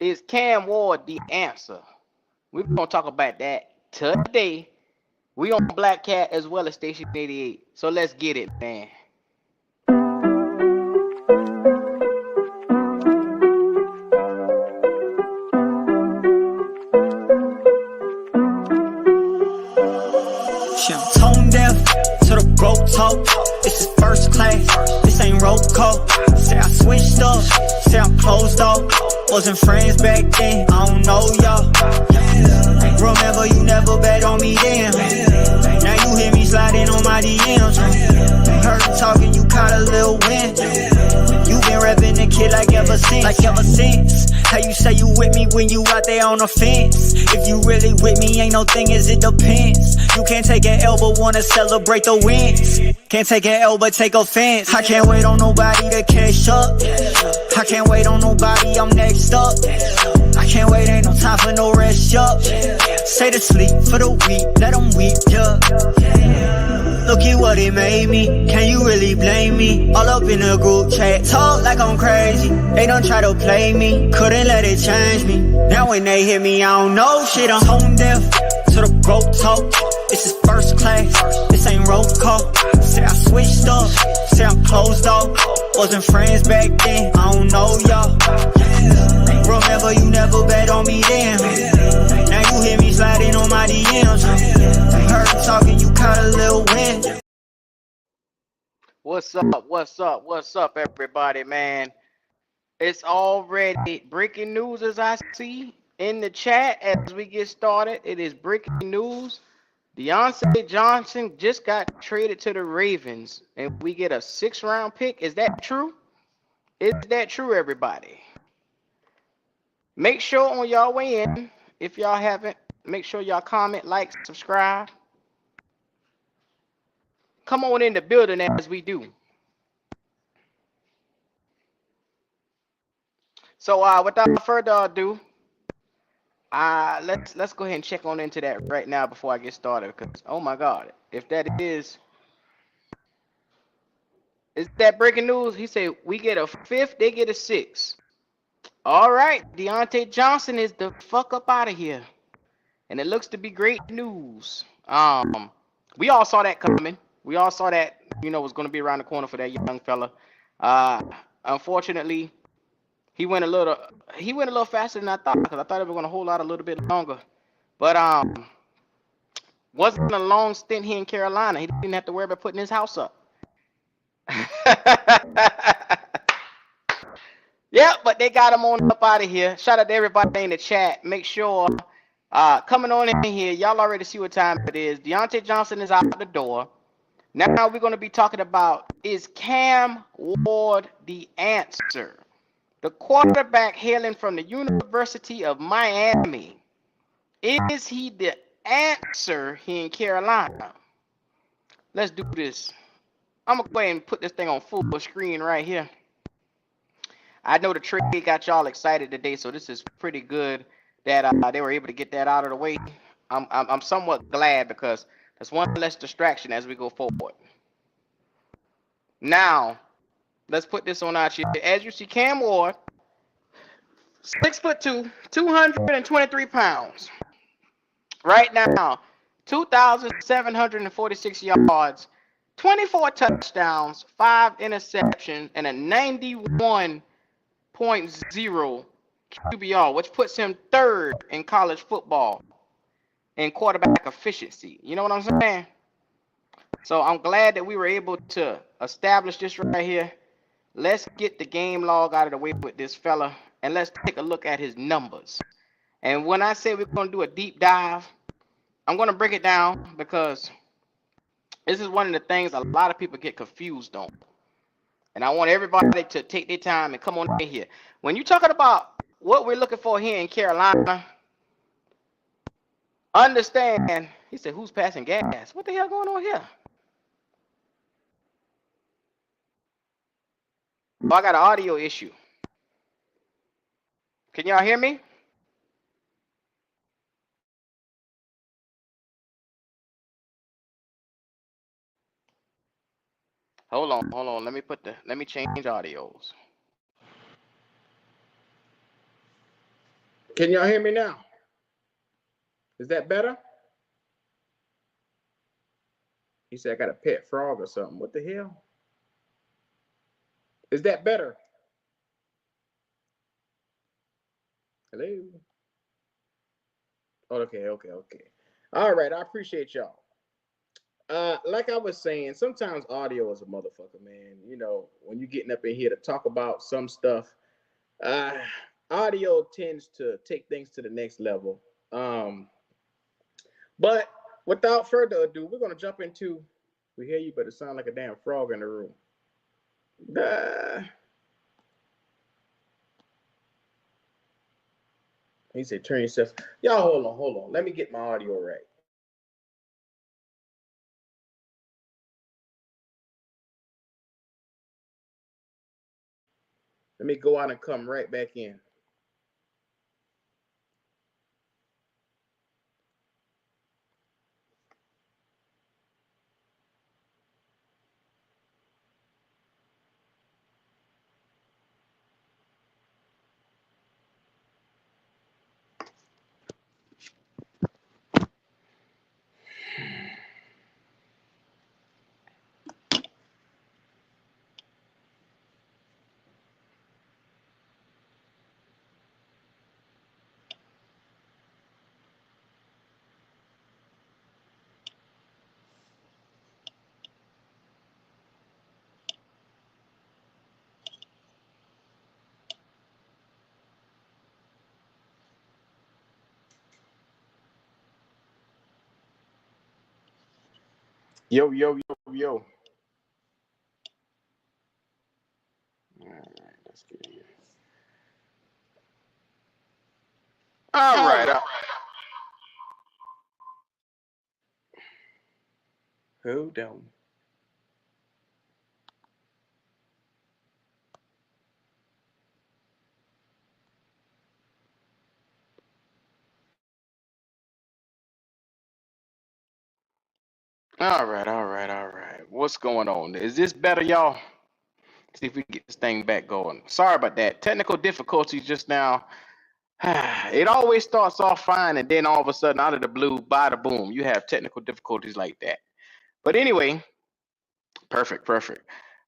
Is Cam Ward the answer? We're gonna talk about that today. We on Black Cat as well as Station 88. So let's get it, man. She I'm tone deaf to the broke talk. This is first class, this ain't roll call. Say I switched up, say I'm closed off. Wasn't friends back then, I don't know y'all. Remember you never bet on me then. Now you hear me sliding on my DMs. Heard you talking, you caught a little wind. You been rapping the kid like ever since. How you say you with me when you out there on the fence? If you really with me, ain't no thing as it depends. You can't take an L but wanna celebrate the wins. Can't take an L but take offense. I can't wait on nobody to catch up. I can't wait on nobody, I'm next up. I can't wait, ain't no time for no rest up. Stay to sleep for the week, let them weep, yeah. Look at what it made me, can you really blame me? All up in the group chat, talk like I'm crazy. They don't try to play me, couldn't let it change me. Now when they hit me, I don't know shit, I'm tone deaf to the broke talk. This is first class, this ain't roll call. Say I switched up, say I'm closed off. Wasn't friends back then, I don't know y'all. Remember you never bet on me then. Now you hear me sliding on my DMs. Heard you talking, you caught a little wind. What's up? What's up, everybody, man? It's already breaking news as I see in the chat as we get started. It is breaking news. Deontay Johnson just got traded to the Ravens, and we get a 6th-round pick. Is that true? Is that true, everybody? Make sure on y'all way in, if y'all haven't, make sure y'all comment, like, subscribe. Come on in the building as we do. So without further ado, let's go ahead and check on into that right now before I get started. Because oh my God, if that is that breaking news? He said we get a 5th, they get a 6th. All right, Deontay Johnson is the fuck up out of here, and it looks to be great news. We all saw that coming. We all saw that was going to be around the corner for that young fella. Uh, Unfortunately, he went a little faster than I thought because I thought it was going to hold out a little bit longer. But wasn't a long stint here in Carolina. He didn't have to worry about putting his house up. Yeah, but they got him on up out of here. Shout out to everybody in the chat. Make sure coming on in here, y'all already see what time it is. Deontay Johnson is out the door. Now we're going to be talking about, is Cam Ward the answer? The quarterback hailing from the University of Miami. Is he the answer here in Carolina? Let's do this. I'm going to go ahead and put this thing on full screen right here. I know the trade got y'all excited today, so this is pretty good that they were able to get that out of the way. I'm somewhat glad because there's one less distraction as we go forward. Now, let's put this on out here. As you see, Cam Ward, 6'2", 223 pounds. Right now, 2,746 yards, 24 touchdowns, 5 interceptions, and a 91.0 QBR, which puts him 3rd in college football in quarterback efficiency. You know what I'm saying? So I'm glad that we were able to establish this right here. Let's get the game log out of the way with this fella, and let's take a look at his numbers. And when I say we're going to do a deep dive, I'm going to break it down because this is one of the things a lot of people get confused on. And I want everybody to take their time and come on in here. When you're talking about what we're looking for here in Carolina, understand, he said, who's passing gas? What the hell going on here? Oh, I got an audio issue. Can y'all hear me? Hold on. Let me change audios. Can y'all hear me now? Is that better? He said I got a pet frog or something. What the hell? Is that better? Hello? Okay. All right, I appreciate y'all. Like I was saying, sometimes audio is a motherfucker, man. You know, when you're getting up in here to talk about some stuff, audio tends to take things to the next level. But without further ado, we're gonna jump into. We hear you, but it sounds like a damn frog in the room. He said, "Turn yourself." Y'all, hold on. Let me get my audio right. Let me go out and come right back in. Yo. All right, let's get here. All right. Hold on. All right. What's going on? Is this better, y'all? See if we can get this thing back going. Sorry about that. Technical difficulties just now. It always starts off fine, and then all of a sudden, out of the blue, bada boom, you have technical difficulties like that. But anyway, perfect.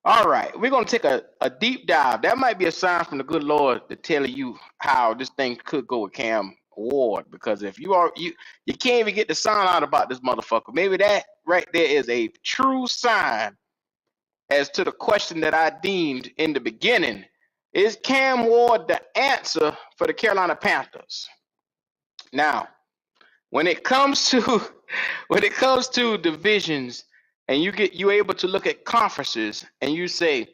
All right, we're gonna take a deep dive. That might be a sign from the good Lord to tell you how this thing could go with Cam Ward. Because if you can't even get the sound out about this motherfucker, maybe that right there is a true sign as to the question that I deemed in the beginning. Is Cam Ward the answer for the Carolina Panthers? Now, when it comes to divisions, and you're able to look at conferences and you say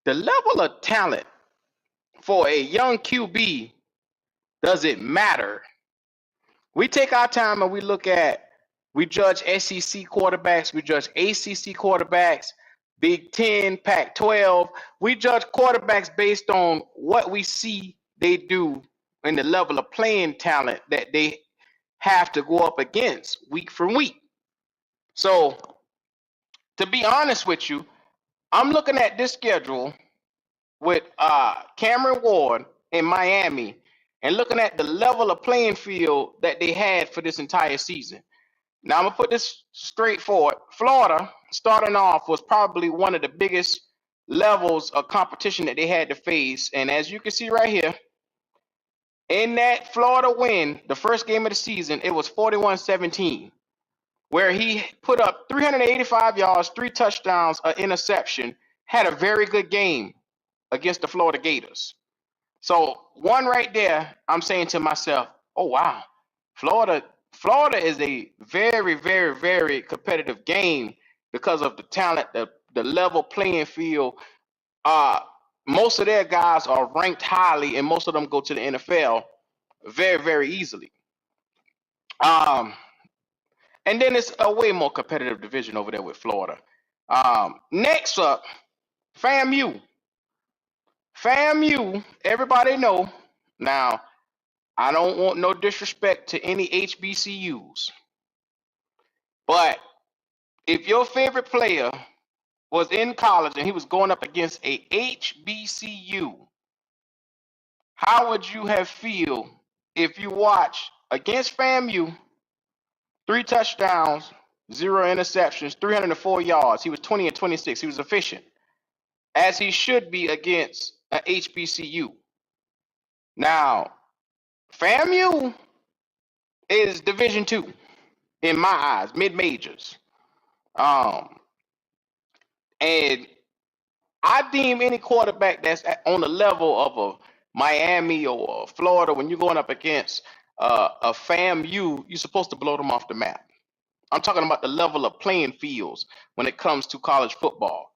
the level of talent for a young QB, does it matter? We take our time and we judge SEC quarterbacks, we judge ACC quarterbacks, Big 10, Pac-12. We judge quarterbacks based on what we see they do and the level of playing talent that they have to go up against week from week. So, to be honest with you, I'm looking at this schedule with Cameron Ward in Miami and looking at the level of playing field that they had for this entire season. Now, I'm going to put this straight forward. Florida, starting off, was probably one of the biggest levels of competition that they had to face. And as you can see right here, in that Florida win, the first game of the season, it was 41-17, where he put up 385 yards, 3 touchdowns, an interception, had a very good game against the Florida Gators. So one right there, I'm saying to myself, oh, wow, Florida is a very, very, very competitive game because of the talent, the level playing field. Most of their guys are ranked highly, and most of them go to the NFL very, very easily. And then it's a way more competitive division over there with Florida. Next up, FAMU. FAMU, everybody know. Now, I don't want no disrespect to any HBCUs, but if your favorite player was in college and he was going up against a HBCU, How would you have feel if you watch against FAMU, 3 touchdowns, 0 interceptions, 304 yards. He was 20 and 26. He was efficient, as he should be against an HBCU. Now, FAMU is Division II in my eyes, mid-majors. And I deem any quarterback that's on the level of a Miami or a Florida, when you're going up against a FAMU, you're supposed to blow them off the map. I'm talking about the level of playing fields when it comes to college football.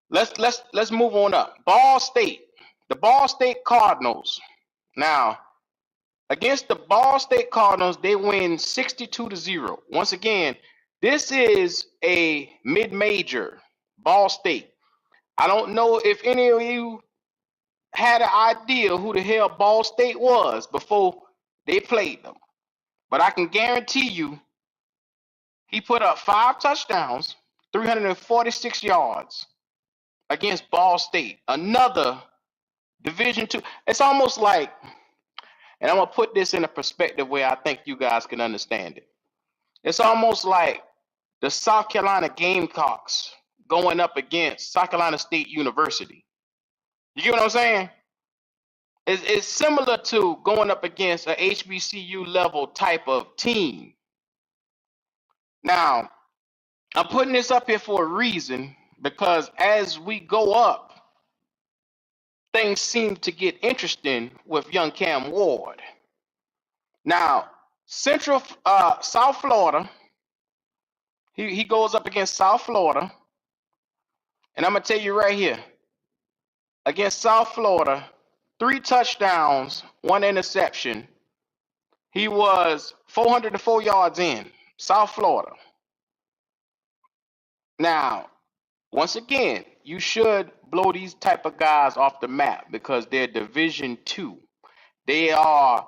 Let's move on up. Ball State, the Ball State Cardinals. Now, against the Ball State Cardinals, they win 62-0. Once again, this is a mid-major, Ball State. I don't know if any of you had an idea who the hell Ball State was before they played them, but I can guarantee you he put up 5 touchdowns, 346 yards against Ball State, another Division II. It's almost like, and I'm going to put this in a perspective where I think you guys can understand it. It's almost like the South Carolina Gamecocks going up against South Carolina State University. You get what I'm saying? It's similar to going up against a HBCU level type of team. Now, I'm putting this up here for a reason, because as we go up, things seem to get interesting with young Cam Ward. Now, South Florida, he goes up against South Florida, and I'm going to tell you right here, against South Florida, 3 touchdowns, 1 interception. He was 404 yards in, South Florida. Now, once again, you should blow these type of guys off the map because they're Division II. They are,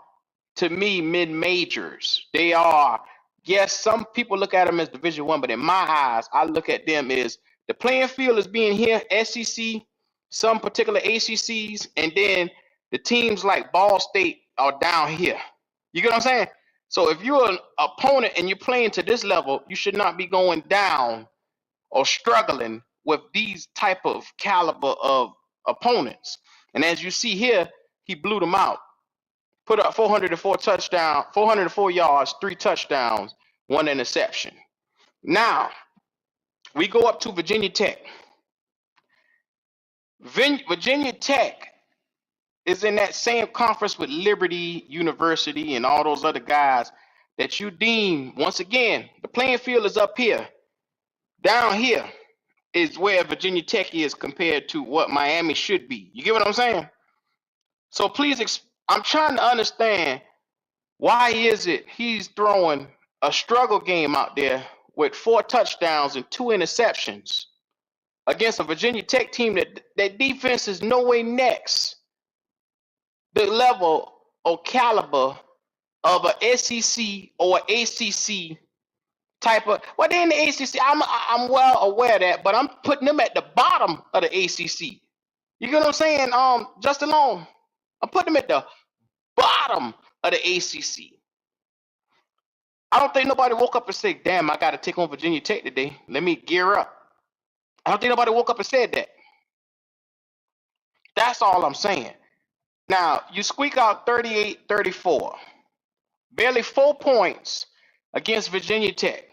to me, mid-majors. They are, yes, some people look at them as Division I, but in my eyes, I look at them as the playing field is being here, SEC, some particular ACCs, and then the teams like Ball State are down here. You get what I'm saying? So if you're an opponent and you're playing to this level, you should not be going down or struggling with these type of caliber of opponents. And as you see here, he blew them out. Put up 404 yards, 3 touchdowns, 1 interception. Now, we go up to Virginia Tech. Virginia Tech is in that same conference with Liberty University and all those other guys that you deem, once again, the playing field is up here. Down here is where Virginia Tech is compared to what Miami should be. You get what I'm saying? So please, I'm trying to understand, why is it he's throwing a struggle game out there with 4 touchdowns and 2 interceptions against a Virginia Tech team that defense is no way next the level or caliber of a SEC or ACC type of, well, they're in the ACC. I'm well aware of that, but I'm putting them at the bottom of the ACC. You get what I'm saying? Justin Long, I'm putting them at the bottom of the ACC. I don't think nobody woke up and said, damn, I got to take on Virginia Tech today. Let me gear up. I don't think nobody woke up and said that. That's all I'm saying. Now, you squeak out 38-34. Barely 4 points against Virginia Tech.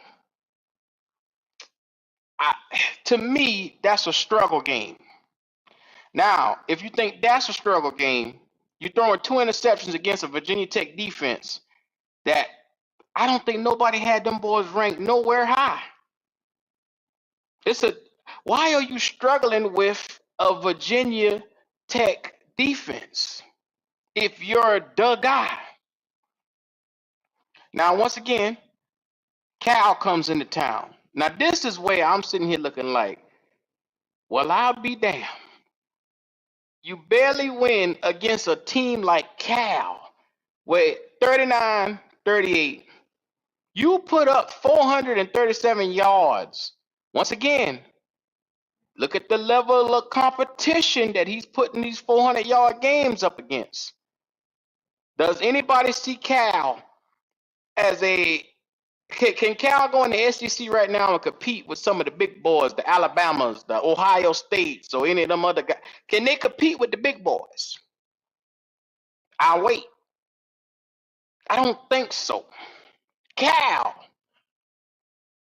To me, that's a struggle game. Now, if you think that's a struggle game, you're throwing 2 interceptions against a Virginia Tech defense that I don't think nobody had them boys ranked nowhere high. Why are you struggling with a Virginia Tech defense if you're the guy? Now, once again, Cal comes into town. Now, this is where I'm sitting here looking like, well, I'll be damned. You barely win against a team like Cal, where 39-38, you put up 437 yards. Once again, look at the level of competition that he's putting these 400-yard games up against. Does anybody see Cal as a can Cal go in the SEC right now and compete with some of the big boys, the Alabamas, the Ohio States, or any of them other guys? Can they compete with the big boys? I'll wait. I don't think so. Cal.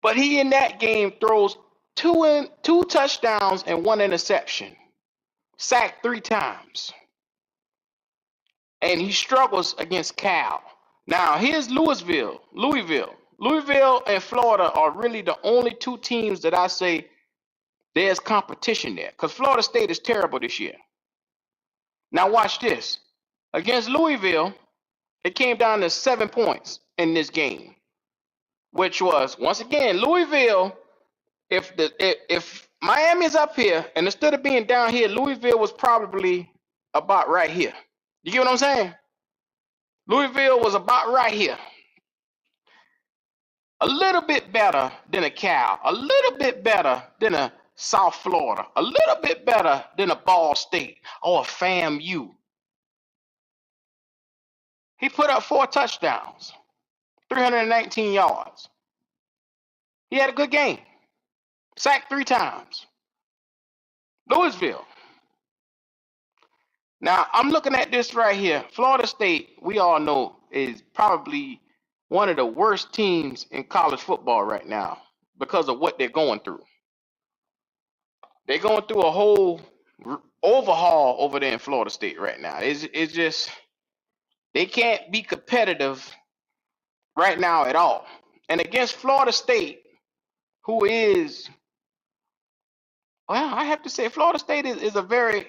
But he in that game throws two touchdowns and 1 interception. Sacked 3 times. And he struggles against Cal. Now, here's Louisville. Louisville and Florida are really the only 2 teams that I say there's competition there. Because Florida State is terrible this year. Now, watch this. Against Louisville, it came down to 7 points in this game. Which was, once again, Louisville, if Miami's up here, and instead of being down here, Louisville was probably about right here. You get what I'm saying? Louisville was about right here. A little bit better than a Cal. A little bit better than a South Florida. A little bit better than a Ball State or a FAMU. He put up 4 touchdowns, 319 yards. He had a good game. Sacked 3 times. Louisville. Now, I'm looking at this right here. Florida State, we all know, is probably one of the worst teams in college football right now because of what they're going through. They're going through a whole overhaul over there in Florida State right now. It's just, they can't be competitive right now at all. And against Florida State, who is, well, I have to say, Florida State is a very,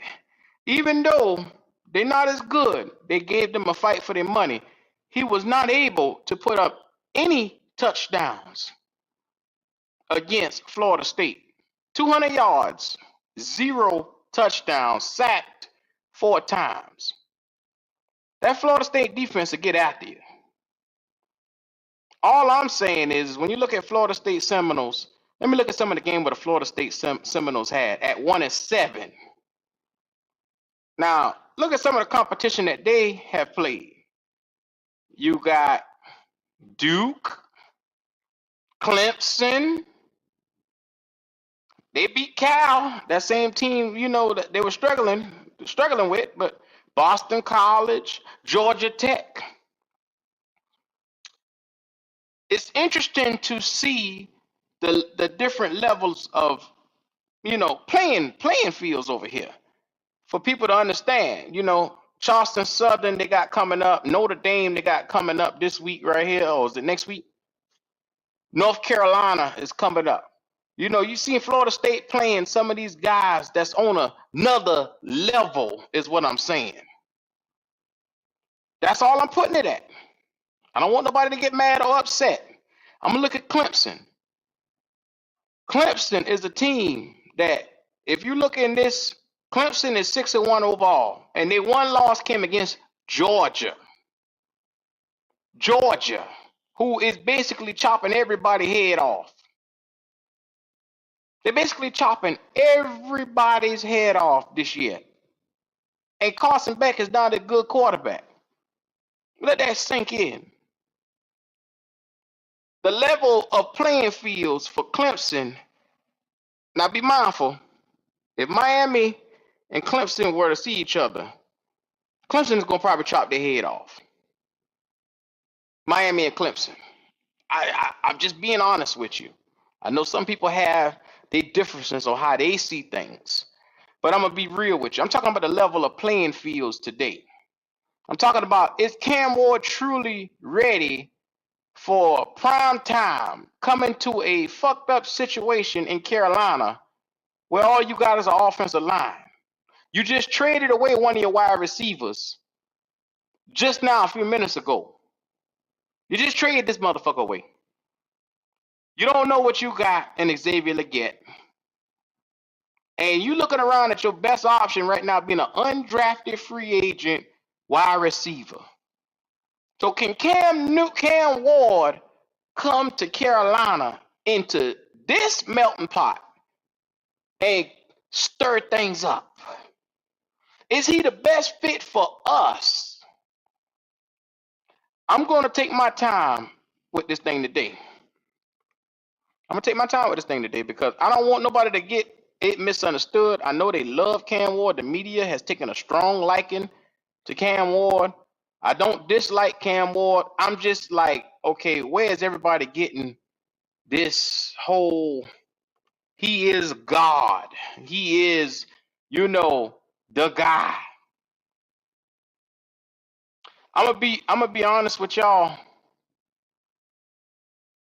even though they're not as good, they gave them a fight for their money. He was not able to put up any touchdowns against Florida State. 200 yards, 0 touchdowns, sacked 4 times. That Florida State defense will get after you. All I'm saying is when you look at Florida State Seminoles, let me look at some of the game where the Florida State Seminoles had at 1-7. Now, look at some of the competition that they have played. You got Duke, Clemson. They beat Cal, that same team, you know, that they were struggling with, but Boston College, Georgia Tech. It's interesting to see the different levels of, you know, playing fields over here for people to understand. You know, Charleston Southern, they got coming up. Notre Dame, they got coming up this week right here, or is it next week? North Carolina is coming up. You know, you see Florida State playing some of these guys that's on another level, is what I'm saying. That's all I'm putting it at. I don't want nobody to get mad or upset. I'm going to look at Clemson. Clemson is a team that, if you look in this, Clemson is 6-1 overall, and their one loss came against Georgia. Georgia, who is basically chopping everybody's head off. They're basically chopping everybody's head off this year. And Carson Beck is not a good quarterback. Let that sink in. The level of playing fields for Clemson, now be mindful, if Miami and Clemson were to see each other, Clemson is going to probably chop their head off. Miami and Clemson. I'm just being honest with you. I know some people have their differences on how they see things, but I'm going to be real with you. I'm talking about the level of playing fields today. I'm talking about, is Cam Ward truly ready for prime time coming to a fucked up situation in Carolina where all you got is an offensive line? You just traded away one of your wide receivers just now a few minutes ago. You just traded this motherfucker away. You don't know what you got in Xavier Legette. And you looking around at your best option right now being an undrafted free agent wide receiver. So can Cam Ward come to Carolina into this melting pot and stir things up? Is he the best fit for us? I'm going to take my time with this thing today. I'm going to take my time with this thing today because I don't want nobody to get it misunderstood. I know they love Cam Ward. The media has taken a strong liking to Cam Ward. I don't dislike Cam Ward. I'm just like, okay, where is everybody getting this whole, he is God. He is, you know, the guy. I'm gonna be honest with y'all.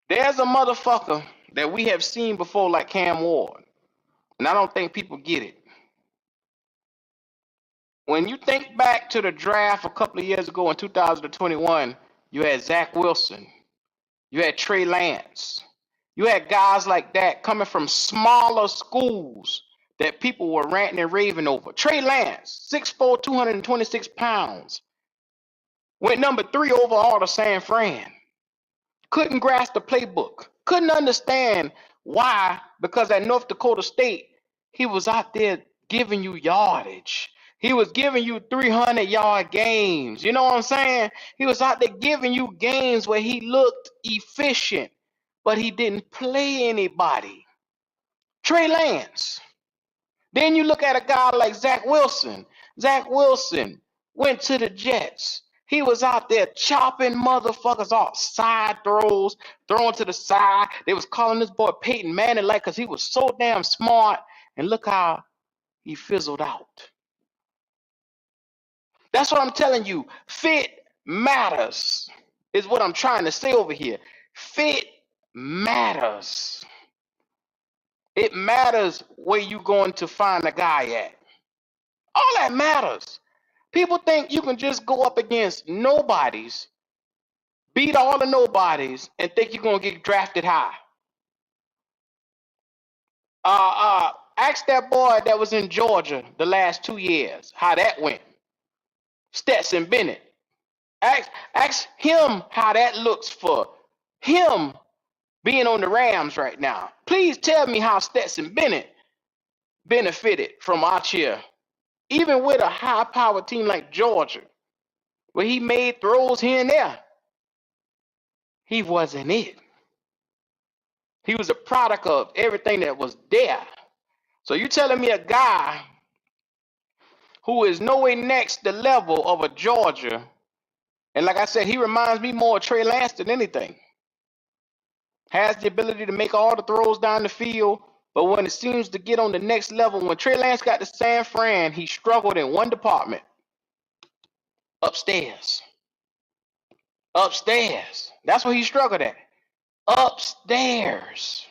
There's a motherfucker that we have seen before like Cam Ward. And I don't think people get it. When you think back to the draft a couple of years ago in 2021, you had Zach Wilson, you had Trey Lance, you had guys like that coming from smaller schools that people were ranting and raving over. Trey Lance, 6'4", 226 pounds, went number 3 overall to San Fran. Couldn't grasp the playbook. Couldn't understand why, because at North Dakota State, he was out there giving you yardage. He was giving you 300-yard games. You know what I'm saying? He was out there giving you games where he looked efficient, but he didn't play anybody. Trey Lance. Then you look at a guy like Zach Wilson. Zach Wilson went to the Jets. He was out there chopping motherfuckers off, side throws, throwing to the side. They was calling this boy Peyton Manning like because he was so damn smart. And look how he fizzled out. That's what I'm telling you. Fit matters is what I'm trying to say over here. Fit matters. It matters where you going to find a guy at. All that matters. People think you can just go up against nobodies, beat all the nobodies, and think you're going to get drafted high. Ask that boy that was in Georgia the last 2 years how that went. Stetson Bennett. Ask him how that looks for him being on the Rams right now. Please tell me how Stetson Bennett benefited from our cheer. Even with a high-powered team like Georgia, where he made throws here and there, he wasn't it. He was a product of everything that was there. So you're telling me a guy who is nowhere next the level of a Georgia, and like I said, he reminds me more of Trey Lance than anything. Has the ability to make all the throws down the field, but when it seems to get on the next level, when Trey Lance got to San Fran, he struggled in one department. Upstairs. Upstairs. That's what he struggled at. Upstairs.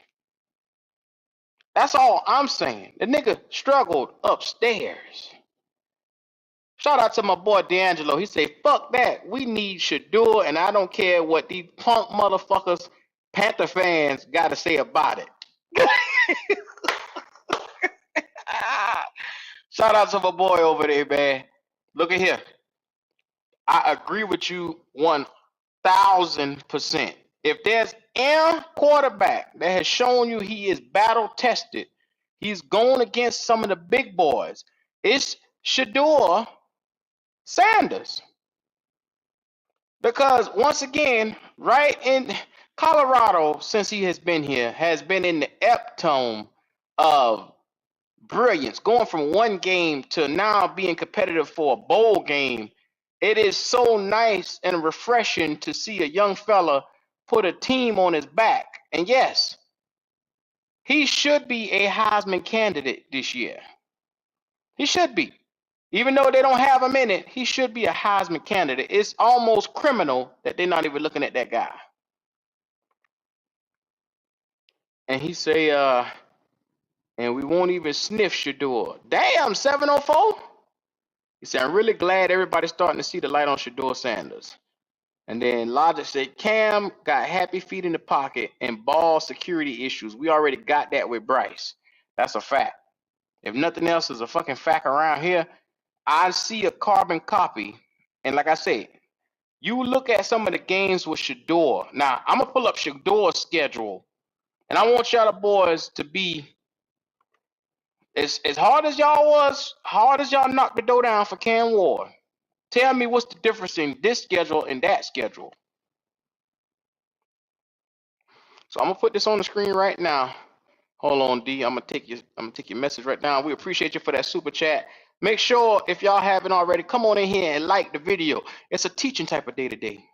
That's all I'm saying. The nigga struggled upstairs. Shout out to my boy D'Angelo. He said, fuck that. We need Shedeur, and I don't care what these punk motherfuckers, Panther fans, got to say about it. Shout out to my boy over there, man. Look at here. I agree with you 1,000%. If there's a quarterback that has shown you he is battle tested, he's going against some of the big boys, it's Shedeur Sanders. Because once again, right in Colorado, since he has been here, has been in the epitome of brilliance, going from one game to now being competitive for a bowl game. It is so nice and refreshing to see a young fella put a team on his back. And yes, he should be a Heisman candidate this year. He should be. Even though they don't have him in it, he should be a Heisman candidate. It's almost criminal that they're not even looking at that guy. And he say, and we won't even sniff Shedeur. Damn, 704? He said, I'm really glad everybody's starting to see the light on Shedeur Sanders. And then Logic said, Cam got happy feet in the pocket and ball security issues. We already got that with Bryce. That's a fact. If nothing else is a fucking fact around here, I see a carbon copy. And like I said, you look at some of the games with Shedeur. Now, I'm going to pull up Shedeur's schedule. And I want y'all the boys to be as hard as y'all was, hard as knocked the door down for Cam Ward. Tell me what's the difference in this schedule and that schedule. So I'm gonna put this on the screen right now. Hold on, D. I'm gonna take your message right now. We appreciate you for that super chat. Make sure if y'all haven't already, come on in here and like the video. It's a teaching type of day today.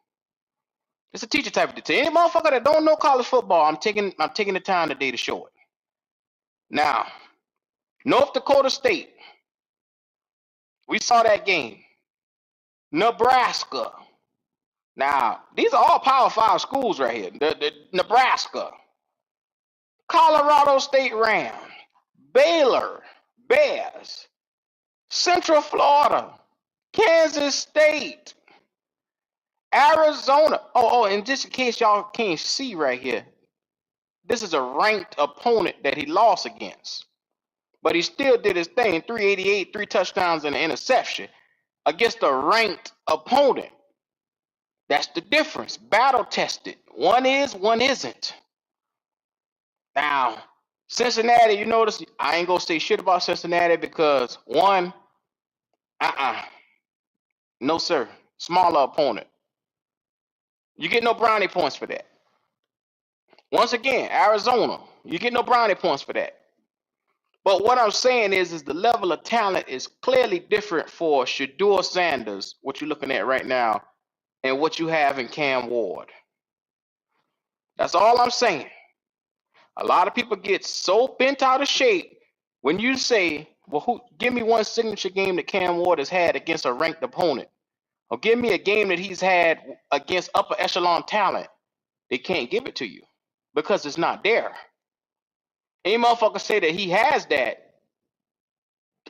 It's a teaching type of day. Any motherfucker that don't know college football, I'm taking the time today to show it. Now, North Dakota State. We saw that game. Nebraska. Now, these are all Power 5 schools right here. The Nebraska. Colorado State Rams. Baylor Bears. Central Florida. Kansas State. Arizona. Oh, and just in case y'all can't see right here, this is a ranked opponent that he lost against. But he still did his thing. 388, 3 touchdowns and an interception against a ranked opponent. That's the difference. Battle tested. One is, one isn't. Now, Cincinnati, you notice I ain't gonna say shit about Cincinnati because one, no sir, smaller opponent. You get no brownie points for that. Once again, Arizona, you get no brownie points for that. But what I'm saying is the level of talent is clearly different for Shedeur Sanders, what you're looking at right now, and what you have in Cam Ward. That's all I'm saying. A lot of people get so bent out of shape when you say, well, give me one signature game that Cam Ward has had against a ranked opponent, or give me a game that he's had against upper echelon talent. They can't give it to you because it's not there. Any motherfucker say that he has that,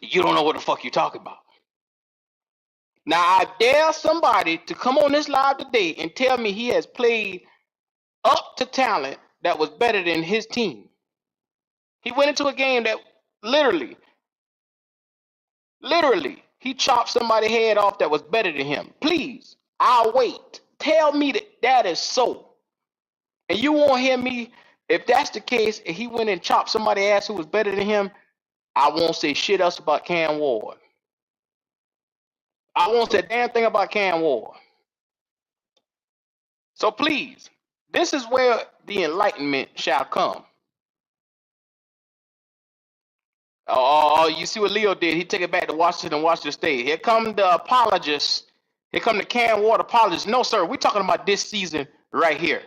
you don't know what the fuck you're talking about. Now, I dare somebody to come on this live today and tell me he has played up to talent that was better than his team. He went into a game that literally, he chopped somebody's head off that was better than him. Please, I'll wait. Tell me that is so. And you won't hear me, if that's the case, and he went and chopped somebody's ass who was better than him, I won't say shit else about Cam Ward. I won't say a damn thing about Cam Ward. So please, this is where the enlightenment shall come. Oh, you see what Leo did? He took it back to Washington State. Here come the apologists. Here come the Cam Ward apologists. No, sir, we're talking about this season right here.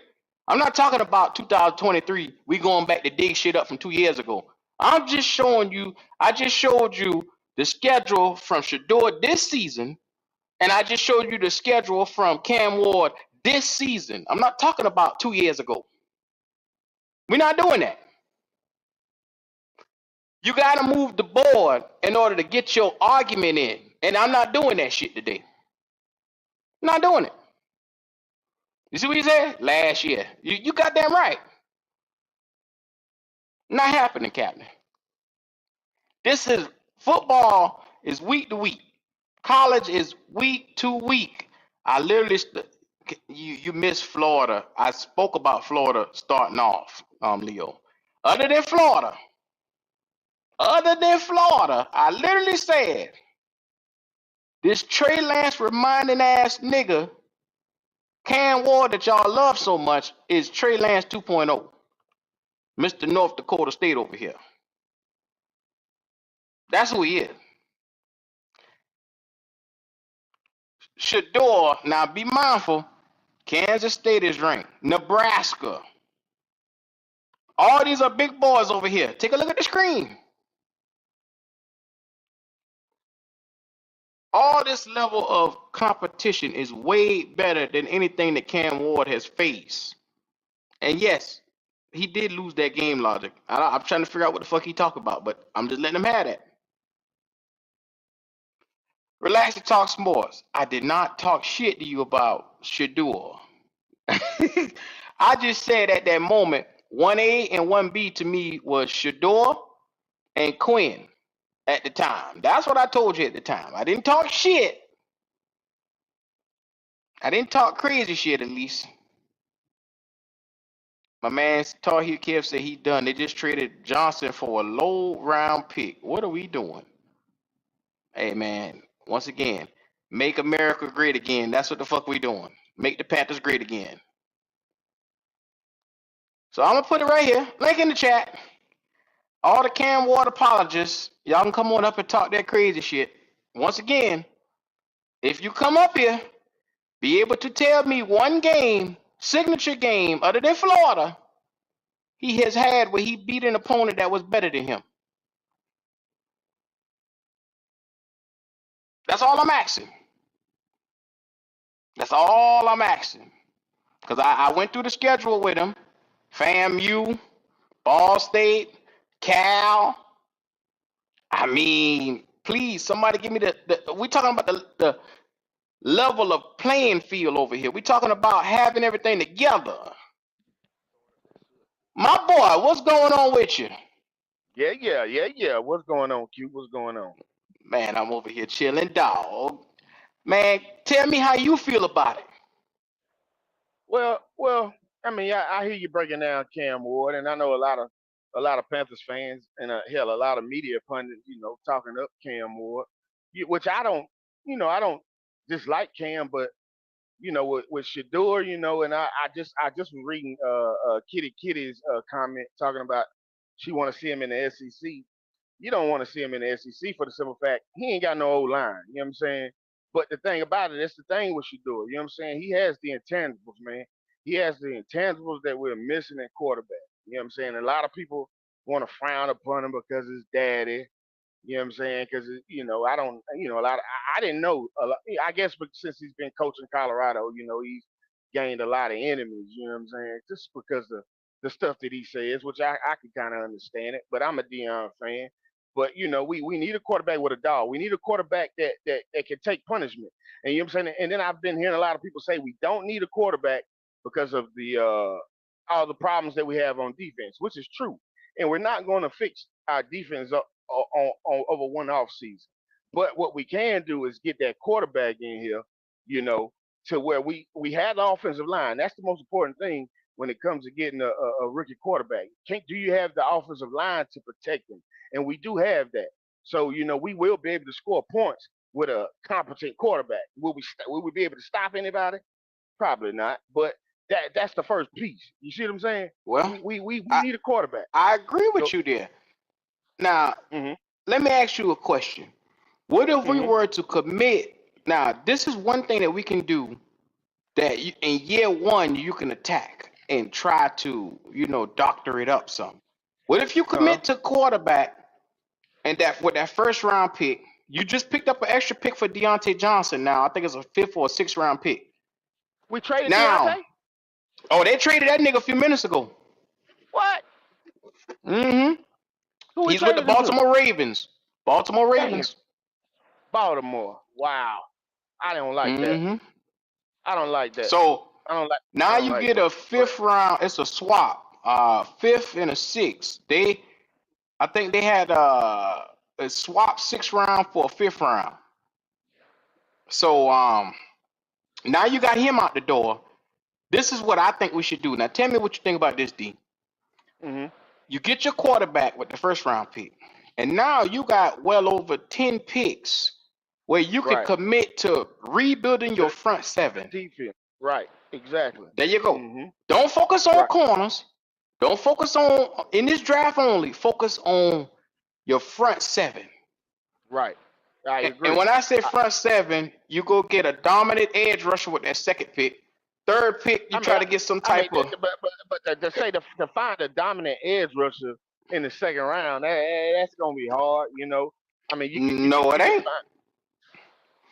I'm not talking about 2023. We going back to dig shit up from 2 years ago. I'm just showing you. I just showed you the schedule from Shedeur this season, and I just showed you the schedule from Cam Ward this season. I'm not talking about 2 years ago. We're not doing that. You got to move the board in order to get your argument in. And I'm not doing that shit today. I'm not doing it. You see what he said? Last year. You got damn right. Not happening, Captain. This is football is week to week. College is week to week. I literally, you missed Florida. I spoke about Florida starting off, Leo. Other than Florida, I literally said, this Trey Lance reminding ass nigga, Cam Ward that y'all love so much, is Trey Lance 2.0. Mr. North Dakota State over here. That's who he is. Shedeur, now be mindful, Kansas State is ranked. Nebraska. All these are big boys over here. Take a look at the screen. All this level of competition is way better than anything that Cam Ward has faced. And yes, he did lose that game, Logic. I'm trying to figure out what the fuck he talk about, but I'm just letting him have that. Relax and talk sports. I did not talk shit to you about Shedeur. I just said at that moment, 1A and 1B to me was Shedeur and Quinn at the time. That's what I told you at the time. I didn't talk shit. I didn't talk crazy shit, at least. My man Tar Heel Kev said he done. They just traded Johnson for a low round pick. What are we doing? Hey, man, once again, make America great again. That's what the fuck we doing. Make the Panthers great again. So I'm gonna put it right here. Link in the chat. All the Cam Ward apologists, y'all can come on up and talk that crazy shit. Once again, if you come up here, be able to tell me one game, signature game, other than Florida, he has had where he beat an opponent that was better than him. That's all I'm asking. That's all I'm asking. Because I went through the schedule with him. FAMU, Ball State, Cal. I mean, please, somebody give me we talking about the level of playing field over here. We talking about having everything together. My boy, what's going on with you? Yeah. What's going on, Q? What's going on? Man, I'm over here chilling, dog. Man, tell me how you feel about it. Well, I mean, I hear you breaking down Cam Ward, and I know a lot of Panthers fans and hell, a lot of media pundits, talking up Cam Ward, which I don't dislike Cam, but with Shador, and I just was reading Kitty's comment talking about she want to see him in the SEC. You don't want to see him in the SEC for the simple fact he ain't got no old line. You know what I'm saying? But the thing about it, that's the thing with Shador. You know what I'm saying? He has the intangibles, man. He has the intangibles that we're missing in quarterback. You know what I'm saying? A lot of people want to frown upon him because his daddy. You know what I'm saying? Because I don't, a lot. I didn't know. I guess, but since he's been coaching Colorado, he's gained a lot of enemies. You know what I'm saying? Just because of the stuff that he says, which I can kind of understand it. But I'm a Deion fan. But we need a quarterback with a dog. We need a quarterback that can take punishment. And you know what I'm saying? And then I've been hearing a lot of people say we don't need a quarterback because of the all the problems that we have on defense, which is true. And we're not going to fix our defense up over one off season. But what we can do is get that quarterback in here, to where we have the offensive line. That's the most important thing when it comes to getting a rookie quarterback. Do you have the offensive line to protect them? And we do have that. So we will be able to score points with a competent quarterback. Will we be able to stop anybody? Probably not. But that's the first piece. You see what I'm saying? Well, we need a quarterback. I agree with you there. Now, let me ask you a question. What if we were to commit? Now, this is one thing that we can do that in year one you can attack and try to, doctor it up some. What if you commit to quarterback and that with that first round pick, you just picked up an extra pick for Deontay Johnson now. I think it's a 5th or a 6th round pick. We traded now, Deontay? Oh, they traded that nigga a few minutes ago. What? He's with the Baltimore Ravens. Baltimore Ravens. Baltimore. Wow. I don't like that. I don't like that. So I don't like. Now don't you like get that. a 5th round. It's a swap. 5th and a 6th. I think they had a swap 6th round for a 5th round. So now you got him out the door. This is what I think we should do. Now tell me what you think about this, D. You get your quarterback with the 1st round pick, and now you got well over 10 picks where you can commit to rebuilding your front 7. Defense. Right. Exactly. There you go. Don't focus on corners. Don't focus on in this draft only. Focus on your front 7. Right. I agree. And when I say front 7, you go get a dominant edge rusher with that 2nd pick. 3rd pick, you try to get some type of. But to find a dominant edge rusher in the 2nd round, that's gonna be hard. I mean, you can. No, it ain't.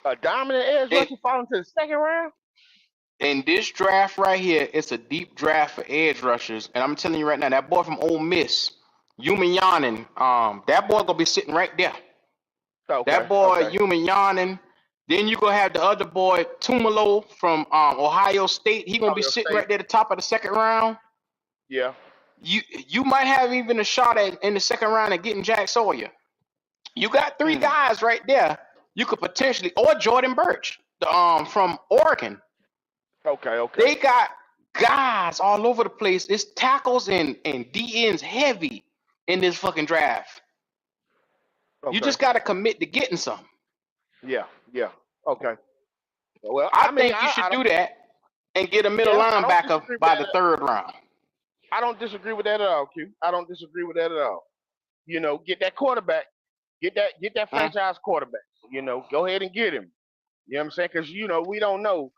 A dominant edge rusher falling to the 2nd round. In this draft right here, it's a deep draft for edge rushers, and I'm telling you right now, that boy from Ole Miss, Umanyanen, that boy gonna be sitting right there. That boy Umanyanen. Then you gonna have the other boy Tumalo from Ohio State. He gonna be sitting right there at the top of the 2nd round. Yeah. You might have even a shot at in the 2nd round at getting Jack Sawyer. You got 3 guys right there. You could potentially, or Jordan Birch, from Oregon. Okay. They got guys all over the place. It's tackles and DNs heavy in this fucking draft. You just got to commit to getting some. Yeah. Okay. Well, I think you should do that and get a middle linebacker by the 3rd round. I don't disagree with that at all, Q. I don't disagree with that at all. Get that quarterback, get that Mm. franchise quarterback. Go ahead and get him. You know what I'm saying? Because we don't know.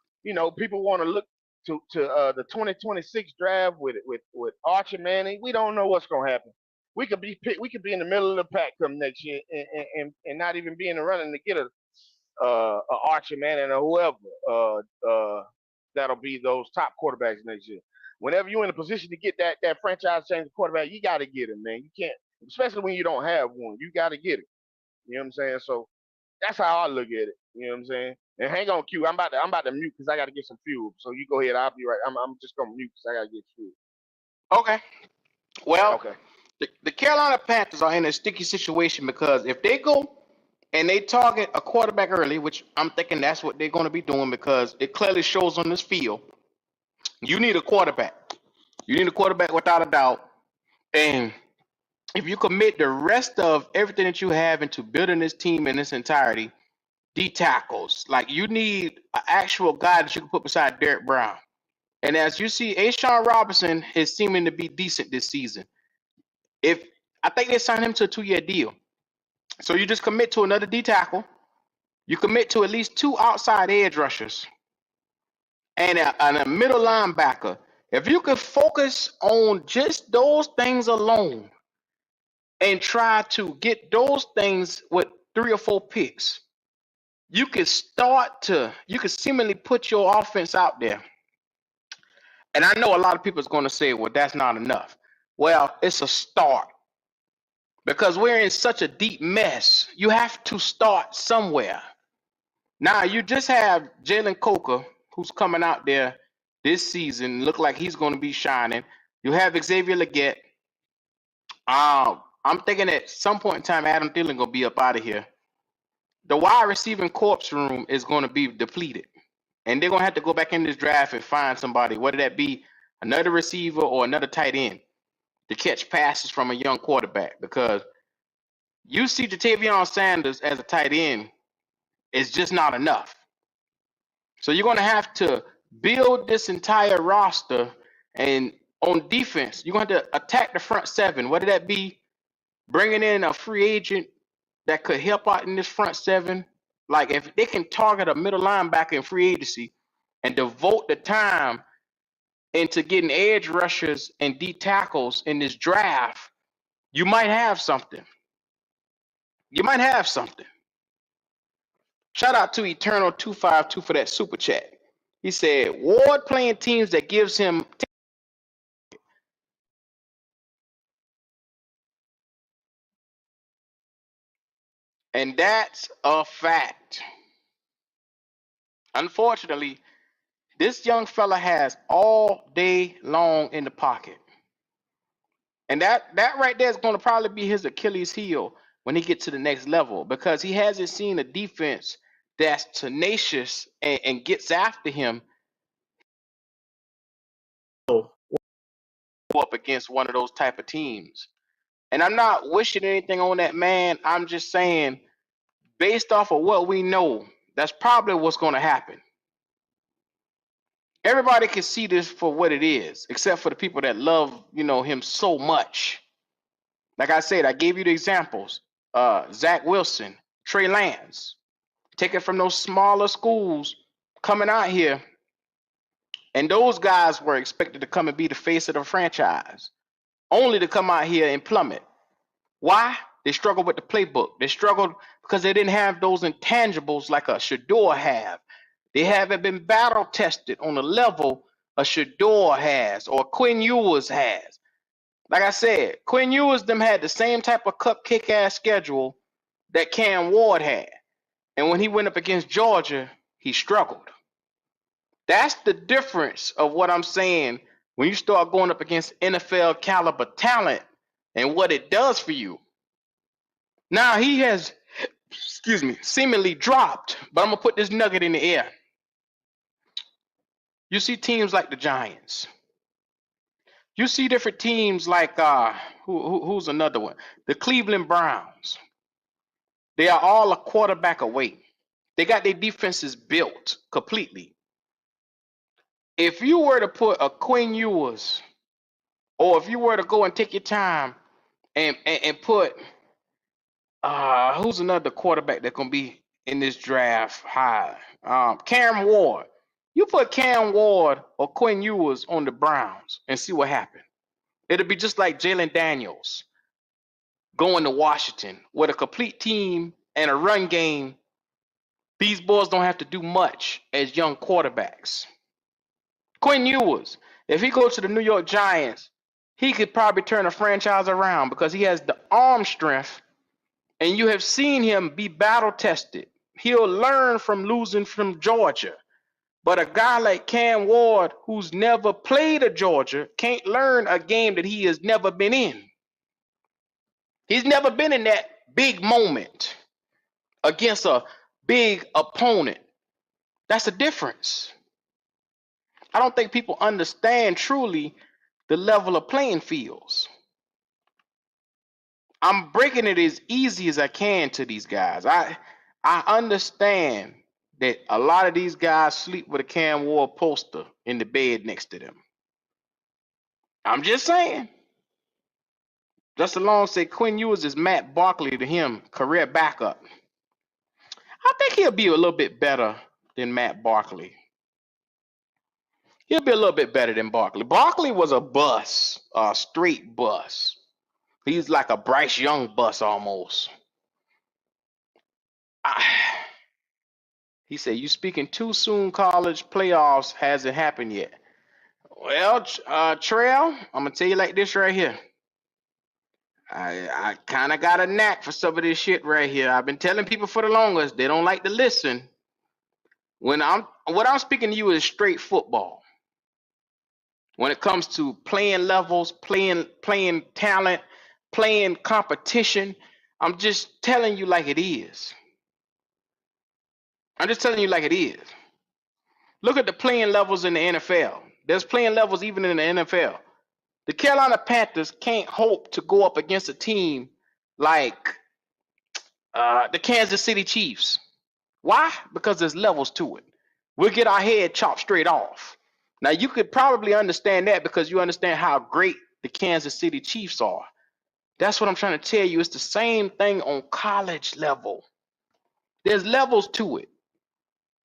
People want to look to the 2026 draft with Archie Manning. We don't know what's gonna happen. We could be in the middle of the pack come next year and not even be in the running to get a Archie Manning or whoever that'll be those top quarterbacks next year. Whenever you're in a position to get that franchise changing quarterback, you got to get him, man. You can't, especially when you don't have one. You got to get it. You know what I'm saying? So that's how I look at it. You know what I'm saying? And hang on, Q. I'm about to mute because I got to get some fuel. So you go ahead. I'll be right. I'm just gonna mute because I got to get fuel. Okay. Well, Okay. the Carolina Panthers are in a sticky situation because if they go and they target a quarterback early, which I'm thinking that's what they're going to be doing because it clearly shows on this field, you need a quarterback. You need a quarterback without a doubt. And if you commit the rest of everything that you have into building this team in its entirety, D tackles, like you need an actual guy that you can put beside Derek Brown. And as you see, Ashawn Robinson is seeming to be decent this season. If I think they signed him to a 2-year deal. So you just commit to another D tackle. You commit to at least 2 outside edge rushers and a middle linebacker. If you could focus on just those things alone and try to get those things with 3 or 4 picks, you could seemingly put your offense out there. And I know a lot of people is going to say, well, that's not enough. Well, it's a start. Because we're in such a deep mess, you have to start somewhere. Now, you just have Jalen Coker, who's coming out there this season, look like he's going to be shining. You have Xavier Legette. I'm thinking at some point in time, Adam Thielen going to be up out of here. The wide receiving corpse room is going to be depleted. And they're going to have to go back in this draft and find somebody, whether that be another receiver or another tight end, to catch passes from a young quarterback, because you see Jatavion Sanders as a tight end is just not enough. So you're going to have to build this entire roster, and on defense, you're going to have to attack the front seven, whether that be bringing in a free agent that could help out in this front seven. Like if they can target a middle linebacker in free agency and devote the time into getting edge rushers and D tackles in this draft, you might have something. You might have something. Shout out to Eternal252 for that super chat. He said, Ward playing teams that gives him. And that's a fact. Unfortunately, this young fella has all day long in the pocket. And that right there is going to probably be his Achilles heel when he gets to the next level, because he hasn't seen a defense that's tenacious and gets after him up against one of those type of teams. And I'm not wishing anything on that man. I'm just saying, based off of what we know, that's probably what's going to happen. Everybody can see this for what it is, except for the people that love, him so much. Like I said, I gave you the examples. Zach Wilson, Trey Lance, taken from those smaller schools, coming out here, and those guys were expected to come and be the face of the franchise, only to come out here and plummet. Why? They struggled with the playbook. They struggled because they didn't have those intangibles like a Shedeur have. They haven't been battle tested on the level a Shedeur has or Quinn Ewers has. Like I said, Quinn Ewers them had the same type of cupcake ass schedule that Cam Ward had. And when he went up against Georgia, he struggled. That's the difference of what I'm saying when you start going up against NFL caliber talent and what it does for you. Now he has, seemingly dropped, but I'm going to put this nugget in the air. You see teams like the Giants. You see different teams like, who's another one? The Cleveland Browns. They are all a quarterback away. They got their defenses built completely. If you were to put a Quinn Ewers Or if you were to go and take your time and put who's another quarterback that's gonna be in this draft high? Cam Ward. You put Cam Ward or Quinn Ewers on the Browns and see what happened. It'll be just like Jalen Daniels going to Washington with a complete team and a run game. These boys don't have to do much as young quarterbacks. Quinn Ewers, if he goes to the New York Giants, he could probably turn a franchise around because he has the arm strength, and you have seen him be battle tested. He'll learn from losing from Georgia. But a guy like Cam Ward, who's never played a Georgia, can't learn a game that he has never been in. He's never been in that big moment against a big opponent. That's the difference. I don't think people understand truly the level of playing fields. I'm breaking it as easy as I can to these guys. I understand that a lot of these guys sleep with a Cam Ward poster in the bed next to them. I'm just saying. Justin Long said Quinn Ewers is Matt Barkley to him, career backup. I think he'll be a little bit better than Matt Barkley. He'll be a little bit better than Barkley. Barkley was a bus, a straight bus. He's like a Bryce Young bus almost. He said, you speaking too soon, college playoffs hasn't happened yet. Well, Trail, I'm going to tell you like this right here. I kind of got a knack for some of this shit right here. I've been telling people for the longest, they don't like to listen. What I'm speaking to you is straight football. When it comes to playing levels, playing talent, playing competition, I'm just telling you like it is. I'm just telling you like it is. Look at the playing levels in the NFL. There's playing levels even in the NFL. The Carolina Panthers can't hope to go up against a team like the Kansas City Chiefs. Why? Because there's levels to it. We'll get our head chopped straight off. Now, you could probably understand that because you understand how great the Kansas City Chiefs are. That's what I'm trying to tell you. It's the same thing on college level. There's levels to it.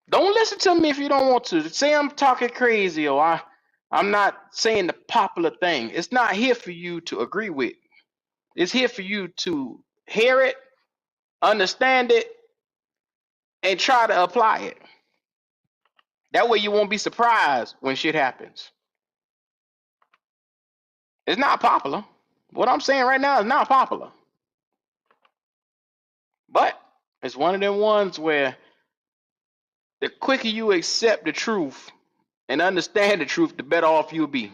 Don't listen to me if you don't want to. Say I'm talking crazy or I'm not saying the popular thing. It's not here for you to agree with. It's here for you to hear it, understand it, and try to apply it. That way you won't be surprised when shit happens. It's not popular. What I'm saying right now is not popular. But it's one of them ones where the quicker you accept the truth and understand the truth, the better off you'll be.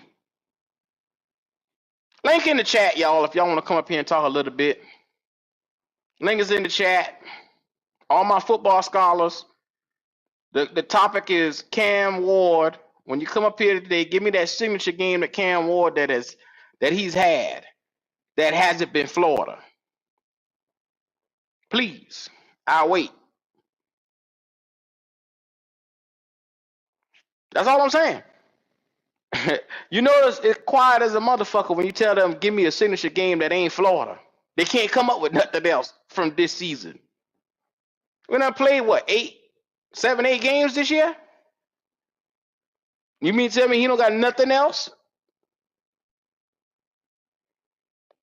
Link in the chat, y'all, if y'all want to come up here and talk a little bit. Link is in the chat. All my football scholars. The topic is Cam Ward. When you come up here today, give me that signature game that Cam Ward that he's had that hasn't been Florida. Please, I'll wait. That's all I'm saying. You notice it's quiet as a motherfucker when you tell them, give me a signature game that ain't Florida. They can't come up with nothing else from this season. We done played, what, 7, 8 games this year? You mean to tell me he don't got nothing else?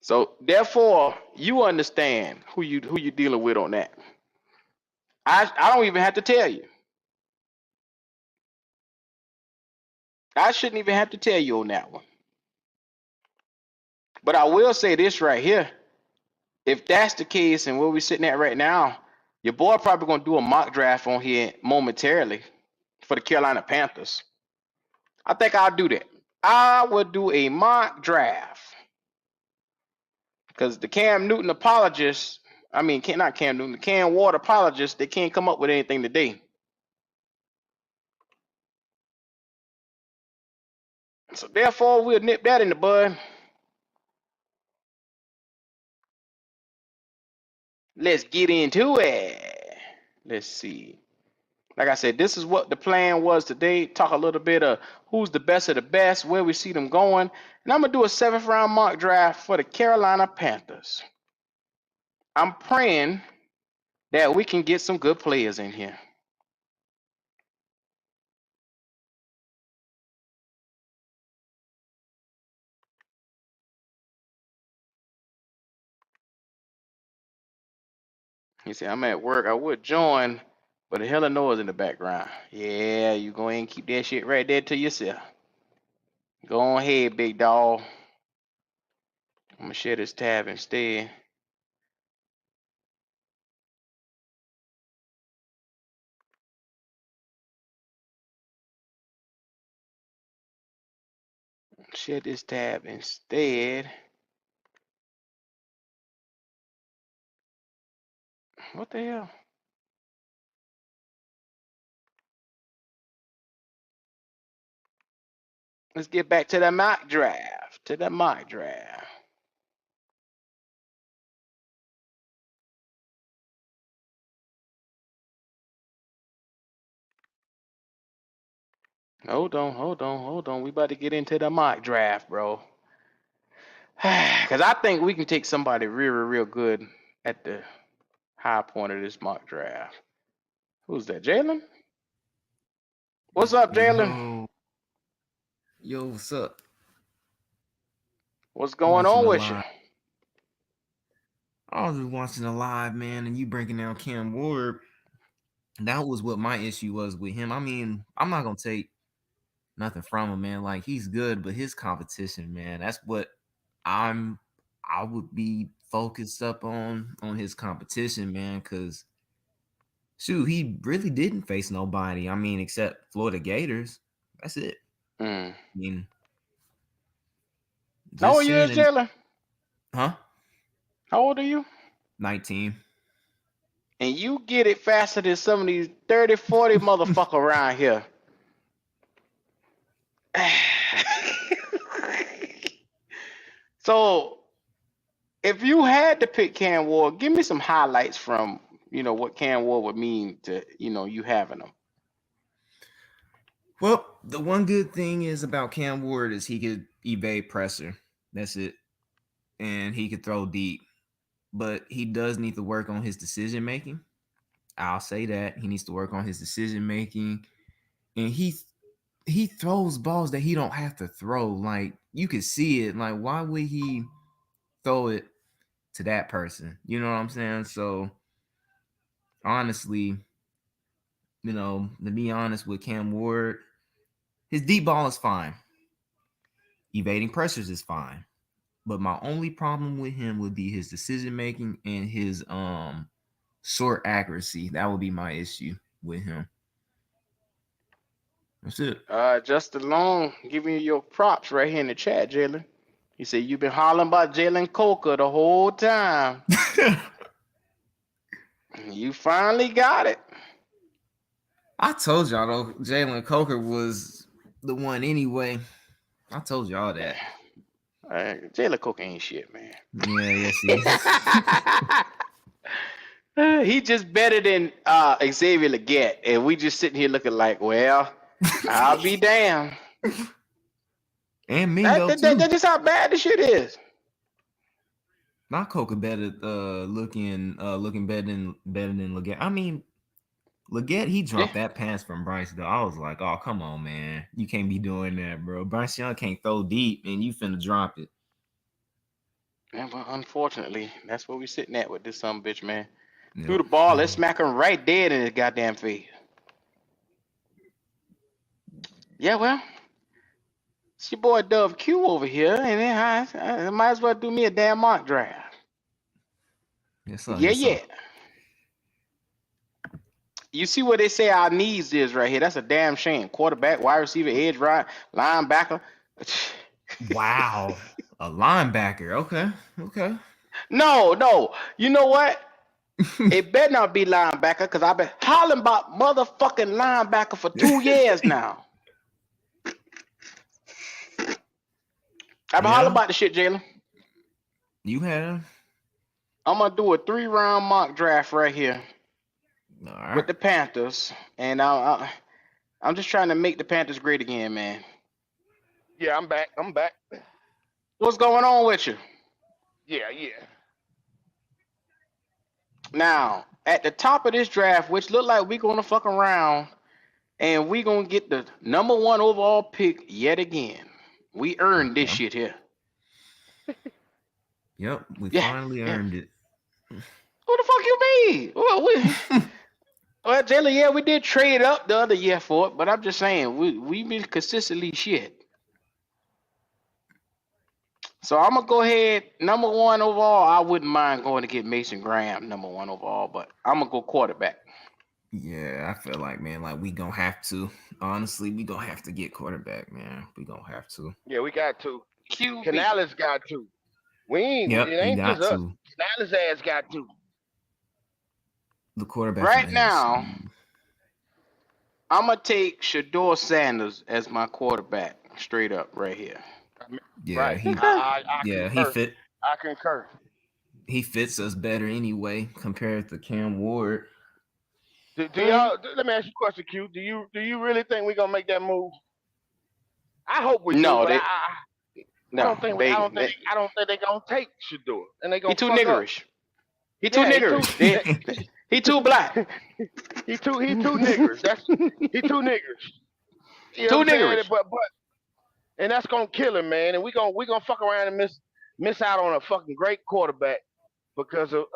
So therefore, you understand who you dealing with on that. I don't even have to tell you. I shouldn't even have to tell you on that one. But I will say this right here. If that's the case and where we're sitting at right now, your boy probably going to do a mock draft on here momentarily for the Carolina Panthers. I think I'll do that. I will do a mock draft. Because the Cam Newton apologists, not Cam Newton, the Cam Ward apologists, they can't come up with anything today. So therefore, we'll nip that in the bud. Let's get into it. Let's see. Like I said, this is what the plan was today. Talk a little bit of who's the best of the best, where we see them going. And I'm going to do a 7th round mock draft for the Carolina Panthers. I'm praying that we can get some good players in here. He said, I'm at work. I would join, but the hell of noise in the background. Yeah, you go ahead and keep that shit right there to yourself. Go ahead, big dog. I'm going to share this tab instead. Share this tab instead. What the hell? Let's get back to the mock draft. Hold on. We about to get into the mock draft, bro. Because I think we can take somebody real good at the high point of this mock draft. Who's that, Jalen? What's up, Jalen? Yo, what's up? What's going on with you? I was just watching the live, man, and you breaking down Cam Ward. That was what my issue was with him. I mean, I'm not gonna take nothing from him, man. Like, he's good, but his competition, man, that's what I would be focused up on his competition, man, because shoot, he really didn't face nobody. I mean, except Florida Gators. That's it. I mean, how old are you, Jalen? Huh? How old are you? 19. And you get it faster than some of these 30, 40 motherfucker around here. So, if you had to pick Cam Ward, give me some highlights from, what Cam Ward would mean to, you having him. Well, the one good thing is about Cam Ward is he could evade pressure. That's it. And he could throw deep. But he does need to work on his decision making. I'll say that. He needs to work on his decision making. And he throws balls that he don't have to throw. Like, you could see it. Like, why would he throw it to that person? You know what I'm saying? So, honestly, to be honest with Cam Ward, his deep ball is fine. Evading pressures is fine. But my only problem with him would be his decision making and his short accuracy. That would be my issue with him. That's it. Justin Long giving you your props right here in the chat, Jalen. He said you've been hollering about Jalen Coker the whole time. You finally got it. I told y'all though, Jalen Coker was the one anyway. I told y'all that. Jalen Coker ain't shit, man. Yeah, yes he is. He just better than Xavier Legette, and we just sitting here looking like, well, I'll be damned. And Mingo too. That's just how bad the shit is. Not Coker better, looking better than Legette. I mean, Legette, he dropped that pass from Bryce though. I was like, oh, come on, man. You can't be doing that, bro. Bryce Young can't throw deep and you finna drop it. Yeah, well, unfortunately, that's where we sitting at with this son bitch, man. Yep. Threw the ball, let's smack him right dead in his goddamn face. Yeah, well, it's your boy Dove Q over here, and then I might as well do me a damn mock draft. Yes, sir. Yeah. You see what they say our needs is right here. That's a damn shame. Quarterback, wide receiver, edge, right, linebacker. Wow. A linebacker. Okay. No. You know what? It better not be linebacker because I've been hollering about motherfucking linebacker for 2 years now. I've been hollering about the shit, Jalen. You have? I'm going to do a 3-round mock draft right here. All with right. the Panthers, and I'm just trying to make the Panthers great again, man. Yeah, I'm back. I'm back. What's going on with you? Yeah, yeah. Now, at the top of this draft, which look like we're gonna fuck around and we gonna get the #1 overall pick yet again. We earned this Okay. shit here. Yep, we Yeah, finally yeah. earned it. What the fuck you mean? Well, Jalen, yeah, we did trade up the other year for it, but I'm just saying we been consistently shit. So I'm gonna go ahead #1 overall. I wouldn't mind going to get Mason Graham #1 overall, but I'm gonna go quarterback. Yeah, I feel like, man, like we gonna have to. Honestly, we gonna have to get quarterback, man. We gonna have to. Yeah, we got to. QB. Canales got to. We ain't. Yep, It he ain't just got us. to. Canales ass got to. The quarterback from Right the now, AFC. I'm gonna take Shador Sanders as my quarterback, straight up, right here. Yeah, Right. he Okay. I yeah, concur. I concur. he fits us better anyway compared to Cam Ward. Do y'all? Let me ask you a question, Q. Do you really think we gonna make that move? I hope we do, No, but they I no don't think they, I don't think they I don't think they gonna take Shador and they he gonna too fuck up. niggerish. He too Yeah, he too niggerish. He too black. he too niggers. He too niggers. You know Too what I'm saying? niggerish. But and that's gonna kill him, man. And we gonna fuck around and miss out on a fucking great quarterback because of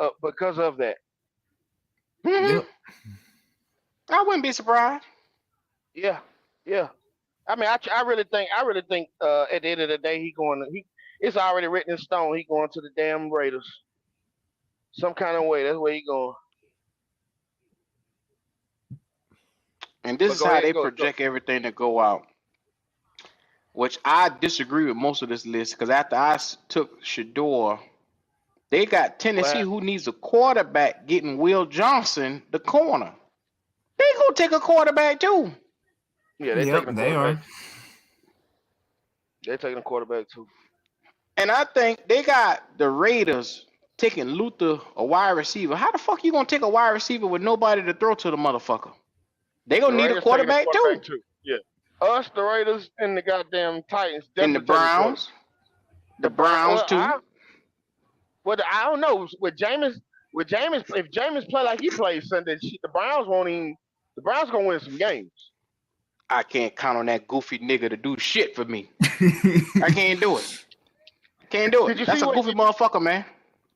that. Mhm. Yep. I wouldn't be surprised. Yeah, yeah. I mean, I really think at the end of the day it's already written in stone. He going to the damn Raiders some kind of way. That's where he going. And this But is go how ahead, they go. project everything to go out. Which I disagree with most of this list because after I took Shador, they got Tennessee Well, who needs a quarterback getting Will Johnson, the corner. They gonna take a quarterback too. yeah, they Yep, taking a they quarterback. are. They're taking a quarterback too. And I think they got the Raiders taking Luther, a wide receiver. How the fuck you gonna take a wide receiver with nobody to throw to the motherfucker? They The gonna need a Raiders taking a quarterback quarterback too. too. Yeah. Us, the Raiders, and the goddamn Titans And the definitely taking a quarterback. Browns, the Browns too. I don't know. If Jameis play like he plays Sunday, shit, the Browns won't even. The Browns gonna win some games. I can't count on that goofy nigga to do shit for me. I can't do it. Can't do it. Did you That's see a what goofy motherfucker, man.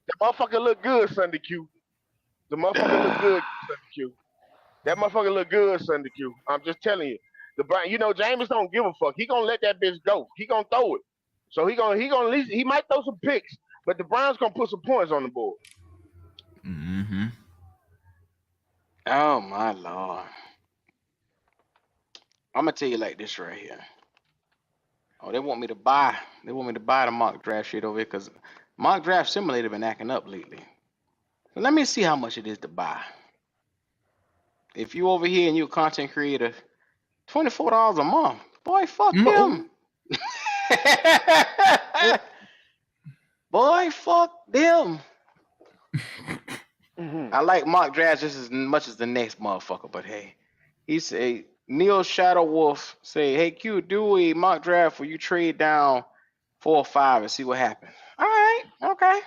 the motherfucker look good Sunday Q? The motherfucker look good Sunday Q. That motherfucker look good Sunday Q. I'm just telling you. Jameis don't give a fuck. He gonna let that bitch go. He gonna throw it. So he gonna at least he might throw some picks, but the Browns gonna put some points on the board. Mm-hmm. Oh my lord. I'm gonna tell you like this right here. Oh, they want me to buy. They want me to buy the mock draft shit over here because mock draft simulator been acting up lately. So let me see how much it is to buy. If you over here and you a content creator, $24 a month. Boy, fuck them. Boy, fuck them. Mm-hmm. I like mock drafts just as much as the next motherfucker, but hey, he say Neil Shadow Wolf say, hey Q, do a mock draft where you trade down 4 or 5 and see what happens. All right, okay.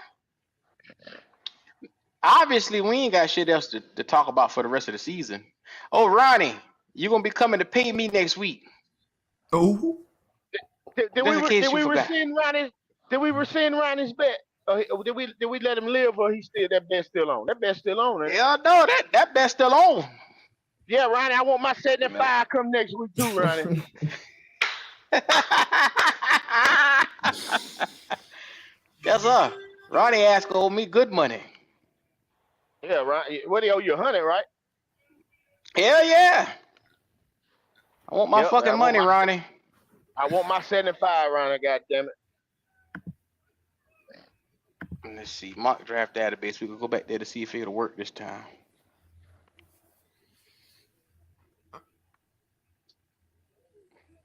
Obviously, we ain't got shit else to talk about for the rest of the season. Oh, Ronnie, you gonna be coming to pay me next week. Oh. Did Just in case you we forgot. rescind Ronnie? Did we rescind Ronnie's bet? Or did we let him live, or that bet's still on? That bet's still on, ain't it? Yeah, no, that bet's still on. Yeah, Ronnie, I want my 75 come next week too, Ronnie. Yes, sir. Ronnie asked owe me good money. Yeah, Ronnie. What do he owe you, 100, right? Hell yeah. I want my Yep, fucking money, Ronnie. I want my 75, Ronnie. God damn it. Let's see, mock draft database. We could go back there to see if it'll work this time.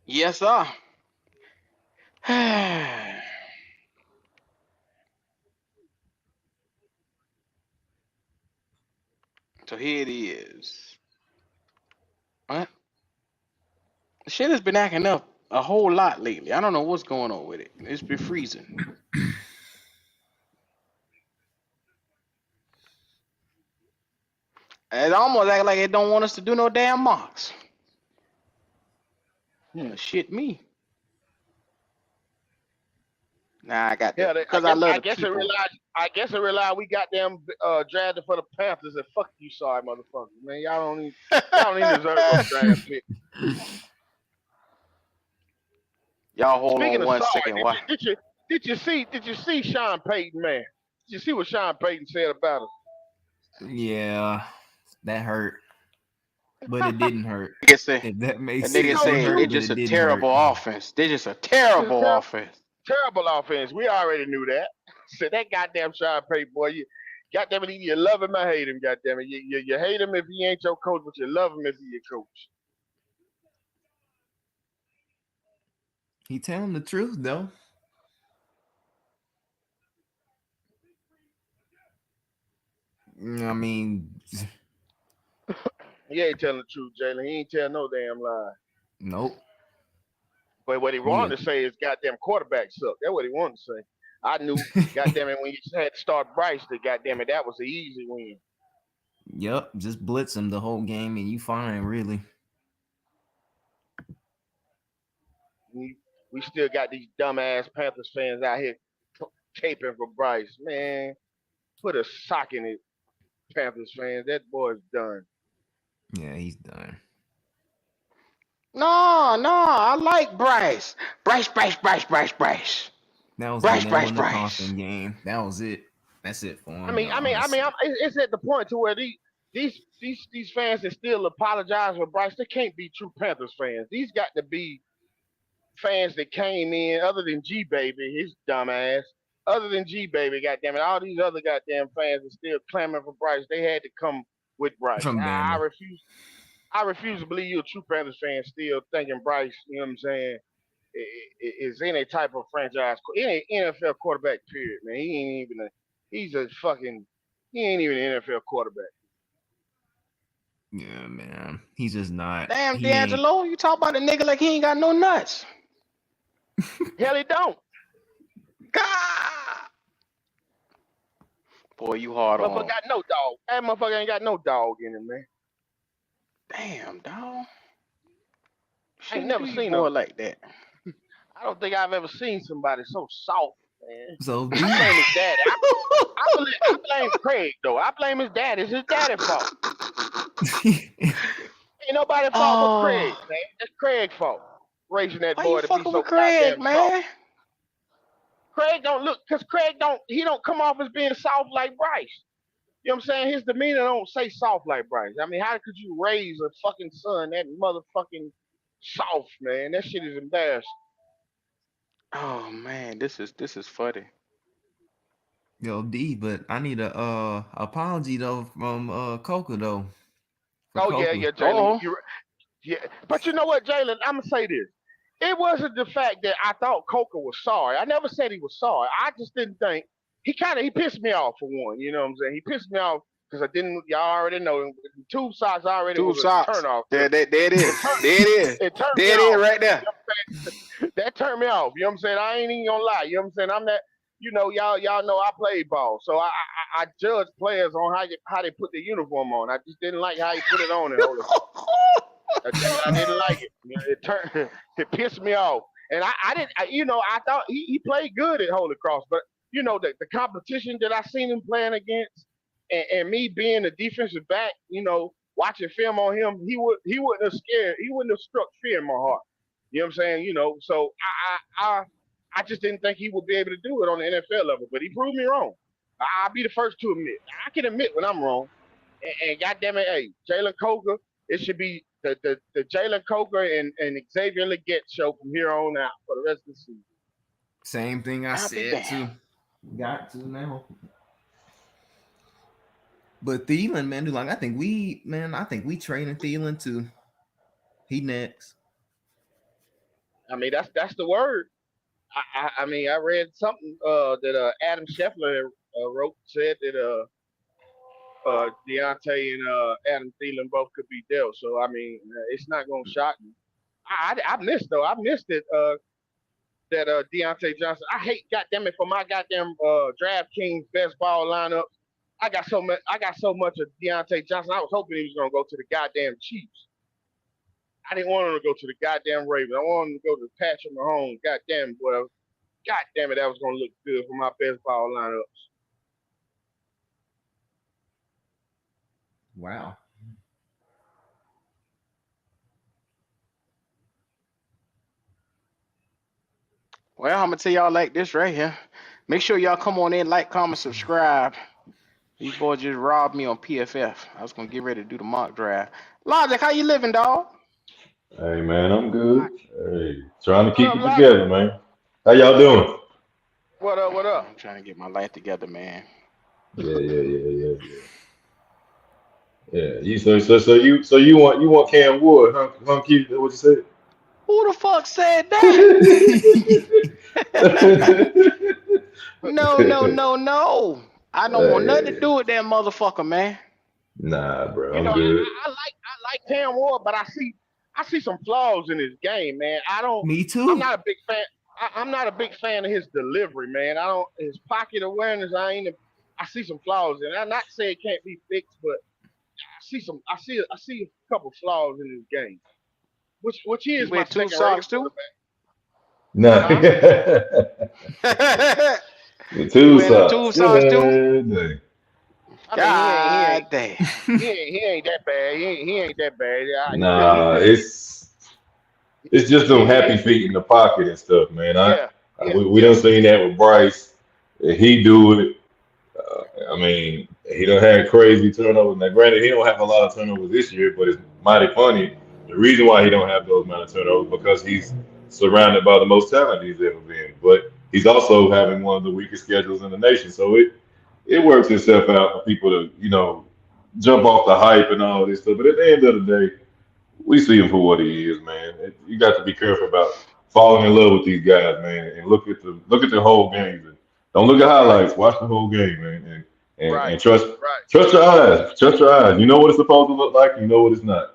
Yes, sir. So So here it is. What? The shit has been acting up a whole lot lately. I don't know what's going on with it. It's been freezing. It almost act like it don't want us to do no damn mocks. Shit me. Nah, I got that. Because I love the people. I guess it realized we got them drafted for the Panthers and fuck you, sorry motherfuckers, man. Y'all don't even deserve no draft pick. Y'all hold Speaking on one of second. sorry, did you see Sean Payton, man? Did you see what Sean Payton said about us? Yeah, that hurt. But it didn't hurt. That nigga say it's just a terrible offense. They're just a terrible offense. Terrible offense. We already knew that. So that goddamn Sean Payton boy, goddamn it, you love him or hate him, goddamn it. You hate him if he ain't your coach, but you love him if he's your coach. He telling the truth though. I mean, he ain't telling the truth, Jalen. He ain't telling no damn lie. Nope. But what he wanted to say is goddamn quarterback suck. That's what he wanted to say. I knew, goddamn it, when you had to start Bryce, goddamn it, that was an easy win. Yep, just blitz him the whole game and you fine, really. We still got these dumbass Panthers fans out here caping for Bryce. Man, put a sock in it, Panthers fans. That boy's done. Yeah, he's done. No, I like Bryce. Bryce. That was Bryce. Coffin game. That was it. That's it for him. It's at the point to where these fans that still apologize for Bryce, they can't be true Panthers fans. These got to be fans that came in other than G Baby, his dumb ass. Other than G Baby, goddamn it, all these other goddamn fans are still clamoring for Bryce. They had to come with Bryce. I refuse to believe you're a true Panthers fan still thinking Bryce, you know what I'm saying, is any type of franchise, any NFL quarterback, period, man. He ain't even an NFL quarterback. Yeah, man. He's just not. Damn, D'Angelo, you talk about a nigga like he ain't got no nuts. Hell, he don't. God. Boy, you hard on him. Motherfucker got no dog. That motherfucker ain't got no dog in him, man. Damn, dog. I ain't never seen boy like that. I don't think I've ever seen somebody so soft, man. So I blame his daddy. I blame Craig, though. I blame his daddy. It's his daddy's fault. Ain't nobody fault but Craig, man. It's Craig's fault. Raising that boy to be so Craig, man. soft. Craig don't look, because Craig don't come off as being soft like Bryce. You know what I'm saying? His demeanor don't say soft like Bryce. I mean, how could you raise a fucking son that motherfucking soft, man? That shit is embarrassing. Oh man, this is funny. Yo, D, but I need a apology though from Coca though. Yeah, Jalen. Yeah, but you know what, Jalen? I'm gonna say this. It wasn't the fact that I thought Coca was sorry. I never said he was sorry. I just didn't think he pissed me off for one. You know what I'm saying? He pissed me off because y'all already know tube socks already was a turn off. There it is. It turned me off. Right there. That turned me off. You know what I'm saying? I ain't even gonna lie. You know what I'm saying? I'm that. You know, y'all know I played ball, so I judge players on how they put the uniform on. I just didn't like how he put it on. I didn't like it. It pissed me off, and I thought he played good at Holy Cross, but you know the competition that I seen him playing against, and me being the defensive back, you know, watching film on him, he wouldn't have scared. He wouldn't have struck fear in my heart. You know what I'm saying? You know, so I just didn't think he would be able to do it on the NFL level, but he proved me wrong. I'll be the first to admit. I can admit when I'm wrong. And goddamn it, hey, Jalen Coker, it should be the Jalen Coker and Xavier Legette show from here on out for the rest of the season. Same thing I said too. Got to now. But Thielen, man, dude, like I think we trading Thielen too. He next. I mean, that's the word. I mean, I read something that Adam Scheffler wrote, said that Deontay and Adam Thielen both could be dealt. So I mean, it's not gonna shock me. I missed though. I missed it. That Deontay Johnson. I hate goddamn it for my goddamn DraftKings best ball lineup. I got so much. I got so much of Deontay Johnson. I was hoping he was gonna go to the goddamn Chiefs. I didn't want him to go to the goddamn Ravens. I wanted him to go to Patrick Mahomes. Goddamn boy. God damn it, that was gonna look good for my best ball lineups. Wow. Well, I'm gonna tell y'all like this right here. Make sure y'all come on in, like, comment, subscribe. These boys just robbed me on PFF. I was gonna get ready to do the mock draft. Logic, how you living, dog? Hey man, I'm good. Hey, trying to What keep up, it Logic? together, man. How y'all doing? What up? What up? I'm trying to get my life together, man. Yeah. Yeah. So you want Cam Ward, huh? Keith, that what you said? Who the fuck said that? No. I don't want nothing to Hey, do with that motherfucker, man. nah, bro, You I'm know, good. I like Cam Ward, but I see some flaws in his game, man. Me I'm too. not a big fan. I'm not a big fan of his delivery, man. I don't his pocket awareness. I see some flaws in it. I'm not saying it can't be fixed, but I see a couple flaws in his game. Which he You is my wear two second rated socks too? Nah. quarterback. Huh? The You two wearing them two socks. socks too? Good day. I mean, God damn. he ain't that bad. He ain't that bad. Nah, it's just them happy feet in the pocket and stuff, man. Yeah, We done seen that with Bryce. He do it. I mean, he done had crazy turnovers. Now, granted, he don't have a lot of turnovers this year, but it's mighty funny. The reason why he don't have those amount of turnovers because he's surrounded by the most talent he's ever been. But he's also having one of the weakest schedules in the nation, so it works itself out for people to jump off the hype and all this stuff. But at the end of the day, we see him for what he is, man. You got to be careful about falling in love with these guys, man, and look at the whole game. And don't look at highlights. Watch the whole game, man, and right. trust your eyes. Trust your eyes. You know what it's supposed to look like. You know what it's not.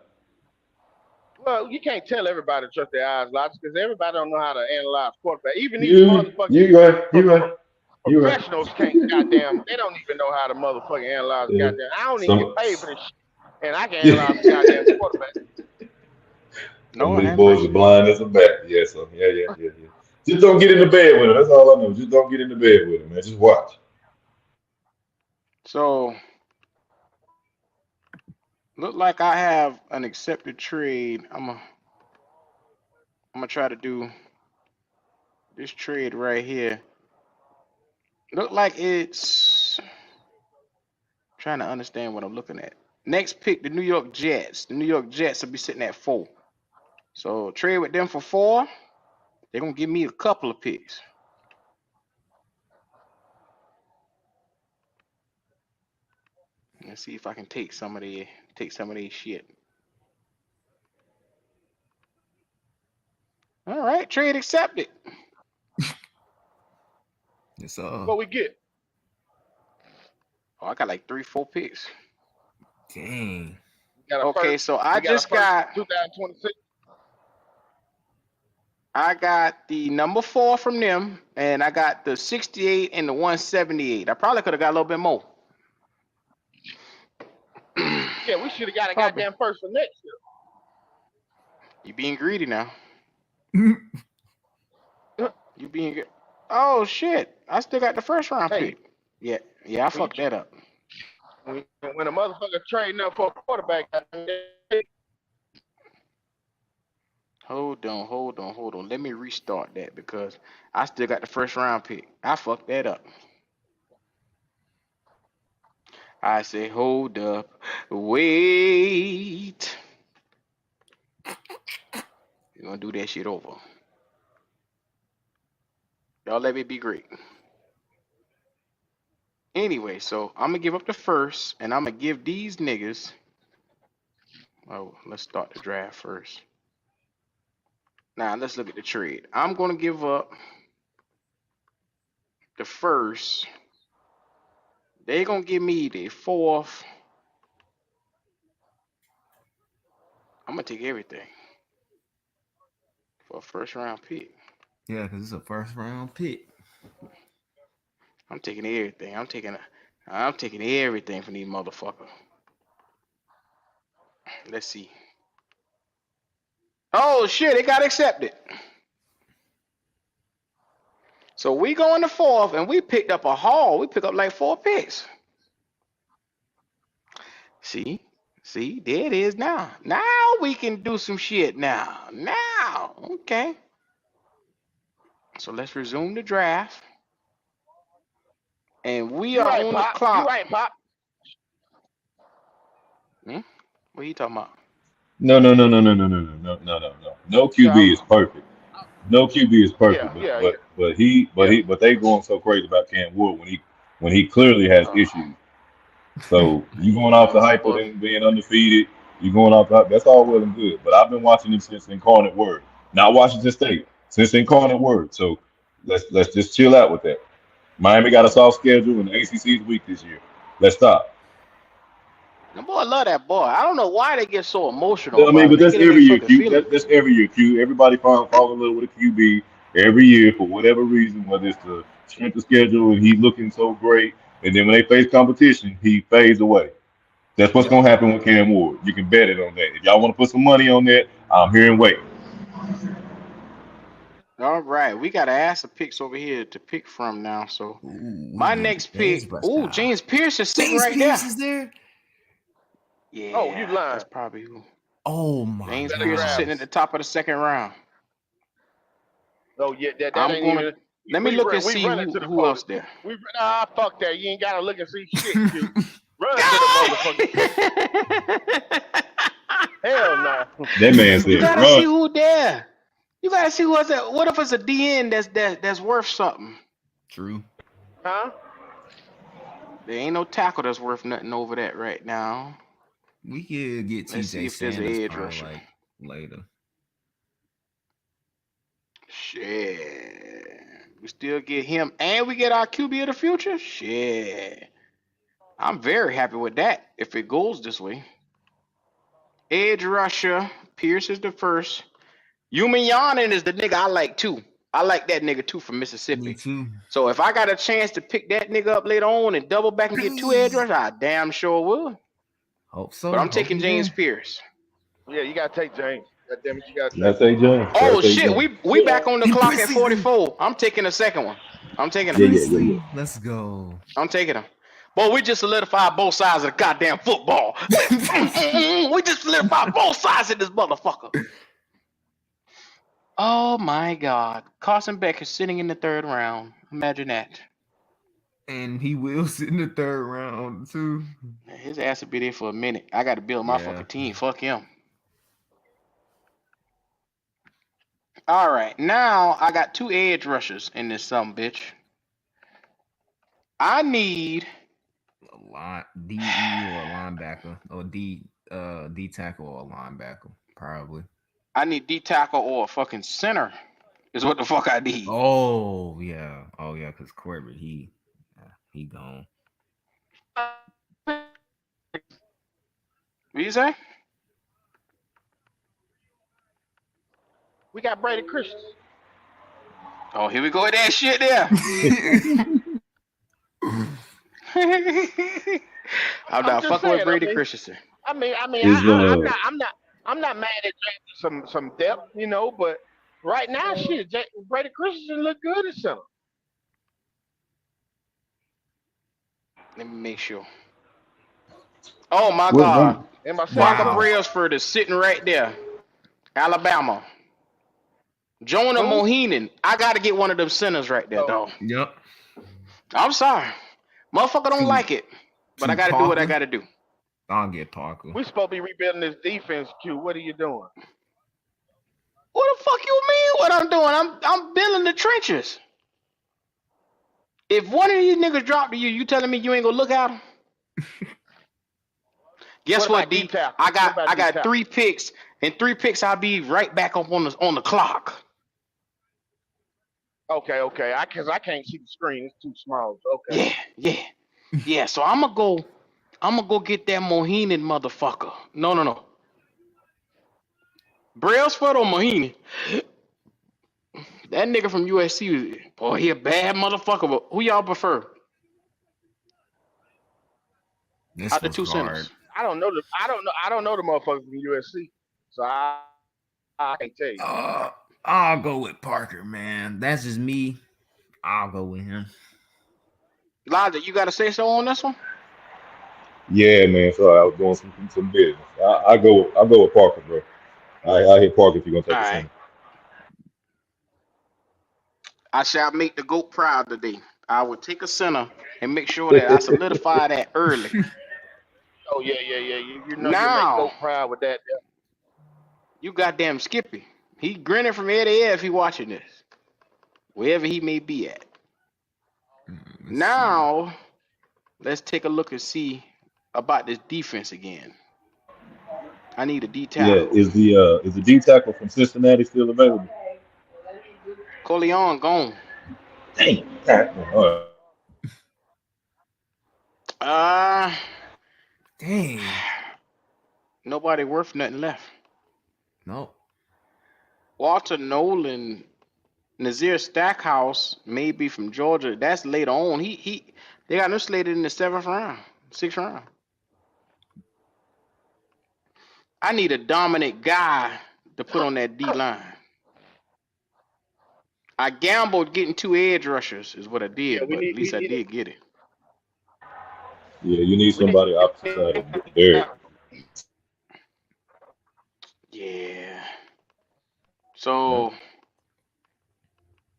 Well, you can't tell everybody to trust their eyes, lots, because everybody don't know how to analyze quarterback. Even these You right. You right. You right. professionals can't goddamn. They don't even know how to motherfucking analyze Yeah. goddamn. I don't even Some get paid for this shit, and I can analyze the goddamn quarterback. some of Lord these have boys mercy. are blind as a bat. Yeah. So yeah. Just don't get in the bed with him. That's all I know. Just don't get in the bed with him, man. Just watch. So look like I have an accepted trade. I'm gonna try to do this trade right here. Look like it's trying to understand what I'm looking at. Next pick, the New York Jets. The New York Jets will be sitting at 4. So trade with them for 4. They're gonna give me a couple of picks. Let's see if I can take some of these shit. All right, trade accepted. Yes, What we get? Oh, I got like 3-4 picks. Dang. We got a Okay, first. so I We got a just first got 2026. I got the number 4 from them, and I got the 68 and the 178. I probably could have got a little bit more. Yeah, we should have got a Probably. goddamn first for next year. You being greedy now. You being good. Oh shit! I still got the first round Hey. pick. Yeah, I fucked that up. When a motherfucker trading up for a quarterback, Hold on. Let me restart that because I still got the first round pick. I fucked that up. I say, hold up, wait. You're gonna do that shit over. Y'all let me be great. Anyway, so I'm gonna give up the first, and I'm gonna give these niggas. Oh, let's start the draft first. Now let's look at the trade. I'm gonna give up the first. They're gonna give me the 4th I'm gonna take everything for a first round pick. Yeah, because it's a first round pick. I'm taking everything. I'm taking everything from these motherfuckers. Let's see. Oh shit, it got accepted. So we go in the fourth and we picked up a haul. We picked up like 4 picks. See, there it is now. Now we can do some shit now. Okay. So let's resume the draft. And we You are right, on Pop. the clock. You right, Pop. What are you talking about? No. No QB is perfect. No QB is perfect. But they going so crazy about Cam Ward when he clearly has issues. So you going off the hype of him being undefeated, you going off the hype, that's all well and good. But I've been watching him since Incarnate Word, not Washington State, since Incarnate Word. So let's just chill out with that. Miami got a soft schedule and the ACC is weak this year. Let's stop. The boy, I love that boy. I don't know why they get so emotional. I mean, but that's every year, Q. That's every year, Q. Everybody fall in love with a QB every year for whatever reason, whether it's the strength of schedule and he's looking so great, and then when they face competition, he fades away. That's what's gonna happen with Cam Ward. You can bet it on that. If y'all want to put some money on that, I'm here and wait. All right, we got to ask the picks over here to pick from now. So my next pick, James Pierce is sitting right there. Is there? Yeah. Oh, you lying. That's probably who. Oh my James God. Pierce is sitting at the top of the second round. Oh yeah, that I'm ain't gonna even. let me look and see who else there. Fuck that. You ain't gotta look and see shit. Q. Run to the motherfucker. Hell no. That man said, You gotta run. see who there. You gotta see what's that. What if it's a DN that's worth something? True. Huh? There ain't no tackle that's worth nothing over that right now. We could get Let's see TJ if there's an Sanders edge probably rusher. like later. Shit. We still get him and we get our QB of the future? Shit. I'm very happy with that if it goes this way. Edge rusher. Pierce is the first. Yumiyanin is the nigga I like too. I like that nigga too from Mississippi. Me too. So if I got a chance to pick that nigga up later on and double back and get 2 edge rushers, I damn sure will. Hope so. But I'm taking James Pierce. Yeah, you gotta take James. God damn it, you gotta That's A. James. Oh shit, we back on the clock at 44. I'm taking the second one. I'm taking him. Yeah. Let's go. I'm taking him. Boy, we just solidified both sides of the goddamn football. We just solidified both sides of this motherfucker. Oh my God. Carson Beck is sitting in the 3rd round. Imagine that. And he will sit in the 3rd round too. His ass will be there for a minute. I got to build my fucking team. Fuck him. All right. Now I got 2 edge rushers in this bitch. I need a DE or a linebacker, or D tackle or a linebacker, probably. I need D tackle or a fucking center. Is what the fuck I need. Oh yeah, because Corbett he gone. What you say? We got Brady Christian. Oh, here we go with that shit there. I'm not fucking with Brady Christensen. I'm not mad at some depth, but right now, shit, Brady Christensen look good at center. Let me make sure. Oh my God. Parker Brailsford is sitting right there. Alabama. Jonah Mohenan. I gotta get one of them centers right there, though. Yep. I'm sorry. Motherfucker don't like it. But I gotta do what I gotta do. I'll get Parker. We supposed to be rebuilding this defense, Q. What are you doing? What the fuck you mean what I'm doing? I'm building the trenches. If one of these niggas drop to you, you telling me you ain't gonna look at them? Guess what, D? I got 3 picks, and 3 picks I'll be right back up on the clock. Okay. I can't see the screen. It's too small. Okay. Yeah. So I'm gonna go get that Mohenan motherfucker. No. Brailsford or Mahaney? That nigga from USC, boy, he a bad motherfucker. But who y'all prefer This out the was two hard. centers? I don't know the motherfucker from USC, so I can't tell you. I'll go with Parker, man. That's just me. I'll go with him. Elijah, you got to say so on this one? Yeah, man. So I was doing some business. I go with Parker, bro. I hit Parker if you're gonna All take the right. center. I shall make the GOAT proud today. I will take a center and make sure that I solidify that early. Oh yeah. You know you make Now, Goat proud with that. you goddamn Skippy. He grinning from ear to ear if he watching this, wherever he may be at. Let's Now, let's take a look and see about this defense again. I need a D Yeah, tackle. is the D tackle from Cincinnati still available? Coleon gone. Dang. All right. Dang. Nobody worth nothing left. Nope. Walter Nolan, Nazir Stackhouse, maybe from Georgia. That's later on. They got him slated in the 7th round, 6th round. I need a dominant guy to put on that D line. I gambled getting 2 edge rushers, is what I did, Yeah, but at least I did get it. Yeah, you need somebody opposite side of Derek. Yeah. So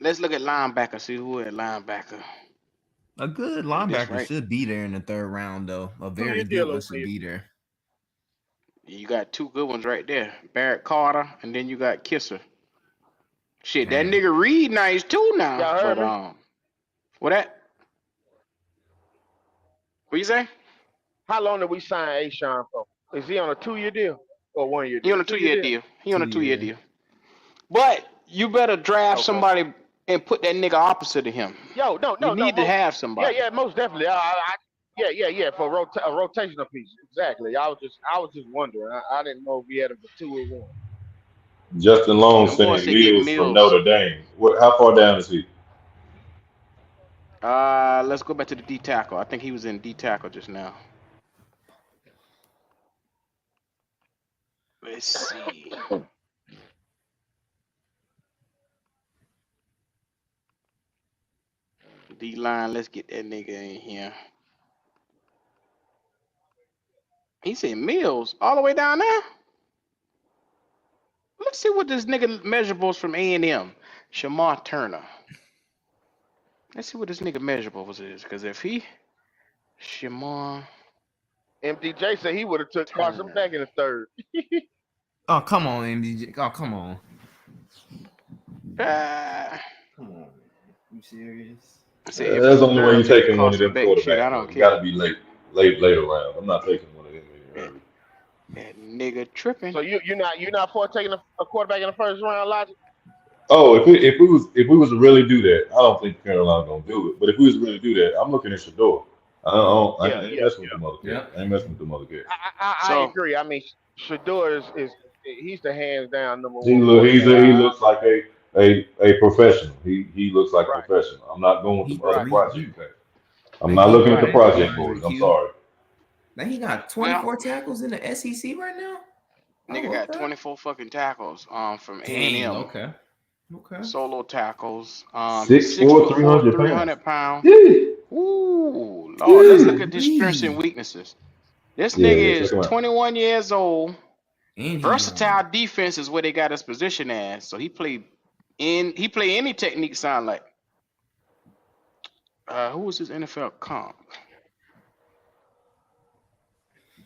let's look at linebacker. See who at linebacker. A good linebacker should be there in the 3rd round, though. A very good one should be there. You got 2 good ones right there. Barrett Carter, and then you got Kisser. Shit, that nigga Reed nice too now. Y'all heard me? What that? What you say? How long did we sign Ashawn for? Is he on a 2-year deal or 1-year deal? He on a 2-year deal. He on a 2-year deal. But you better draft somebody and put that nigga opposite of him. No. You need to have somebody. Yeah, most definitely. Yeah, for a rotational piece. Exactly. I was just wondering. I didn't know if we had him for 2 or 1. Justin Long saying Mills from Notre Dame. How far down is he? Let's go back to the D tackle. I think he was in D tackle just now. Let's see. D line, let's get that nigga in here. He said Mills all the way down there. Let's see what this nigga measurables from A&M. Shamar Turner. Let's see what this nigga measurables is. Because if he... Shamar... MDJ said he would have took Carson back in the 3rd. Oh, come on, MDJ. Oh, come on. Come on. You serious? That's the only way you're taking one of them quarterbacks. I don't care. Got to be later round. I'm not taking one of them. That nigga tripping. So you're not for taking a quarterback in the 1st round, Logic? Oh, if we was to really do that, I don't think Carolina gonna do it. But if we was to really do that, I'm looking at Shador. I ain't messing with the mother kid. I ain't messing with the mother kid. I agree. I mean, Shador is he's the hands down number 1. He looks like a professional. He looks like a professional. I'm not going with the other project guys. I'm not looking at the project boys. I'm sorry. Now he got 24 tackles in the SEC right now. Nigga got 24 fucking tackles from A&M. Okay. Solo tackles. 6'4", 300 pounds. Ooh, Lord, let's look at his strengths and weaknesses. This nigga is 21 years old. Versatile defense is where they got his position as. So he play any technique sound like. Who was his NFL comp?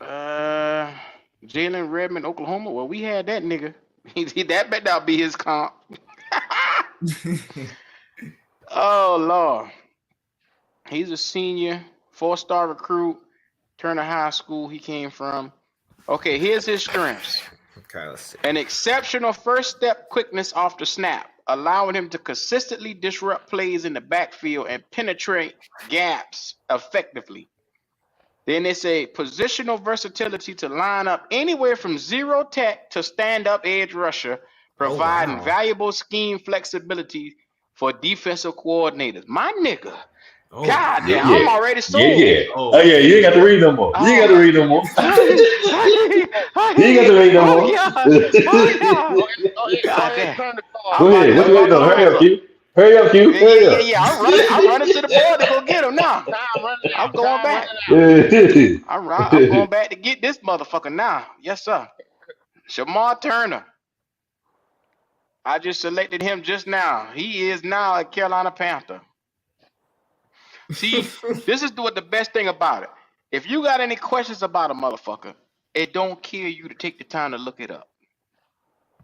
Jalen Redmond, Oklahoma. Well, we had that nigga. That better not be his comp. Oh Lord. He's a senior, 4-star recruit, Turner High School he came from. Okay, here's his strengths. Okay, let's see. An exceptional first step quickness off the snap, allowing him to consistently disrupt plays in the backfield and penetrate gaps effectively. Then they say positional versatility to line up anywhere from zero tech to stand up edge rusher, providing wow. valuable scheme flexibility for defensive coordinators. My nigga. Oh, God wow. damn, Yeah, I'm already yeah, sold. yeah. Oh, Oh yeah, you ain't got to read no more. You ain't got to Oh, read no more. I, You ain't got to read no oh more. yeah, oh yeah. Go God ahead, damn. turn the call. I'm Go about ahead. to What hang you my waiting on? Hurry clothes up, up. Q. Hurry up, Q. Yeah, yeah, Hurry yeah, up. yeah. I'm running to the board to go get him now. Time running I'm out. going Time back. running out. I'm going back to get this motherfucker now. Yes, sir. Shamar Turner. I just selected him just now. He is now a Carolina Panther. See, this is what the best thing about it. If you got any questions about a motherfucker, it don't kill you to take the time to look it up.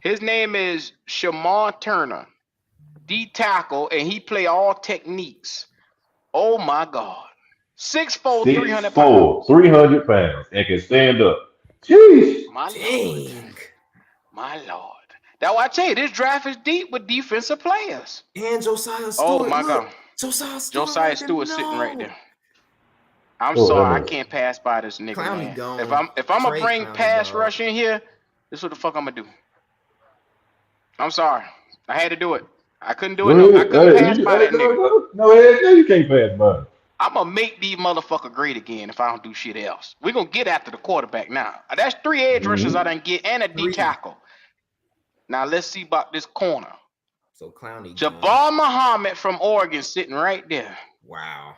His name is Shamar Turner, D tackle, and he play all techniques. Oh my God. 6'4", 300 6'4", pounds. 300 pounds, and can stand up. Jeez. My Lord. Dang. My Lord. That's why I tell you, this draft is deep with defensive players. And Josiah Oh Stewart. my Look. God. Josiah Stewart Josiah right there. Stewart sitting right No. there. I'm Oh, that sorry, I man. can't pass by this nigga, Clowney man. gone. If I'm gonna Trade bring Clowney, pass dog. rush in here, this is what the fuck I'm gonna do. I'm sorry. I had to do it. I couldn't do Go it. No, I ahead. couldn't pass by that nigga. No, you can't pass by. I'm gonna make these motherfucker great again if I don't do shit else. We're gonna get after the quarterback now. That's 3 edge rushers I Mm-hmm. done get and a D 3. tackle. Now let's see about this corner. So Clowney gone. Jabbar Muhammad from Oregon sitting right there. Wow.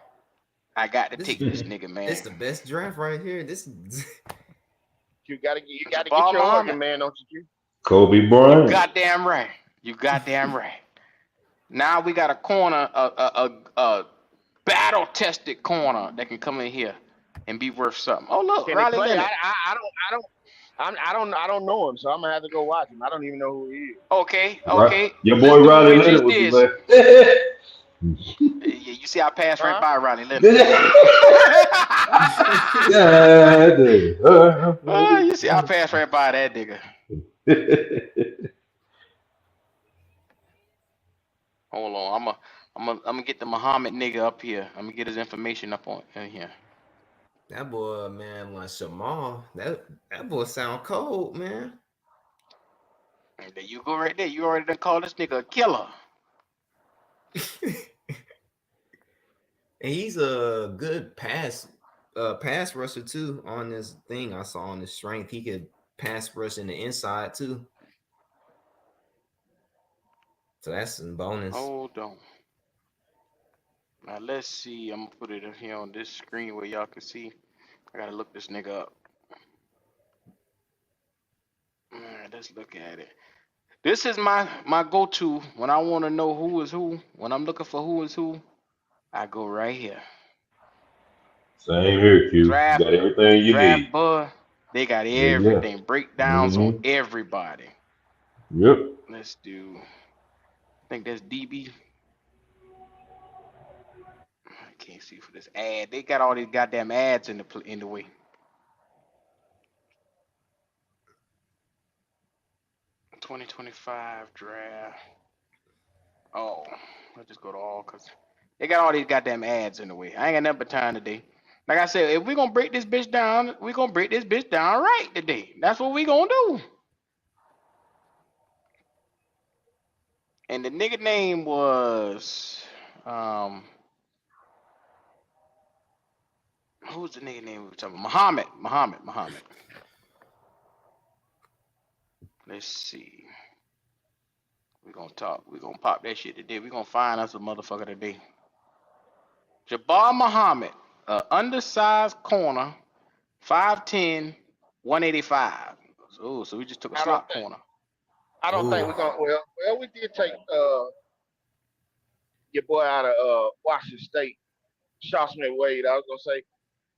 I got to This- take this nigga, man. This the best draft right here. This You gotta get Jabbar your Muhammad. Oregon man, don't you? Kobe You Bryant. goddamn right. You goddamn right. Now we got a corner, a battle tested corner that can come in here and be worth something. Oh look, Can he Riley play? Leonard. I don't know him, so I'm gonna have to go watch him. I don't even know who he is. Okay, Right. okay. Your Let's boy do Riley what Leonard just was this. like. Yeah, you see I passed right Huh? by Riley Leonard. Oh, you see I passed right by that nigga. Hold on, I'm gonna get the Muhammad nigga up here. I'm gonna get his information up on in here. that boy, man, like Shamar. That boy sound cold, man. And there you go right there. You already done called this nigga a killer. And he's a good pass rusher too. On this thing I saw on his strength, he could pass rush in the inside too. So that's some bonus. Hold on. Now let's see. I'm gonna put it up here on this screen where y'all can see. I gotta look this nigga up. Alright, let's look at it. This is my go-to when I want to know who is who. When I'm looking for who is who, I go right here. Same here, Q. Draft- You got everything you Draft need. Bud, they got Yeah. everything. Breakdowns on everybody. Yep. Let's do. I think that's DB. I can't see for this ad. They got all these goddamn ads in the way. $2025 draft. Oh, let's just go to all because they got all these goddamn ads in the way. I ain't got nothing but time today. Like I said, if we're gonna break this bitch down, we're gonna break this bitch down right today. That's what we gonna do. And the nigga name was who's the nigga name we were talking about? Muhammad. Let's see. We're gonna pop that shit today. We're gonna find us a motherfucker today. Jabbar Muhammad, undersized corner, 5'10", 185. So we just took a I don't slot think- corner. I don't think we're gonna. Well, we did take your boy out of Washington State, Shaw Smith Wade. I was gonna say,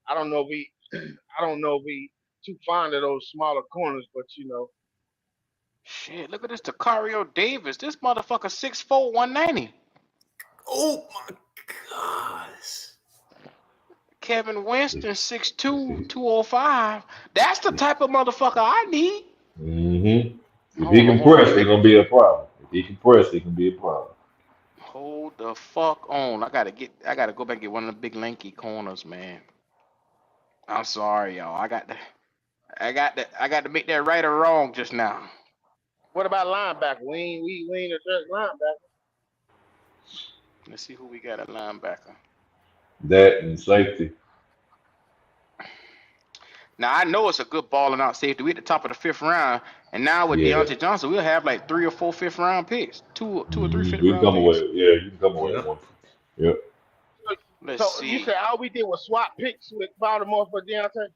I don't know if we too fond of those smaller corners, but you know. Shit, look at this Takario Davis. This motherfucker 6'4", 190. Oh my gosh. Kevin Winston 6'2", 205. That's the type of motherfucker I need. Mm-hmm. If Hold he on, can press, it's gonna be a problem. If he can press, it can be a problem. Hold the fuck on. I gotta go back and get one of the big lanky corners, man. I'm sorry, y'all. I got to make that right or wrong just now. What about linebacker? We ain't addressed linebacker. Let's see who we got at linebacker. That and safety. Now I know it's a good balling out safety. We at the top of the 5th round, and now with Yeah. Deontay Johnson, we'll have like 3 or 4 5th round picks, two or three fifth We can round come picks. away. Yeah, you can come away Yep. with one. Yep. Let's So see. you said all we did was swap picks with Baltimore for Deontay?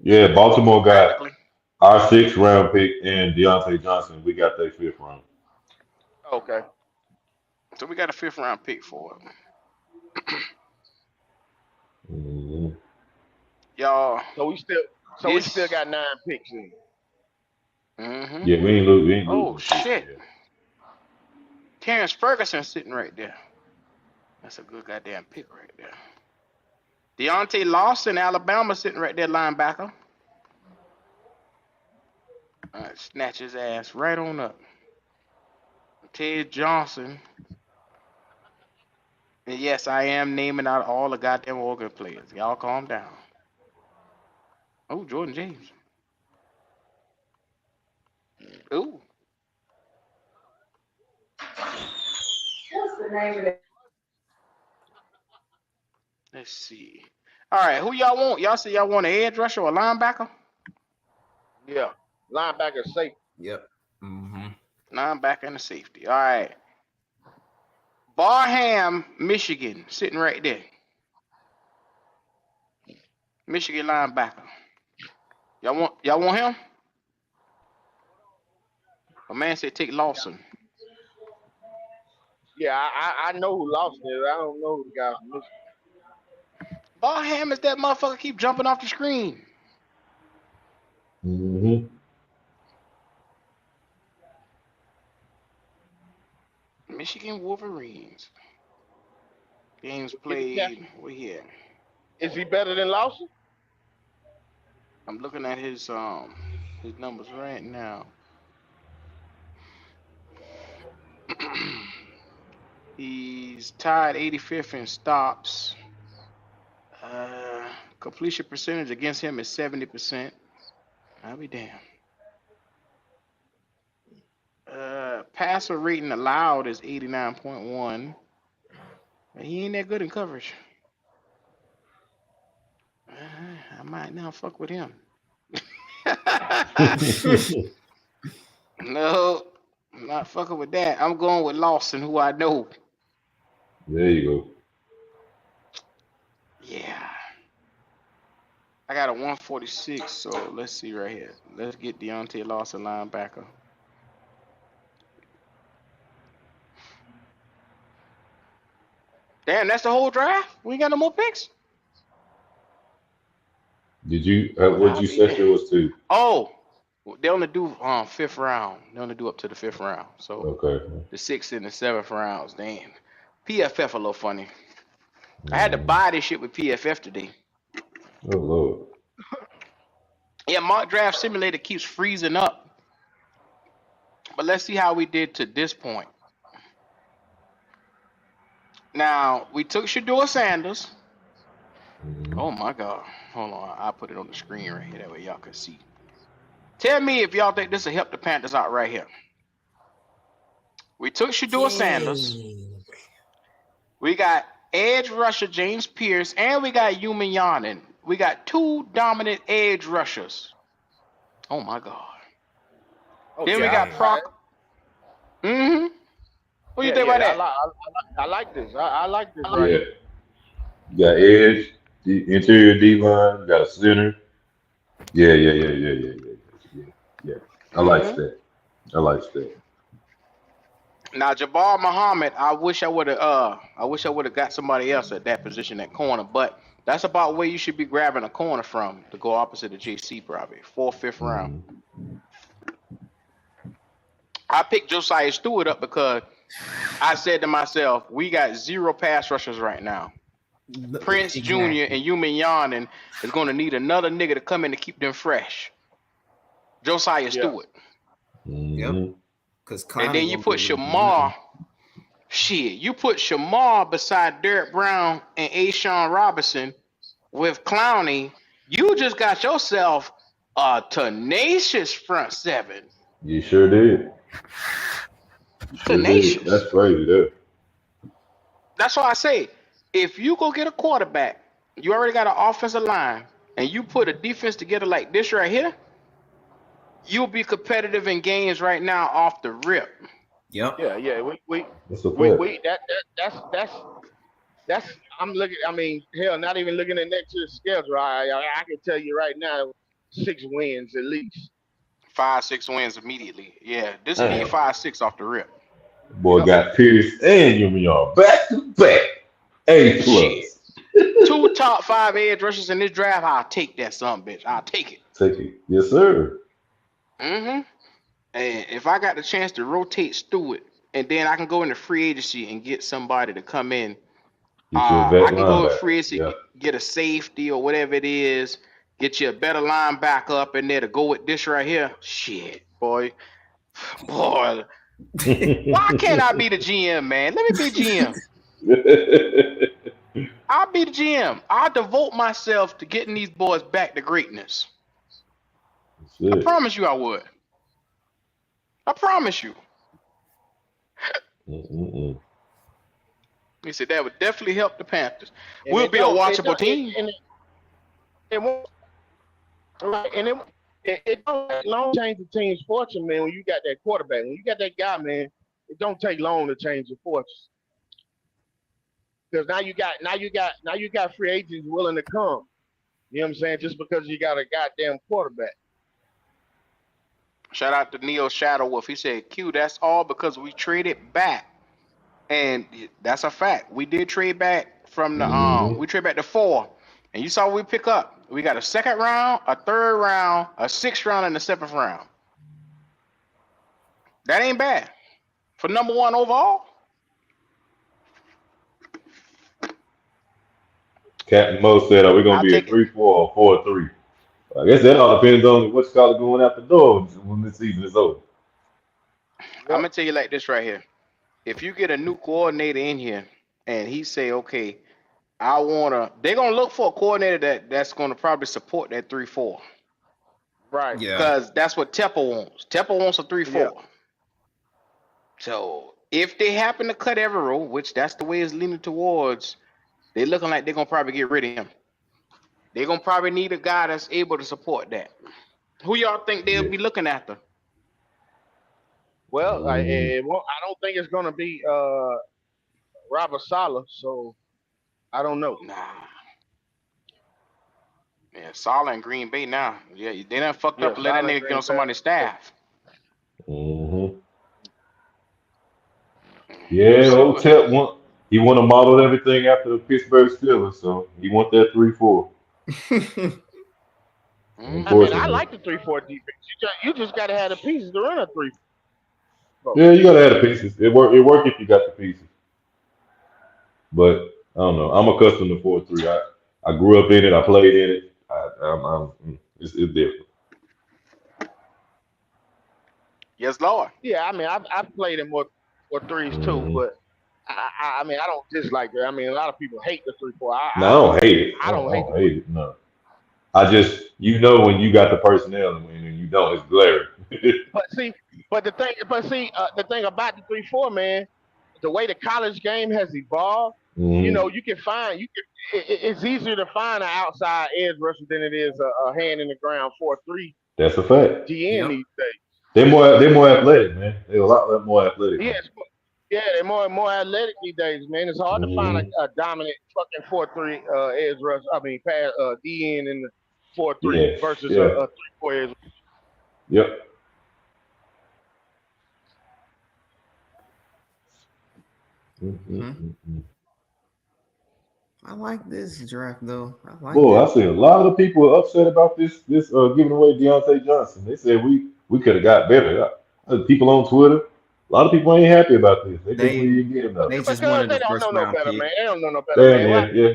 Yeah, Baltimore got Practically. our 6th round pick and Deontay Johnson. We got their 5th round. Okay. So we got a 5th round pick for it. Mhm. Y'all. So we still got 9 picks in. Mm-hmm. Yeah, we ain't losing. Oh shit. Yeah. Terrence Ferguson sitting right there. That's a good goddamn pick right there. Deontay Lawson, Alabama, sitting right there, linebacker. All right, snatch his ass right on up. Ted Johnson. And yes, I am naming out all the goddamn Oregon players. Y'all calm down. Oh, Jordan James. Ooh. What's the name of that? Let's see. All right, who y'all want? Y'all say y'all want an edge rusher or a linebacker? Yeah. Linebacker safe. Yep. Mm-hmm. Linebacker and a safety. All right. Barham, Michigan, sitting right there. Michigan linebacker. Y'all want him? A man said take Lawson. Yeah, I know who lost it. I don't know who the guy from Michigan. Barham is that motherfucker keep jumping off the screen. Mm-hmm. Michigan Wolverines. Games Get the catch. played. Where he at? Is he better than Lawson? I'm looking at his numbers right now. He's tied 85th in stops. Completion percentage against him is 70%. I'll be damned. Passer rating allowed is 89.1. He ain't that good in coverage. I might now fuck with him. No, I'm not fucking with that. I'm going with Lawson, who I know. There you go. Yeah. I got a 146, so let's see right here. Let's get Deontay Lawson linebacker. Damn, that's the whole draft? We ain't got no more picks? Did you? What you say it was to? Oh, they only do 5th round. They only do up to the 5th round. So Okay. the 6th and the 7th rounds. Damn. PFF a little funny. I had to buy this shit with PFF today. Oh Lord. Yeah, Mock Draft Simulator keeps freezing up. But let's see how we did to this point. Now, we took Shedeur Sanders. Oh my God. Hold on. I'll put it on the screen right here. That way y'all can see. Tell me if y'all think this will help the Panthers out right here. We took Shedeur Sanders. We got edge rusher James Pierce, and we got Yumin Yanin. We got 2 dominant edge rushers. Oh my God. Oh, Then yeah, we got Proc. Mm-hmm. What do you think about that? I like this. I like this. Yeah. Right. You got edge, the interior D line, you got a center. Yeah. I like that. I like that. Now Jabbar Muhammad, I wish I would have got somebody else at that position at corner, but that's about where you should be grabbing a corner from to go opposite of JC probably. 4th, 5th round. I picked Josiah Stewart up because I said to myself, we got 0 pass rushers right now. Prince Jr. and Yumin Yanin is going to need another nigga to come in to keep them fresh. Josiah Stewart. Yep. And then you put Shamar. Shit, you put Shamar beside Derek Brown and Ashawn Robinson. with Clowney, you just got yourself a tenacious front seven. You sure did. Tenacious. That's crazy, though. That's why I say, if you go get a quarterback, you already got an offensive line, and you put a defense together like this right here, you'll be competitive in games right now off the rip. Yep. Yeah. That's a fact. That's I'm looking. I mean, hell, not even looking at next year's schedule. I can tell you right now, 6 wins at least. 5-6 wins immediately. Yeah, this will Damn. be 5-6 off the rip. Boy got Pierce and Yumi back to back. A+. Shit. 2 top 5 edge rushers in this draft. I'll take that son bitch. I'll take it. Take it. Yes, sir. And if I got the chance to rotate Stewart, and then I can go into free agency and get somebody to come in. I can go in free agency, get a safety or whatever it is, get you a better linebacker up in there to go with this right here. Shit, boy. Why can't I be the GM, man? Let me be GM. I'll be the GM. I'll devote myself to getting these boys back to greatness. I promise you I would. I promise you. He said that would definitely help the Panthers. And we'll be a watchable team. It don't take long to change the team's fortune, man. When you got that quarterback, when you got that guy, man, it don't take long to change your fortune. Because now you got free agents willing to come. You know what I'm saying? Just because you got a goddamn quarterback. Shout out to Neo Shadowwolf. He said, Q, that's all because we traded back. And that's a fact. We did trade back from the we trade back to 4. And you saw what we pick up. We got a 2nd round, a 3rd round, a 6th round, and a 7th round. That ain't bad. For number 1 overall. Captain Mo said, are we gonna be a 3-4 or 4-3? I guess that all depends on what's called going out the door when the season is over. I'm gonna tell you like this right here. If you get a new coordinator in here and he say, okay, they're gonna look for a coordinator that's gonna probably support that 3-4. Right. Yeah. Because that's what Tepper wants. Tepper wants a 3-4. Yeah. So if they happen to cut Evero, which that's the way it's leaning towards, they're looking like they're gonna probably get rid of him. They're gonna probably need a guy that's able to support that. Who y'all think they'll be looking after? Well, I don't think it's gonna be Robert Saleh, so I don't know. Nah. Yeah, Saleh and Green Bay now. Yeah, they done fucked up and let that nigga get on somebody's staff. Yeah, old Tep he want to model everything after the Pittsburgh Steelers, so he want that 3-4. I mean, I like the 3-4 defense. You just got to have the pieces to run a 3-4. Yeah, you gotta have the pieces. It work if you got the pieces. But I don't know. I'm accustomed to 4-3. I grew up in it. I played in it. It's different. Yes, Lord. Yeah, I mean, I've played in more 3s too, but I mean, I don't dislike it. I mean, a lot of people hate the 3-4. No, I don't hate it. I don't hate it. No. I just, when you got the personnel and when you don't, it's glaring. But the thing about the 3-4, man, the way the college game has evolved, you know, it's easier to find an outside edge rusher than it is a hand in the ground 4-3. That's a fact. DN these days. They're more athletic, man. They're a lot more athletic. Yes, they're more athletic these days, man. It's hard to find a dominant fucking 4-3 edge rush. I mean, pass DN in the 4-3 versus a 3-4 edge. Yep. I like this draft though. I see a lot of people upset about this giving away Deontay Johnson. They said we could have got better. People on Twitter, a lot of people ain't happy about this. They think we didn't get enough. They just wanted the first round pick. Man. They don't know no better, man. Yeah.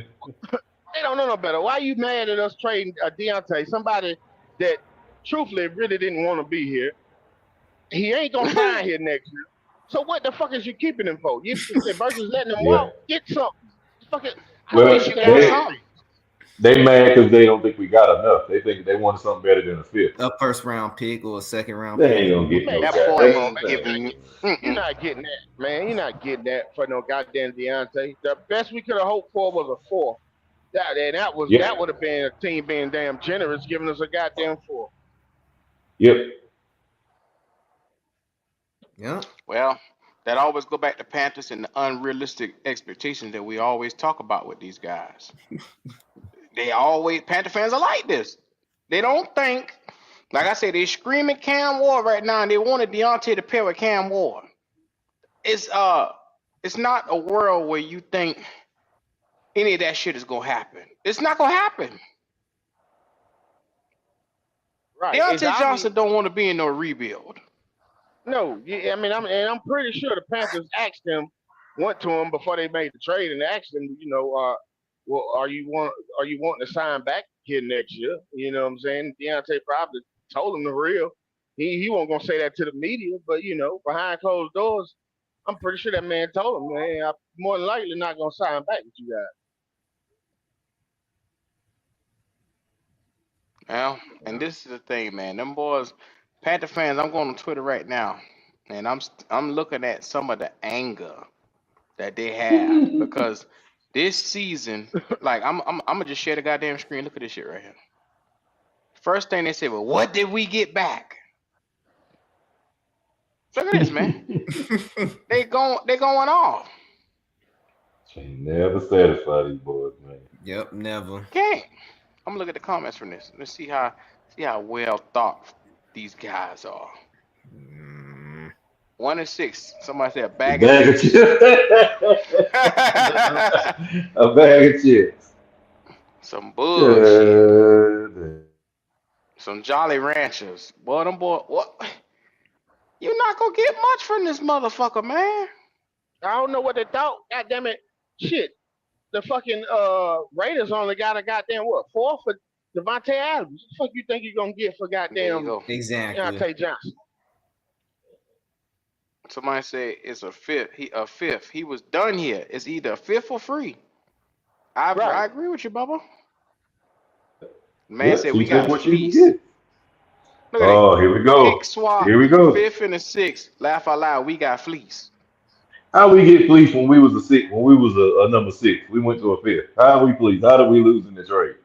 They don't know no better. Why are you mad at us trading Deontay? Somebody that truthfully really didn't want to be here. He ain't gonna sign here next year. So what the fuck is you keeping him for? You versus letting him walk, get something. Fucking They mad because they don't think we got enough. They think they wanted something better than a fifth. A first round pick or a second round They pick. ain't gonna get no Man, That goddamn boy come on, ain't man. giving you. You're not getting that, man. You're not getting that for no goddamn Deontay. The best we could have hoped for was a 4. That would have been a team being damn generous, giving us a goddamn 4. Yep. Yeah. Well, that always go back to Panthers and the unrealistic expectations that we always talk about with these guys. Panther fans are like this. They don't think, like I said, they're screaming Cam Ward right now, and they wanted Deontay to pair with Cam Ward. It's not a world where you think any of that shit is gonna happen. It's not gonna happen. Right. Deontay Johnson don't want to be in no rebuild. No, yeah, I mean, I'm pretty sure the Panthers went to him before they made the trade and asked him, well, are you wanting to sign back here next year? You know what I'm saying? Deontay probably told him the real. He wasn't gonna say that to the media, but behind closed doors, I'm pretty sure that man told him, man, I'm more than likely not gonna sign back with you guys. Well, and this is the thing, man. Them boys, Panther fans. I'm going on Twitter right now, and I'm looking at some of the anger that they have because this season, like I'm gonna just share the goddamn screen. Look at this shit right here. First thing they say, well, what did we get back? Look at this, man. they going off. Ain't never satisfy these boys, man. Yep, never. Can't. I'm gonna look at the comments from this. Let's see how well thought these guys are. 1 and 6. Somebody said a bag of chips. A bag of chips. Some bullshit. Good. Some Jolly Ranchers. Boy, them boy, what? You're not gonna get much from this motherfucker, man. I don't know what they thought. God damn it. Shit. The fucking Raiders only got a goddamn 4 for Devontae Adams. What the fuck you think you're gonna get for There you goddamn go. Exactly. Deontay Johnson? Somebody say it's a fifth. He was done here. It's either a fifth or free. I agree with you, Bubba. Man said we got what you can fleece. get. Look at Oh, here we go. Kick swap. Here we go. 5th and the 6th. Laugh out loud. We got fleece. How we get fleeced when we was a 6? When we was a number 6, we went to a 5th. How we fleeced? How did we lose in the trade?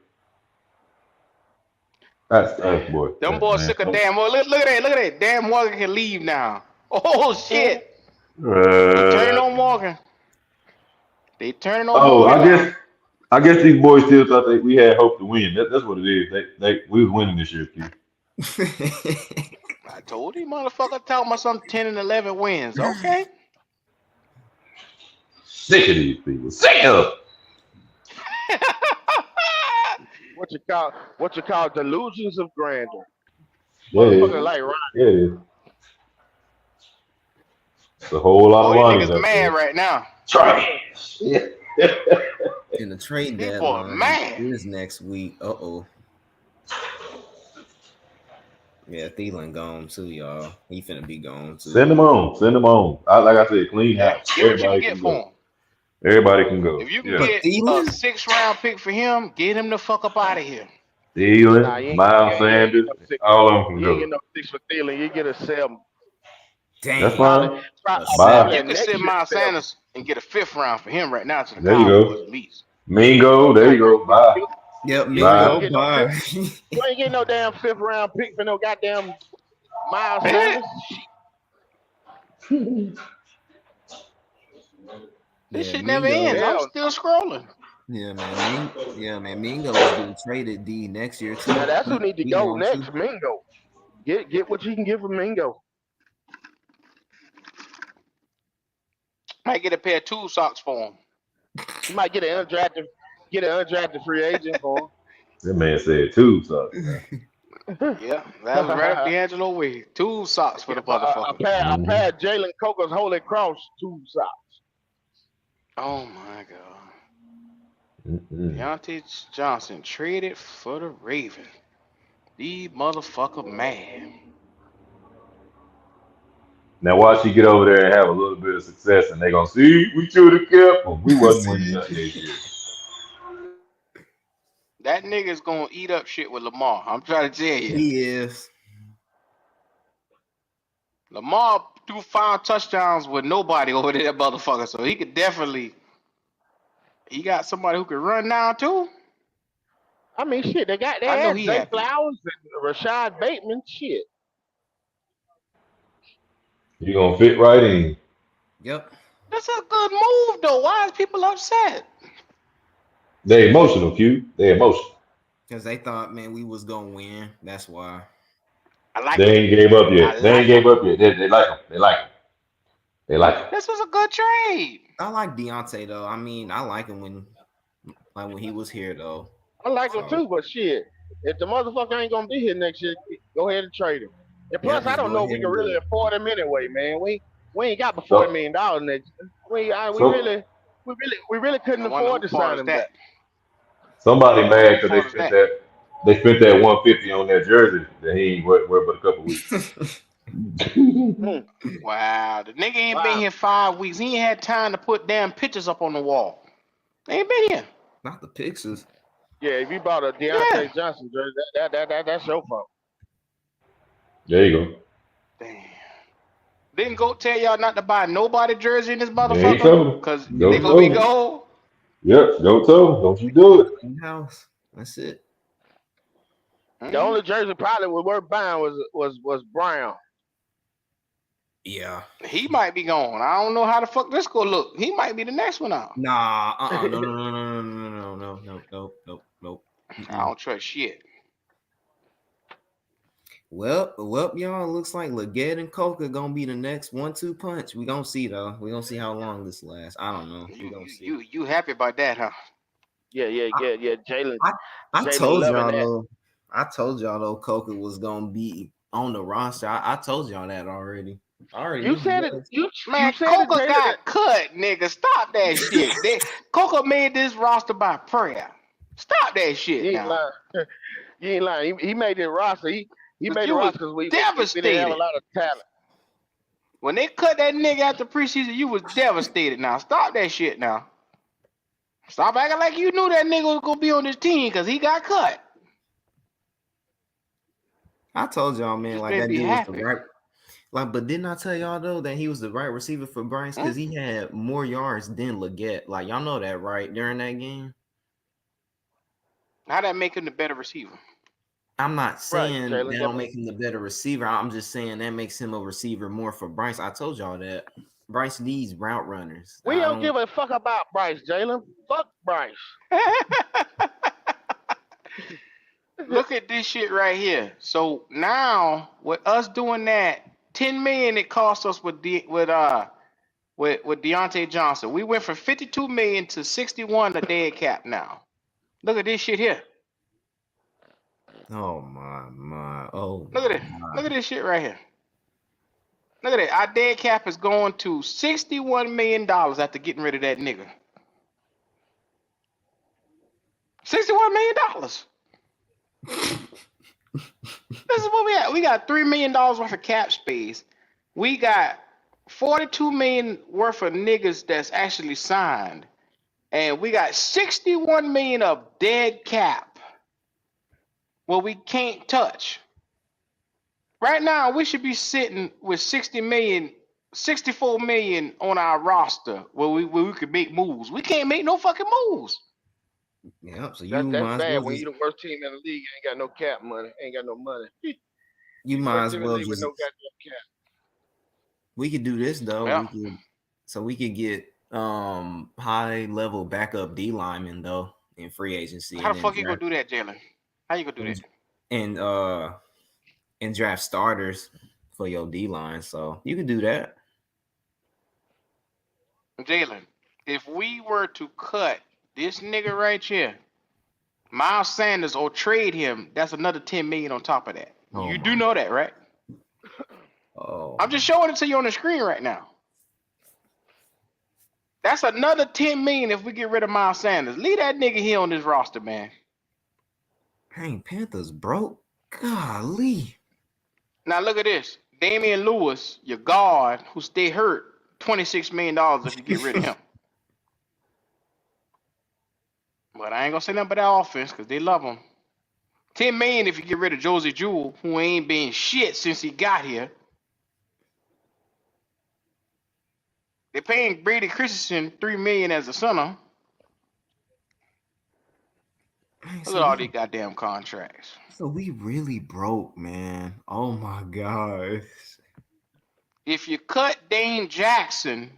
That's boy. Them boys sick of Dan Morgan. Look at that. Dan Morgan can leave now. Oh shit. They turning on Morgan. They turning on Morgan. I guess these boys still thought that we had hope to win. That's what it is. We was winning this year, Q. I told you, motherfucker, talking about some 10 and 11 wins. Okay. Sick of these people. Sick of them. What you call delusions of grandeur. Yeah, it is. Motherfucker like Ryan. Yeah, it is. It's a whole lot of These lines niggas out mad there. right now. Trash. Yeah. In the trade People are deadline mad. is next week. Yeah, Thielen gone too, y'all. He finna be gone too. Send them on. Like I said, clean house. Get what you can Everybody get can for go. him. Everybody can go. If you can Yeah. get a Thielen? 6th round pick for him, get him the fuck up out of here. Thielen, Nah, you ain't Miles get Sanders, no 6. all of them can You ain't go. get no 6 for Thielen. You get a 7. Damn. That's fine. Probably Bye. You can next send year, Miles 7. Sanders and get a 5th round for him right now to the There you Cowboys go. at least. Mingo, there you go. Bye. Yep, me Bye. go. Bye. You ain't getting no damn 5th round pick for no goddamn Miles Sanders. This Yeah, shit never Mingo. ends. I'm Hell. still scrolling. Yeah, man. Mingo is getting traded D next year too. Now that's who need to He go going next. too. Mingo. Get what you can get from Mingo. Might get a pair of tool socks for him. You might get an undrafted free agent for him. That man said two, so Yeah, that was right up D'Angelo way. Tool socks for the A motherfucker. pair of Jalen Coker's Holy Cross 2 socks. Oh my god. Mm-mm. Deontay Johnson traded for the Ravens. These motherfucker mad. Now watch you get over there and have a little bit of success, and they gonna see we should have kept him. We wasn't winning nothing this year. That nigga's gonna eat up shit with Lamar. I'm trying to tell you. He is. Lamar threw 5 touchdowns with nobody over there, that motherfucker. So he could definitely. He got somebody who could run now too. I mean, shit, they I know had he Zay happy. Flowers and Rashad Bateman. Shit. You gonna fit right in. Yep. That's a good move though. Why is people upset? They emotional, Q. They emotional. Because they thought, man, we was gonna win. That's why. I like They him. ain't gave up I yet. They like ain't gave him. up yet. They like him. They like him. They like him. This was a good trade. I like Deontay though. I mean, I like him when he was here though. I like him So, too, but shit, if the motherfucker ain't gonna be here next year, go ahead and trade him. And plus, yeah, I just don't go know if ahead we can and do really it. afford him anyway, man. We ain't got but So- $40 million next year. We So- really couldn't I wonder afford who to fault sign is him that. back. Somebody mad Who because they fault is spent that? that 150 on that jersey that he ain't wear but a couple weeks. Wow, the nigga ain't Wow. been here 5 weeks. He ain't had time to put damn pictures up on the wall. They ain't been here. Not the Pixels. Yeah, if you bought a Deontay Johnson jersey, that's your fault. There you go. Damn. Didn't go tell y'all not to buy nobody jersey in this There you motherfucker? go. Cause Go they gonna be tell 'em. gold. Yep, don't tell them. Don't you do it. In house. That's it. The only jersey probably was worth buying was Brown. Yeah. He might be gone. I don't know how the fuck this gonna look. He might be the next one out. Nah. Nope. I don't trust shit. Well, y'all. Looks like Leggett and Coca gonna be the next 1-2 punch. We gonna see though. We gonna see how long this lasts. I don't know. We gonna see. You happy about that, huh? Yeah. Jalen. I Jalen told loving y'all that. though. I told y'all though Coca was gonna be on the roster. I told y'all that already. You said it. You Man, said Coca it, Jalen. got cut, nigga. Stop that shit. Coca made this roster by prayer. Stop that You shit ain't now. lying. You ain't lying. He made the roster. He made you the was roster because we didn't have a devastated. lot of talent. When they cut that nigga after preseason, you was devastated. Now stop that shit now. Stop acting like you knew that nigga was gonna be on this team because he got cut. I told y'all, man, Just like better that be dude was happy. the right. Like, but didn't I tell y'all though that he was the right receiver for Bryce because he had more yards than Leggett? Like, y'all know that, right? During that game, How that make him the better receiver? I'm not saying Jalen, that don't make him the better receiver. I'm just saying that makes him a receiver more for Bryce. I told y'all that Bryce needs route runners. We don't give a fuck about Bryce, Jalen. Fuck Bryce. Look at this shit right here. So now with us doing that, $10 million it cost us with Deontay Johnson. We went from $52 million to $61 a dead cap now. Look at this shit here. Oh my! Oh, Look at it. Look at this shit right here. Look at it. Our dead cap is going to $61 million after getting rid of that nigga. $61 million. This is what we got. We got $3 million worth of cap space. We got $42 million worth of niggas that's actually signed. And we got $61 million of dead cap. Well, we can't touch. Right now, we should be sitting with $64 million on our roster where we could make moves. We can't make no fucking moves. yeah. So you That's might as bad well when just, you're the worst team in the league. Ain't got no cap money. Ain't got no money. you might Worst as team in the well league with just. no goddamn cap. We could do this though. Yeah. We could get high level backup D linemen though in free agency. How the and fuck then you gonna do that, Jalen? How you gonna do that? And draft starters for your D line. So you could do that. Jalen, if we were to cut this nigga right here, Miles Sanders, or trade him, that's another $10 million on top of that. Oh You my do know that, right? Oh, I'm just showing it to you on the screen right now. That's another $10 million if we get rid of Miles Sanders. Leave that nigga here on this roster, man. dang, Panthers broke. Golly. Now look at this. Damian Lewis, your guard, who stay hurt, $26 million if you get rid of him. But I ain't gonna say nothing but that offense because they love him. 10 million if you get rid of Josie Jewell, who ain't been shit since he got here. They're paying Brady Christensen $3 million as a center. Look at all these goddamn contracts. So we really broke, man. Oh my gosh. If you cut Dane Jackson,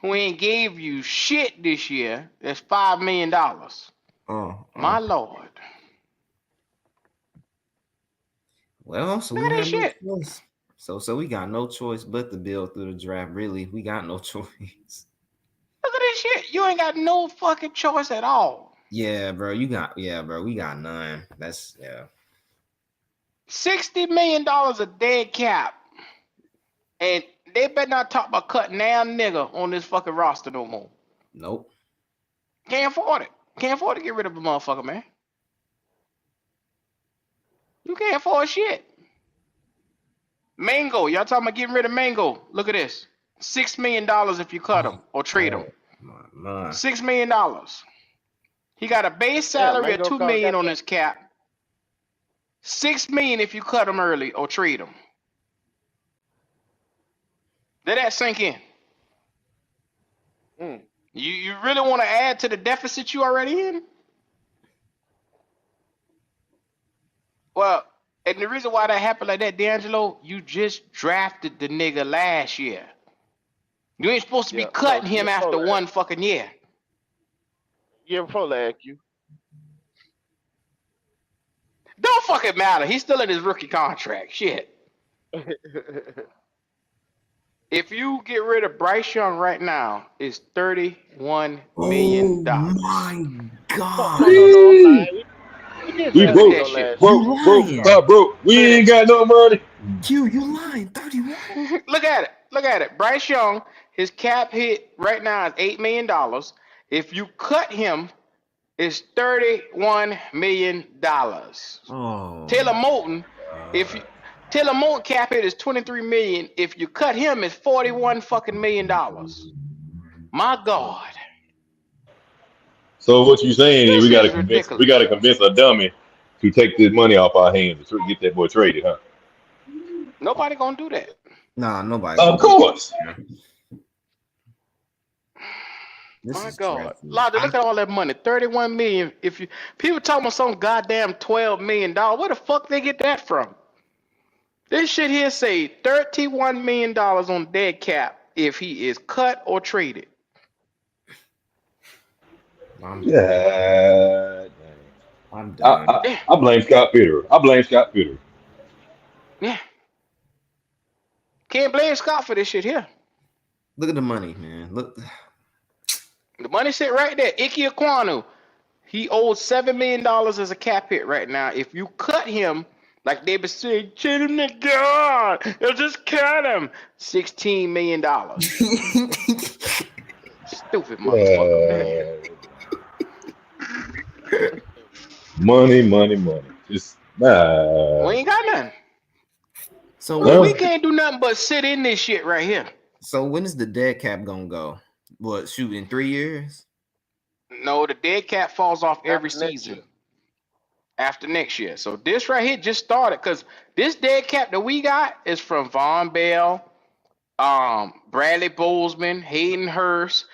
who ain't gave you shit this year, that's $5 million. My lord. Well, so Look we at have this no shit. choice. So we got no choice but to build through the draft. Really, we got no choice. Look at this shit. You ain't got no fucking choice at all. Yeah, bro. Bro. We got none. That's $60 million a dead cap. And they better not talk about cutting damn nigga on this fucking roster no more. Nope. Can't afford it. Can't afford to get rid of a motherfucker, man. You can't afford shit. Mango, y'all talking about getting rid of Mango. Look at this. $6 million if you cut him or trade him. My. $6 million. He got a base Yeah, salary of Mango $2 million got on that- his cap. $6 million if you cut him early or trade him. Let that sink in. Mm. You really want to add to the deficit you already in? Well, and the reason why that happened like that, D'Angelo, you just drafted the nigga last year. You ain't supposed to be Yeah, cutting no, him after before one fucking year. year before last, you. Don't fucking matter. He's still in his rookie contract. Shit. If you get rid of Bryce Young right now, it's $31 million. my god. No, I'm lying. We did We say Look at broke, that Mango shit. last. broke. We Look at ain't got no money. Q, you lying. 31. Look at it. Look at it. Bryce Young, his cap hit right now is $8 million. If you cut him, it's $31 million. Oh. Taylor Moton, Taylor Moton cap hit is $23 million. If you cut him, it's $41 fucking million. My God. So what you saying is This we is gotta ridiculous. convince a dummy to take this money off our hands to get that boy traded, huh? Nobody gonna do that. Nah, nobody. Of course. This My is God. dreadful. Logic, look at all that money. $31 million. If you people talking about some goddamn $12 million, where the fuck they get that from? This shit here say $31 million on dead cap if he is cut or traded. Yeah. I'm done. I blame Scott Fitterer. Yeah. Can't blame Scott for this shit here. Look at the money, man. Look. The money sit right there. Ike Ekwonu, he owes $7 million as a cap hit right now. If you cut him, like they been saying, "Cut him to God, they'll just cut him." $16 million. Stupid motherfucker, man. Money. Just We ain't got nothing. So We can't do nothing but sit in this shit right here. So when is the dead cap gonna go? What, shoot, in 3 years? No, the dead cap falls off every After next season. year. After next year. So this right here just started because this dead cap that we got is from Von Bell, Bradley Bozeman, Hayden Hurst,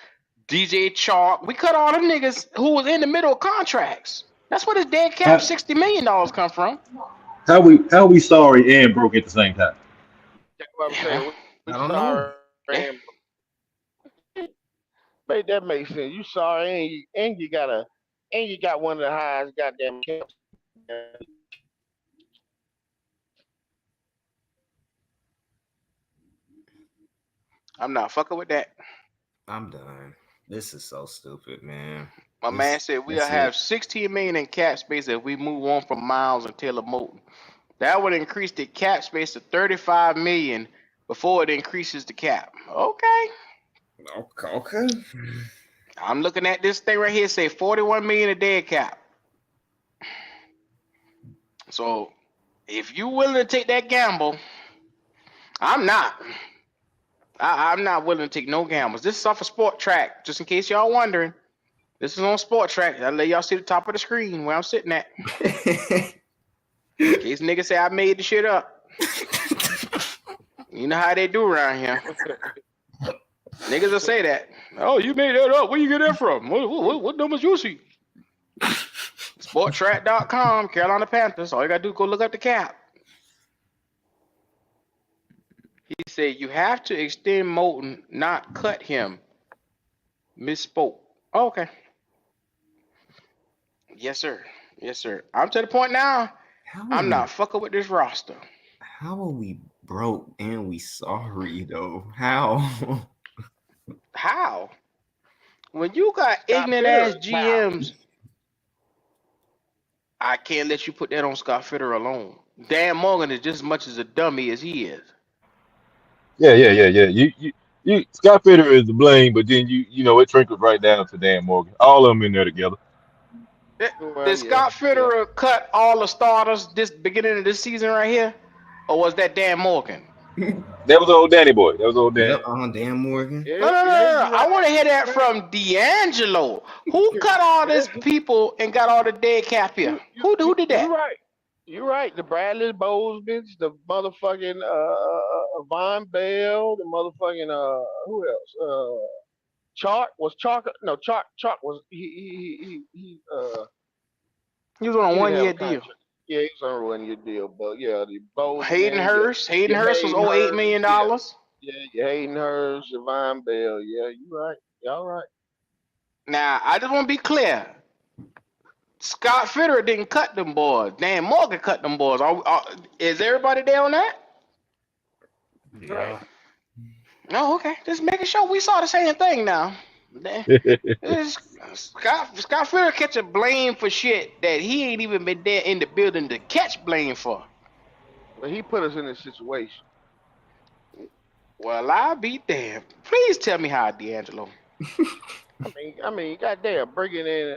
DJ Chalk. We cut all them niggas who was in the middle of contracts. That's where this dead cap $60 million come from. how we sorry and broke at the same time? That's what I'm saying. We I don't sorry. Yeah. Make that make sense. You sorry and you got one of the highest goddamn caps. I'm not fucking with that. I'm done. This is so stupid, man. My man said we'll have $16 million in cap space if we move on from Miles and Taylor Moton. That would increase the cap space to $35 million before it increases the cap. Okay. I'm looking at this thing right here. Say $41 million a dead cap. So if you willing to take that gamble, I'm not. I'm not willing to take no gambles. This is off a sport track, just in case y'all wondering. This is on Sport Track. I'll let y'all see the top of the screen where I'm sitting at. In case niggas say I made the shit up. You know how they do around here. Niggas will say that. Oh, you made that up. Where you get that from? What numbers you see? Sporttrack.com, Carolina Panthers. All you gotta do is go look up the cap. He said you have to extend Moulton, not cut him. Misspoke. Oh, okay. Yes, sir. Yes, sir. I'm to the point now. I'm not fucking with this roster. How are we broke and we sorry though? How? How? When you got Scott ignorant ass Fitter's foul. GMs, I can't let you put that on Scott Fitter alone. Dan Morgan is just as much as a dummy as he is. Yeah. You Scott Fitter is to blame, but then you know it trickles right down to Dan Morgan. All of them in there together. Well, Did Scott Fitterer cut all the starters this beginning of this season right here? Or was that Dan Morgan? That was old Danny boy. That was old Danny. Yep, Dan Morgan. Yeah, No. I want to hear that from D'Angelo. Who cut all these people and got all the dead cap here? Who did that? You're right. You're right. The Bradley Bozeman's, the motherfucking Von Bell, the motherfucking who else? Chalk was Chalk. No, Chalk was he He was on a didn't 1 have year a deal. contract. Yeah, he was on a 1 year deal, but yeah, the Bozeman. Hayden Hurst. Hayden Hurst was $8 million. Yeah, Hayden Hurst, Von Bell. Yeah, you're right. Y'all right. Now, I just want to be clear. Scott Fitterer didn't cut them boys. Dan Morgan cut them boys. Is everybody there on that? Right. No, okay. Just making sure we saw the same thing now. Scott Fitterer catching blame for shit that he ain't even been there in the building to catch blame for. But he put us in this situation. Well, I'll be damned. Please tell me how, D'Angelo. I mean, goddamn, bringing in.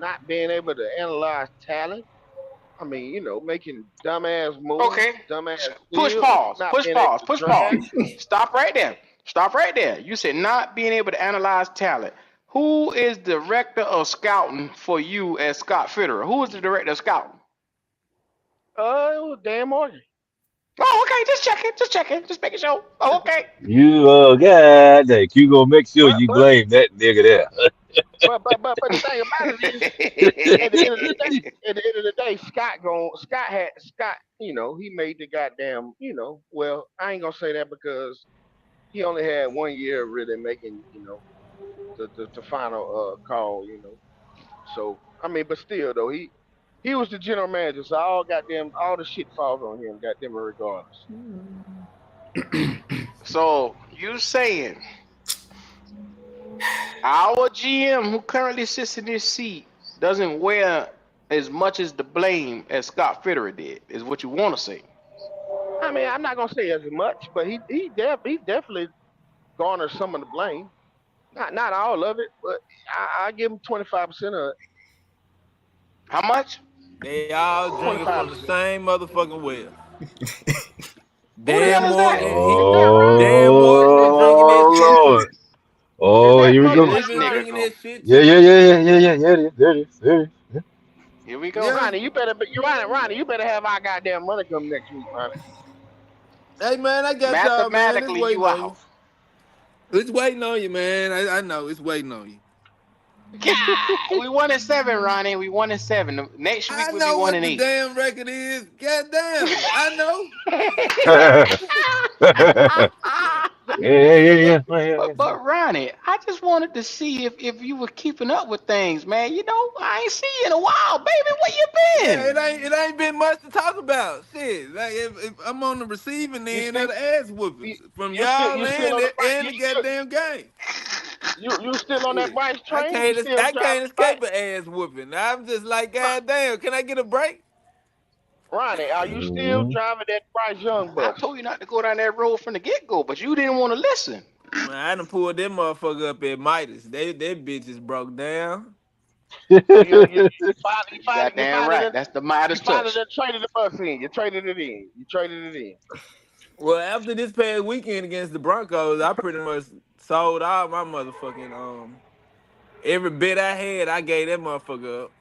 Not being able to analyze talent. I mean, you know, making dumbass moves. Okay. Dumbass. Push deals, pause. not Push being able pause. to Push draft. pause. Stop right there. Stop right there. You said not being able to analyze talent. Who is the director of scouting for you as Scott Fitterer? Who is the director of scouting? It was Dan Morgan. Oh, okay. Just checking. Just making sure. Oh, okay. You God, you gonna make sure you blame that nigga there. But the thing about it is, at the end of the day, Scott, you know, he made the goddamn, you know, well, I ain't gonna say that because he only had 1 year really making, you know, the final call, you know. So I mean, but still though, he was the general manager, so all the shit falls on him, goddamn regardless. So you saying our GM who currently sits in this seat doesn't wear as much as the blame as Scott Fitterer did, is what you want to say? I mean, I'm not gonna say as much, but he definitely garnered some of the blame. Not all of it, but I give him 25% of it. How much? They all drinking from the 25%. same motherfucking well. the hell is that? Dan Morgan been drinking that shit. Lord. Oh, here we He go. been drinking that shit. Yeah. There it is. Here we go. Yeah. Ronnie, you better have our goddamn money come next week, Ronnie. Hey man, I got y'all, man. It's Mathematically, waiting you on you. out. It's waiting on you, man. I know it's waiting on you. We 1-7, Ronnie. We 1-7. Next week I we'll know be what 1-8. the damn record is. Goddamn, I know. Yeah. But Ronnie, I just wanted to see if you were keeping up with things, man. You know, I ain't seen you in a while, baby. Where you been? Yeah, it ain't been much to talk about. Shit, like if I'm on the receiving end of the ass whoopings from y'all you still on and the goddamn game. You still on that Bryce I train? can't escape an ass whooping. I'm just like, goddamn, can I get a break? Ronnie, are you still driving that Bryce Young I bus? told you not to go down that road from the get-go, but you didn't want to listen. Man, I done pulled them motherfucker up at Midas. They bitches broke down. You Goddamn right. That's the Midas touch. traded the bus in. You traded it in. Well, after this past weekend against the Broncos, I pretty much sold all my motherfucking every bit I had. I gave that motherfucker up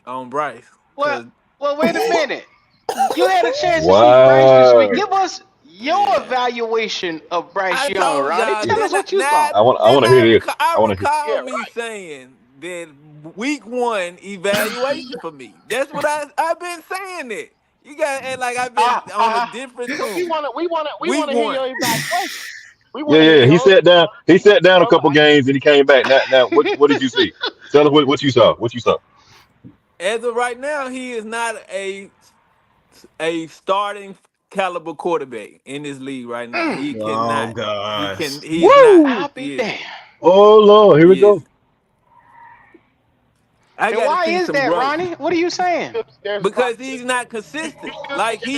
on Bryce. Well, Cause well, wait a minute. You had a chance to see Bryce this week. Wow. Give us your yeah, evaluation of Bryce I Young, told Ronnie. y'all. Tell us Then what you now, saw. I then want to hear this. I I want to hear. recall Yeah, me right. saying that week one evaluation for me. That's what I've been saying. It. You got and like I've been on a Uh, different But we tune. wanna we wanna we Week wanna hear one. your evaluation. We Yeah, wanna hear yeah. He yours sat down. He sat down a from couple games and he came back. Now, what did you see? Tell us what you saw. What you saw. As of right now, he is not a starting caliber quarterback in this league right now. He Oh cannot. He gosh. can. He is not. Woo! I'll be He is. damned. Oh Lord, here we He is. go. I And got to why see is some that, growth Ronnie? What are you saying? there's a because possibility. he's not You consistent. still Like think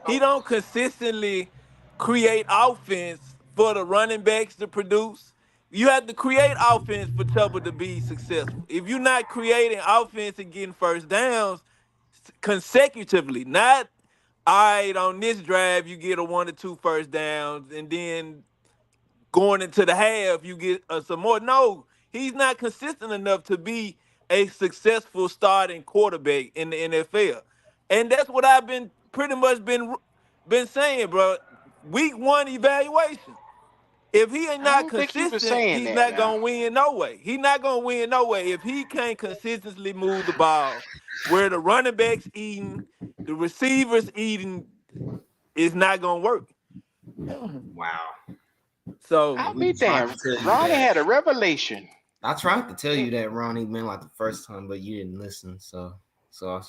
he don't consistently create offense for the running backs to produce. You have to create offense for Chuba to be successful. If you're not creating offense and getting first downs consecutively, not all right on this drive you get a 1 or 2 first downs and then going into the half, you get some more. No, he's not consistent enough to be a successful starting quarterback in the NFL, and that's what I've been pretty much been saying, bro. Week one evaluation. If he ain't I not don't think you were consistent, saying he's that not now. gonna win no way. He's not gonna win no way if he can't consistently move the ball. Where the running backs eating, the receivers eating, is not gonna work. Wow. So I'll We be tried to damned. tell you Ronnie that. had a revelation. I tried to tell you that, Ronnie, man, like the first time, but you didn't listen. So I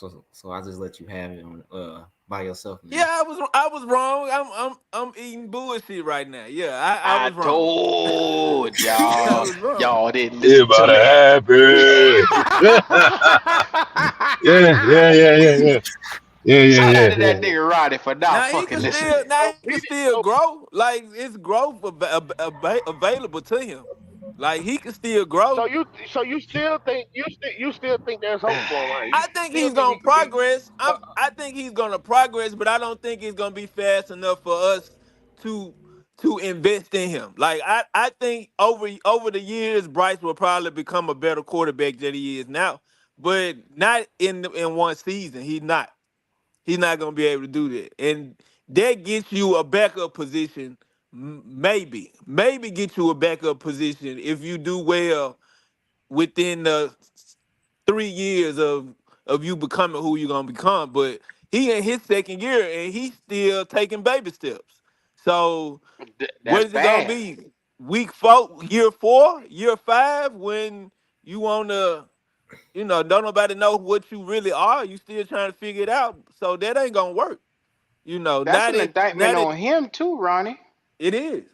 just let you have it on by yourself, man. yeah, I was wrong. I'm eating bullshit right now. Yeah, I I was wrong. told I y'all. was wrong. Y'all didn't It listen about to to me. happen. Yeah. Shout out to that Yeah. nigga Ronnie for not Now he fucking can listening. still now so he he can didn't still so grow. Like it's growth available to him. Like he can still grow. so you still think there's hope for him, right? You I think still he's think he gonna could be progress. uh, I think he's gonna progress, but I don't think it's gonna be fast enough for us to invest in him. Like I think over the years, Bryce will probably become a better quarterback than he is now, but not in one season. He's not. He's not gonna be able to do that, and that gets you a backup position. Maybe get you a backup position if you do well within the 3 years of you becoming who you're gonna become. But he in his second year and he's still taking baby steps. So what That's is it gonna bad. be? Week 4, year 4, year 5, when you wanna, don't nobody know what you really are. You still trying to figure it out. So that ain't gonna work. That's Now an that indictment on him too, Ronnie. it is.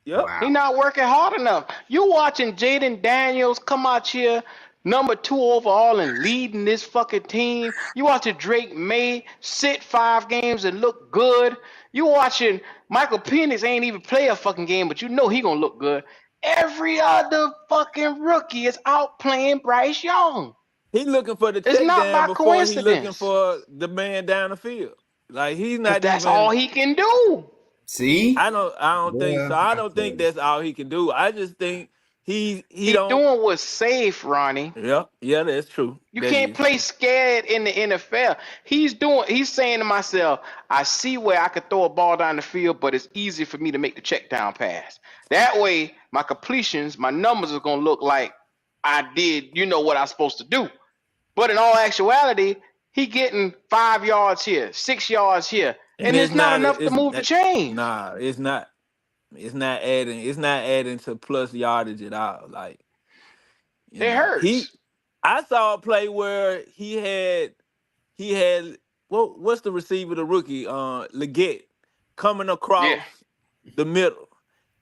Yep. He Wow. not working hard enough. You watching Jaden Daniels come out here #2 overall and leading this fucking team. You watching Drake May sit 5 games and look good. You watching Michael Penix ain't even play a fucking game, but you know he gonna look good. Every other fucking rookie is out playing Bryce Young. He looking for the It's check not down by before he looking coincidence, for the man down the field. Like he's cause not that's all even. he can do. See? I don't think so. Yeah, I I don't tell think you. that's all he can do. I just think he He don't. doing what's safe, Ronnie. Yeah, that's true. You That can't is play true. scared in the NFL. He's saying to myself, I see where I could throw a ball down the field, but it's easy for me to make the check down pass. That way, my completions, my numbers are gonna look like I did, what I'm supposed to do. But in all actuality, he getting 5 yards here, 6 yards here, And and it's it's not not. enough to move the chains. Nah. It's not. It's not adding. It's not adding to plus yardage at all. Like It he. hurts. I saw a play where he had what's the receiver, the rookie, Leggett, coming Yeah. across the middle,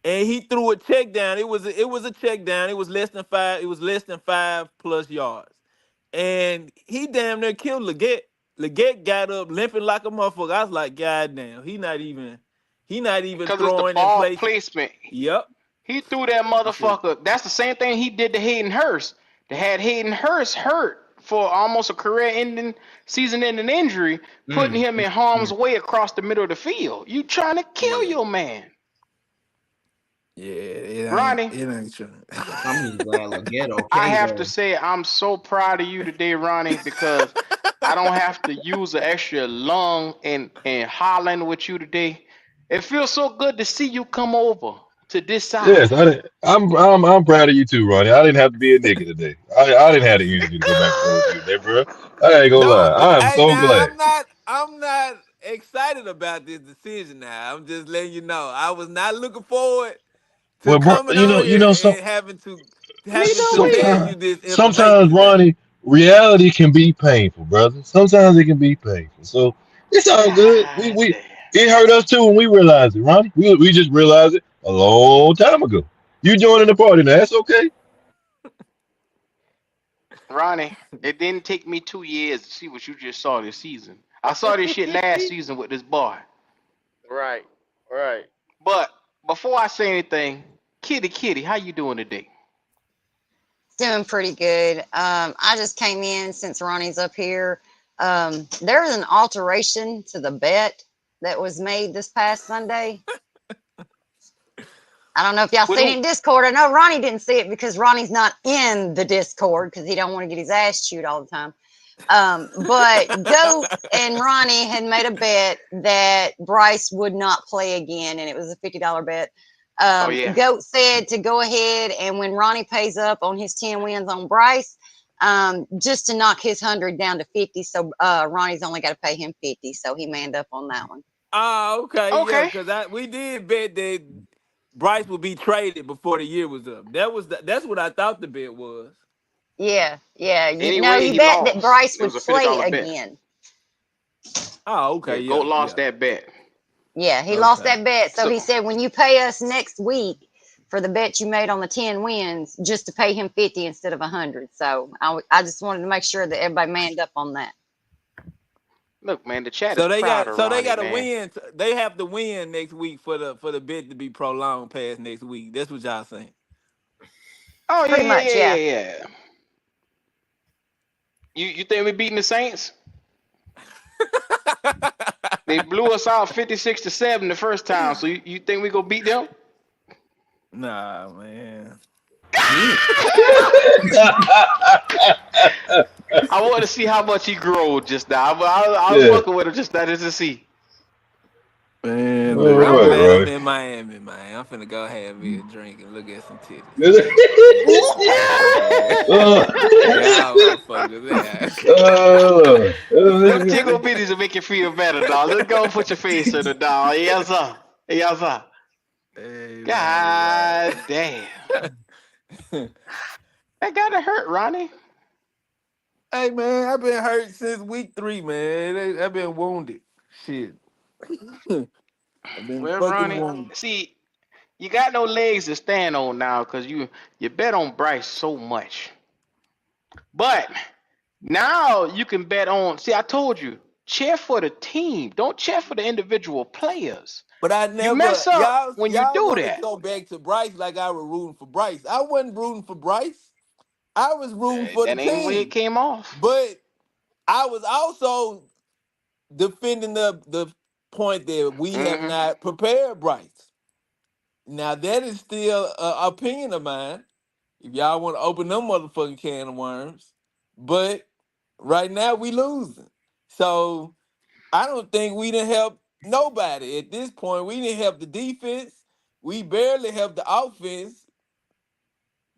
and he threw a check down. It was a check down. It was less than 5. It was less than 5+ yards, and he damn near killed Leggett. Leggett got up limping like a motherfucker. I was like, God damn, he not even Because it's the throwing in ball places. placement. Yep. He threw that I said, motherfucker. That's the same thing he did to Hayden Hurst. They had Hayden Hurst hurt for almost a career-ending, season-ending injury, putting him in harm's way across the middle of the field. You trying to kill Yeah. your man, Yeah, it Ronnie. ain't true. I mean, glad Leggett I okay have to though. say I'm so proud of you today, Ronnie, because I don't have to use an extra lung and hollering with you today. It feels so good to see you come over to this Yes, side. I'm proud of you too, Ronnie. I didn't have to be a nigga today. I didn't have the energy to go back and forth with you today, bro. I ain't gonna No, lie. I am hey so now glad. I'm not excited about this decision now. I'm just letting you know. I was not looking forward to Well, bro, coming on you here know, and having Neither to we. tell you sometimes, this sometimes, information now. Ronnie, reality can be painful, brother. Sometimes it can be painful. So it's all good. God damn. It hurt us too when we realized it, Ronnie. We just realized it a long time ago. You joining the party now? That's okay. Ronnie, it didn't take me 2 years to see what you just saw this season. I saw this shit last season with this boy. Right, right. But before I say anything, Kitty, how you doing today? Doing pretty good. I just came in since Ronnie's up here. There was an alteration to the bet that was made this past Sunday. I don't know if y'all With seen it who? in Discord. I know Ronnie didn't see it because Ronnie's not in the Discord because he don't want to get his ass chewed all the time. But Goat and Ronnie had made a bet that Bryce would not play again, and it was a $50 bet. Oh yeah. Goat said to go ahead and when Ronnie pays up on his 10 wins on Bryce, just to knock his 100 down to 50. So Ronnie's only got to pay him 50. So he manned up on that one. Oh, okay, yeah, Okay. because we did bet that Bryce would be traded before the year was up. That's what I thought the bet was. Yeah, yeah. You know, Anyway, he he bet that lost. Bryce It would was a $50 play bet. again. Oh, Yeah, okay, Goat yeah, lost yeah. that bet. Yeah, he lost Okay. that bet. So So he said, when you pay us next week for the bet you made on the 10 wins, just to pay him 50 instead of 100. So I just wanted to make sure that everybody manned up on that. look, man, the chat is So proud of they Ronnie, got to man. win. They have to win next week for the bet to be prolonged past next week. That's what y'all saying. Oh Pretty much, yeah. yeah. You think we beating the Saints? They blew us out 56-7 the first time. So you think we gonna beat them? Nah, man. I want to see how much he growed just now. I was Yeah. fucking with him just now just to see. Man, All look, I'm right, glad I'm Ronnie. in Miami, man. I'm finna go have me a drink and look at some titties. Uh, Y'all motherfuckers, Them tickle bitties will make you feel better, dog. Let's go put your face in the dog. Yes, sir. Yes, sir. Hey, God damn. That gotta hurt, Ronnie. hey, man, I've been hurt since week 3, man. I've been wounded. Shit. I've been Well, fucking Ronnie, wounded. see, you got no legs to stand on now because you bet on Bryce so much. But now you can bet on. See, I told you, cheer for the team. Don't cheer for the individual players. But I You never, mess up when you y'all do want to that. go back to Bryce like I was rooting for Bryce. I wasn't rooting for Bryce. I was rooting for the That ain't the way it team. came off. But I was also defending the point that we have Mm-hmm. not prepared Bryce. Now that is still an opinion of mine. If y'all want to open them motherfucking can of worms, but right now we losing. So I don't think we didn't help nobody at this point. We didn't help the defense. We barely helped the offense,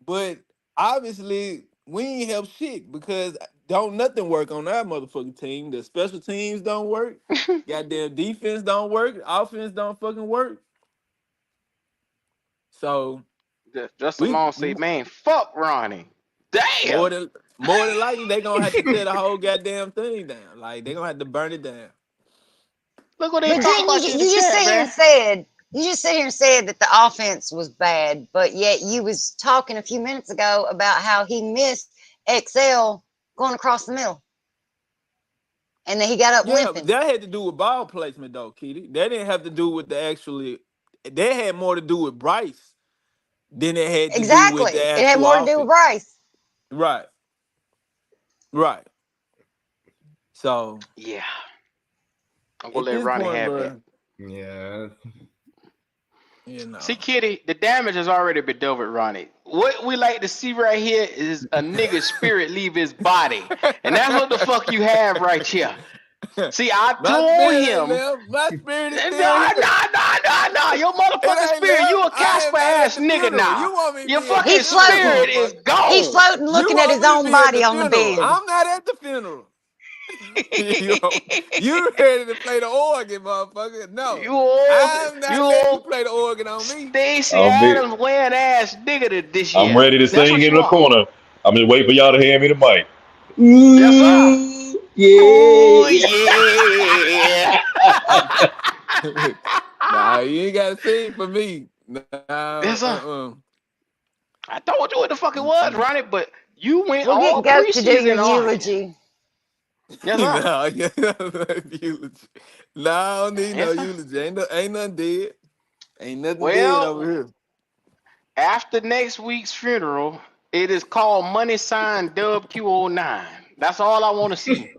but obviously we ain't help shit because don't nothing work on our motherfucking team. The special teams don't work. Goddamn defense don't work. Offense don't fucking work. So Just we alone say, man, fuck Ronnie. more Damn. than more than likely they gonna have to tear the whole goddamn thing down. Like they gonna have to burn it down. Look what they But talk didn't about you in the you just chat, sit here and man. said you just sit here and said that the offense was bad, but yet you was talking a few minutes ago about how he missed XL going across the middle, and then he got up Yeah, but limping. that had to do with ball placement though, Kitty. That didn't have to do with the actually. That had more to do with Bryce than it had to do with the Exactly, it had actual more to do with offense. Bryce. Right. Right. So Yeah. I'm at gonna let this Ronnie point, have bro, that. Yeah. you know. See, Kitty, the damage has already been done with Ronnie. What we like to see right here is a nigga's spirit leave his body. And that's what the fuck you have right here. See, I My told spirit ain't him. left. My spirit is No, still here. no. Your motherfucking It ain't spirit, you a left. I am Casper not at ass the nigga funeral. now. You want me to Your be at the fucking He's funeral, floating. spirit is motherfucker. He's gone. floating, You looking at want his me to own be at body the on the funeral. bed. I'm not at the funeral. you ready to play the organ, motherfucker? No. You old, I'm you not letting you old play the organ on me. Stacey I'm big. Adams wearing ass nigga this I'm year. ready to That's sing what in you the are. corner. I'm just waiting for y'all to hand me the mic. Yes, sir. Ooh, Ooh, yeah. yeah. Nah, you ain't gotta sing for me. Nah, Yes, sir. I told you what the fuck it was, Ronnie, but you went We'll get all Goat to do your preseason arguing. eulogy. Yes, sir. No, eulogy. No, I don't need no Yes, sir. eulogy. Ain't nothing dead. Ain't nothing dead over Well, here. after next week's funeral, it is called Money Sign Dub Q09. That's all I want to see.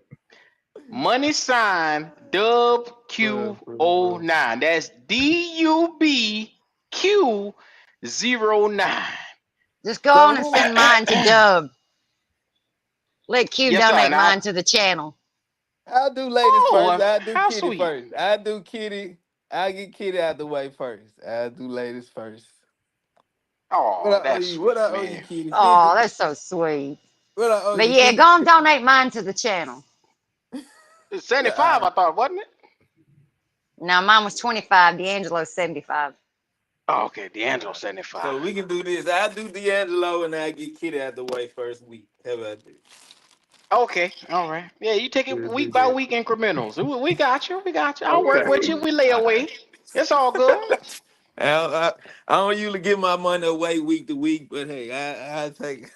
Money Sign Dub Q09. That's DUBQ09. Just go on and So send mine to Dub. Let Q Yes, sir. donate Now, mine to the channel. I'll do ladies first. oh, I'll do how Kitty sweet. first. I'll do Kitty. I'll get Kitty out the way first. I'll do ladies first. What Oh, I owe that's you? What sweet, I owe you, man. Kitty? 50? Oh, that's so sweet. What I owe But you? yeah, 50? go and donate mine to the channel. It's 75, I thought, wasn't it? Now mine was 25. D'Angelo's 75. Oh, okay, D'Angelo 75. So we can do this. I'll do D'Angelo and I'll get Kitty out the way first week. How about that? Okay, all right. Yeah, you take it We'll do week by that. week incrementals. We got you. We got you. I'll work with Okay. you. We lay All right. away. It's all good. I don't usually give my money away week to week, but hey, I take.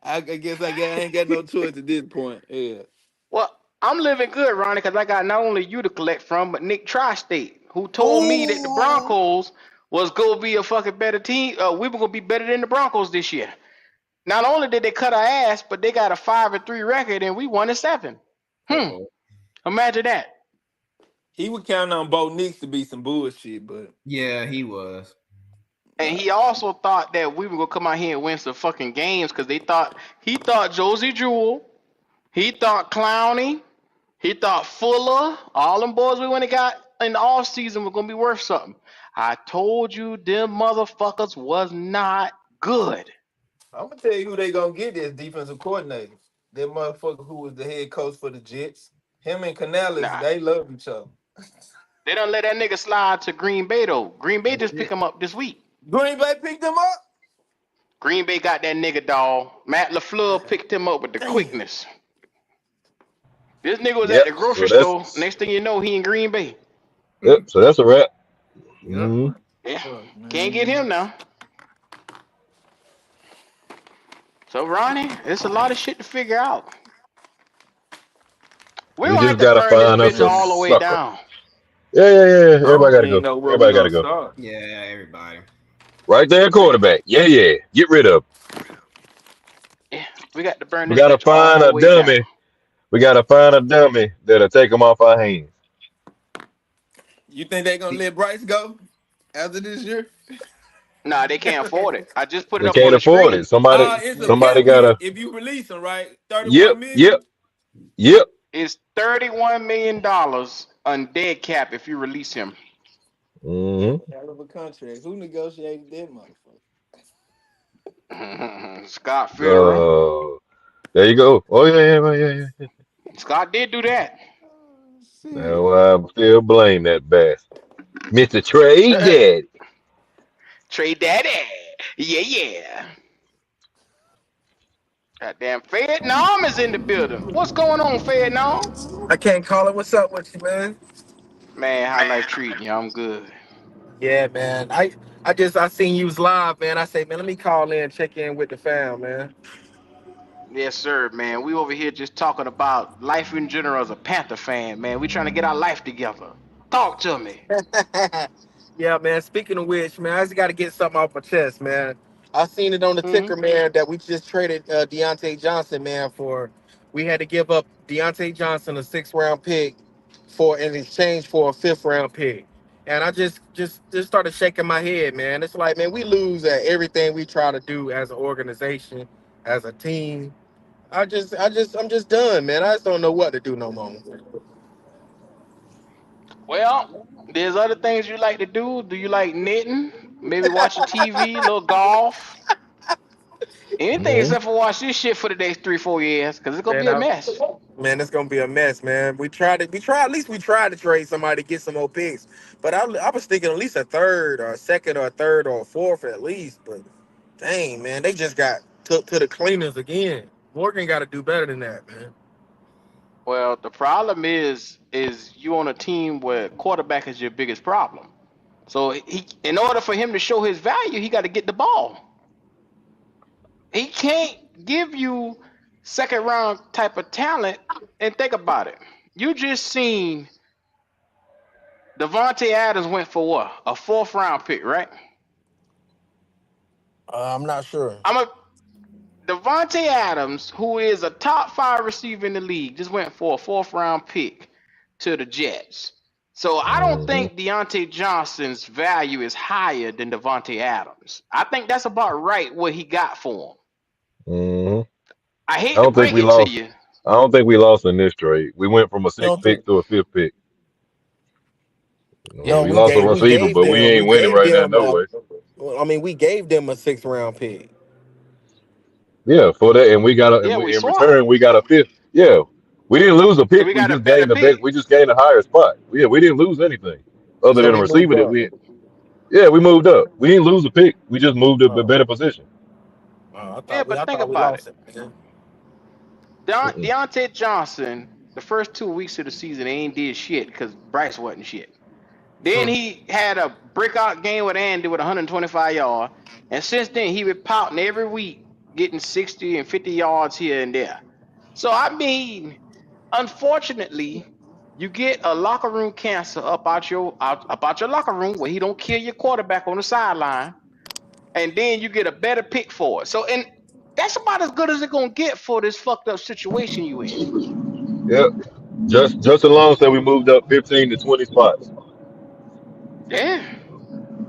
I guess I ain't got no choice at this point. Yeah. Well, I'm living good, Ronnie, because I got not only you to collect from, but Nick Tri-State, who told me that the Oh. Broncos was going to be a fucking better team. We were going to be better than the Broncos this year. Not only did they cut our ass, but they got a 5-3 record, and we 1-7. Uh-oh. Imagine that. He would count on Bo Nix to be some bullshit, but Yeah, he was. And he also thought that we were gonna come out here and win some fucking games because he thought Josie Jewell, he thought Clowney, he thought Fuller, all them boys we went and got in the off season were gonna be worth something. I told you them motherfuckers was not good. I'm gonna tell you who they gonna get as defensive coordinator. That motherfucker who was the head coach for the Jets. Him and Canales, Nah, they love each other. they don't let that nigga slide to Green Bay though. Green Bay just pick him up this week. Green Bay picked him up. Green Bay got that nigga dog. Matt LaFleur picked him up with the Damn. quickness. This nigga was at Yep. the grocery So store. that's Next thing you know, he in Green Bay. yep. So that's a wrap. Yep. Mhm. Yeah, Fuck, can't get man. him now. So Ronnie, it's a lot of shit to figure out. We're We gonna have just to gotta burn this find us bitch a all the way sucker. down. Yeah. I Everybody don't gotta even go. know where Everybody we're gotta gonna go. start. Yeah, everybody. Right there, quarterback. Yeah. Get rid of. Yeah, we got to burn We this gotta bitch all find the a way down. dummy. We gotta find a dummy that'll take them off our hands. You think they gonna let Bryce go after this year? Nah, they can't afford it. I just put it They up on can't the afford it. screen. It's a Somebody cap hit gotta. if you release him, right? Yep. 31 million. It's $31 million on dead cap if you release him. Mm-hmm. Hell of a contract. Who negotiated that motherfucker? Scott Fitterer. There you go. Oh yeah. Scott did do that. Now I still blame that bastard, Mr. Trey Daddy. Trey Daddy. Yeah. Goddamn Vietnam is in the building. What's going on, Vietnam? I can't call it. What's up with you, man? Man, how life treating you? I'm good. Yeah, man. I seen you was live, man. I say, man, let me call in, check in with the fam, man. Yes, sir, man. We over here just talking about life in general as a Panther fan, man. We trying to get our life together. Talk to me. Yeah, man. Speaking of which, man, I just got to get something off my chest, man. I seen it on the Hmm. ticker, man, that we just traded Deontay Johnson, man, for we had to give up Deontay Johnson, a 6th-round pick, for in exchange for a 5th-round pick. And I just started shaking my head, man. It's like, man, we lose at everything we try to do as an organization, as a team. I'm just done, man. I just don't know what to do no more. Well, there's other things you like to do. Do you like knitting? Maybe watching TV, a little golf. Anything Mhm. except for watch this shit for the next 3-4 years, because it's gonna be Man, a mess. man, it's gonna be a mess, man. At least we tried to trade somebody to get some more picks. But I was thinking at least a third or a second or a third or a fourth at least. But dang, man, they just got took to the cleaners again. Morgan got to do better than that, man. Well, the problem is you on a team where quarterback is your biggest problem. So in order for him to show his value, he got to get the ball. He can't give you second round type of talent. And think about it. You just seen Devontae Adams went for what? A 4th round pick, right? I'm not sure. Devontae Adams, who is a top 5 receiver in the league, just went for a 4th round pick to the Jets. So I don't think Deontay Johnson's value is higher than Devontae Adams. I think that's about right what he got for him. Mhm. I hate I to don't think break we it lost. to you. I don't think we lost in this trade. We went from a You 6th don't think? pick to a 5th pick. No, We lost a receiver, but we ain't winning right now, no way. I mean, we gave them a 6th-round pick. Yeah, for that, and we got a, Yeah, we in swung. return we got a 5th. Yeah, we didn't lose a So pick. we We got a just better gained a bit. pick. We just gained a higher spot. Yeah, we didn't lose anything other So than a we moved receiver that up. we. Yeah, we moved up. We didn't lose a pick. We just moved up a better position. I Yeah, but think we about it. lost it. Man. Deontay Johnson, the first 2 weeks of the season, he ain't did shit because Bryce wasn't shit. Then he had a breakout game with Andy with 125 yards. And since then, he been pouting every week, getting 60 and 50 yards here and there. So, I mean, unfortunately, you get a locker room cancer about your locker room where he don't kill your quarterback on the sideline. And then you get a better pick for it. So, and that's about as good as it's going to get for this fucked up situation you in. Yep. Justin Long said we moved up 15 to 20 spots. Yeah.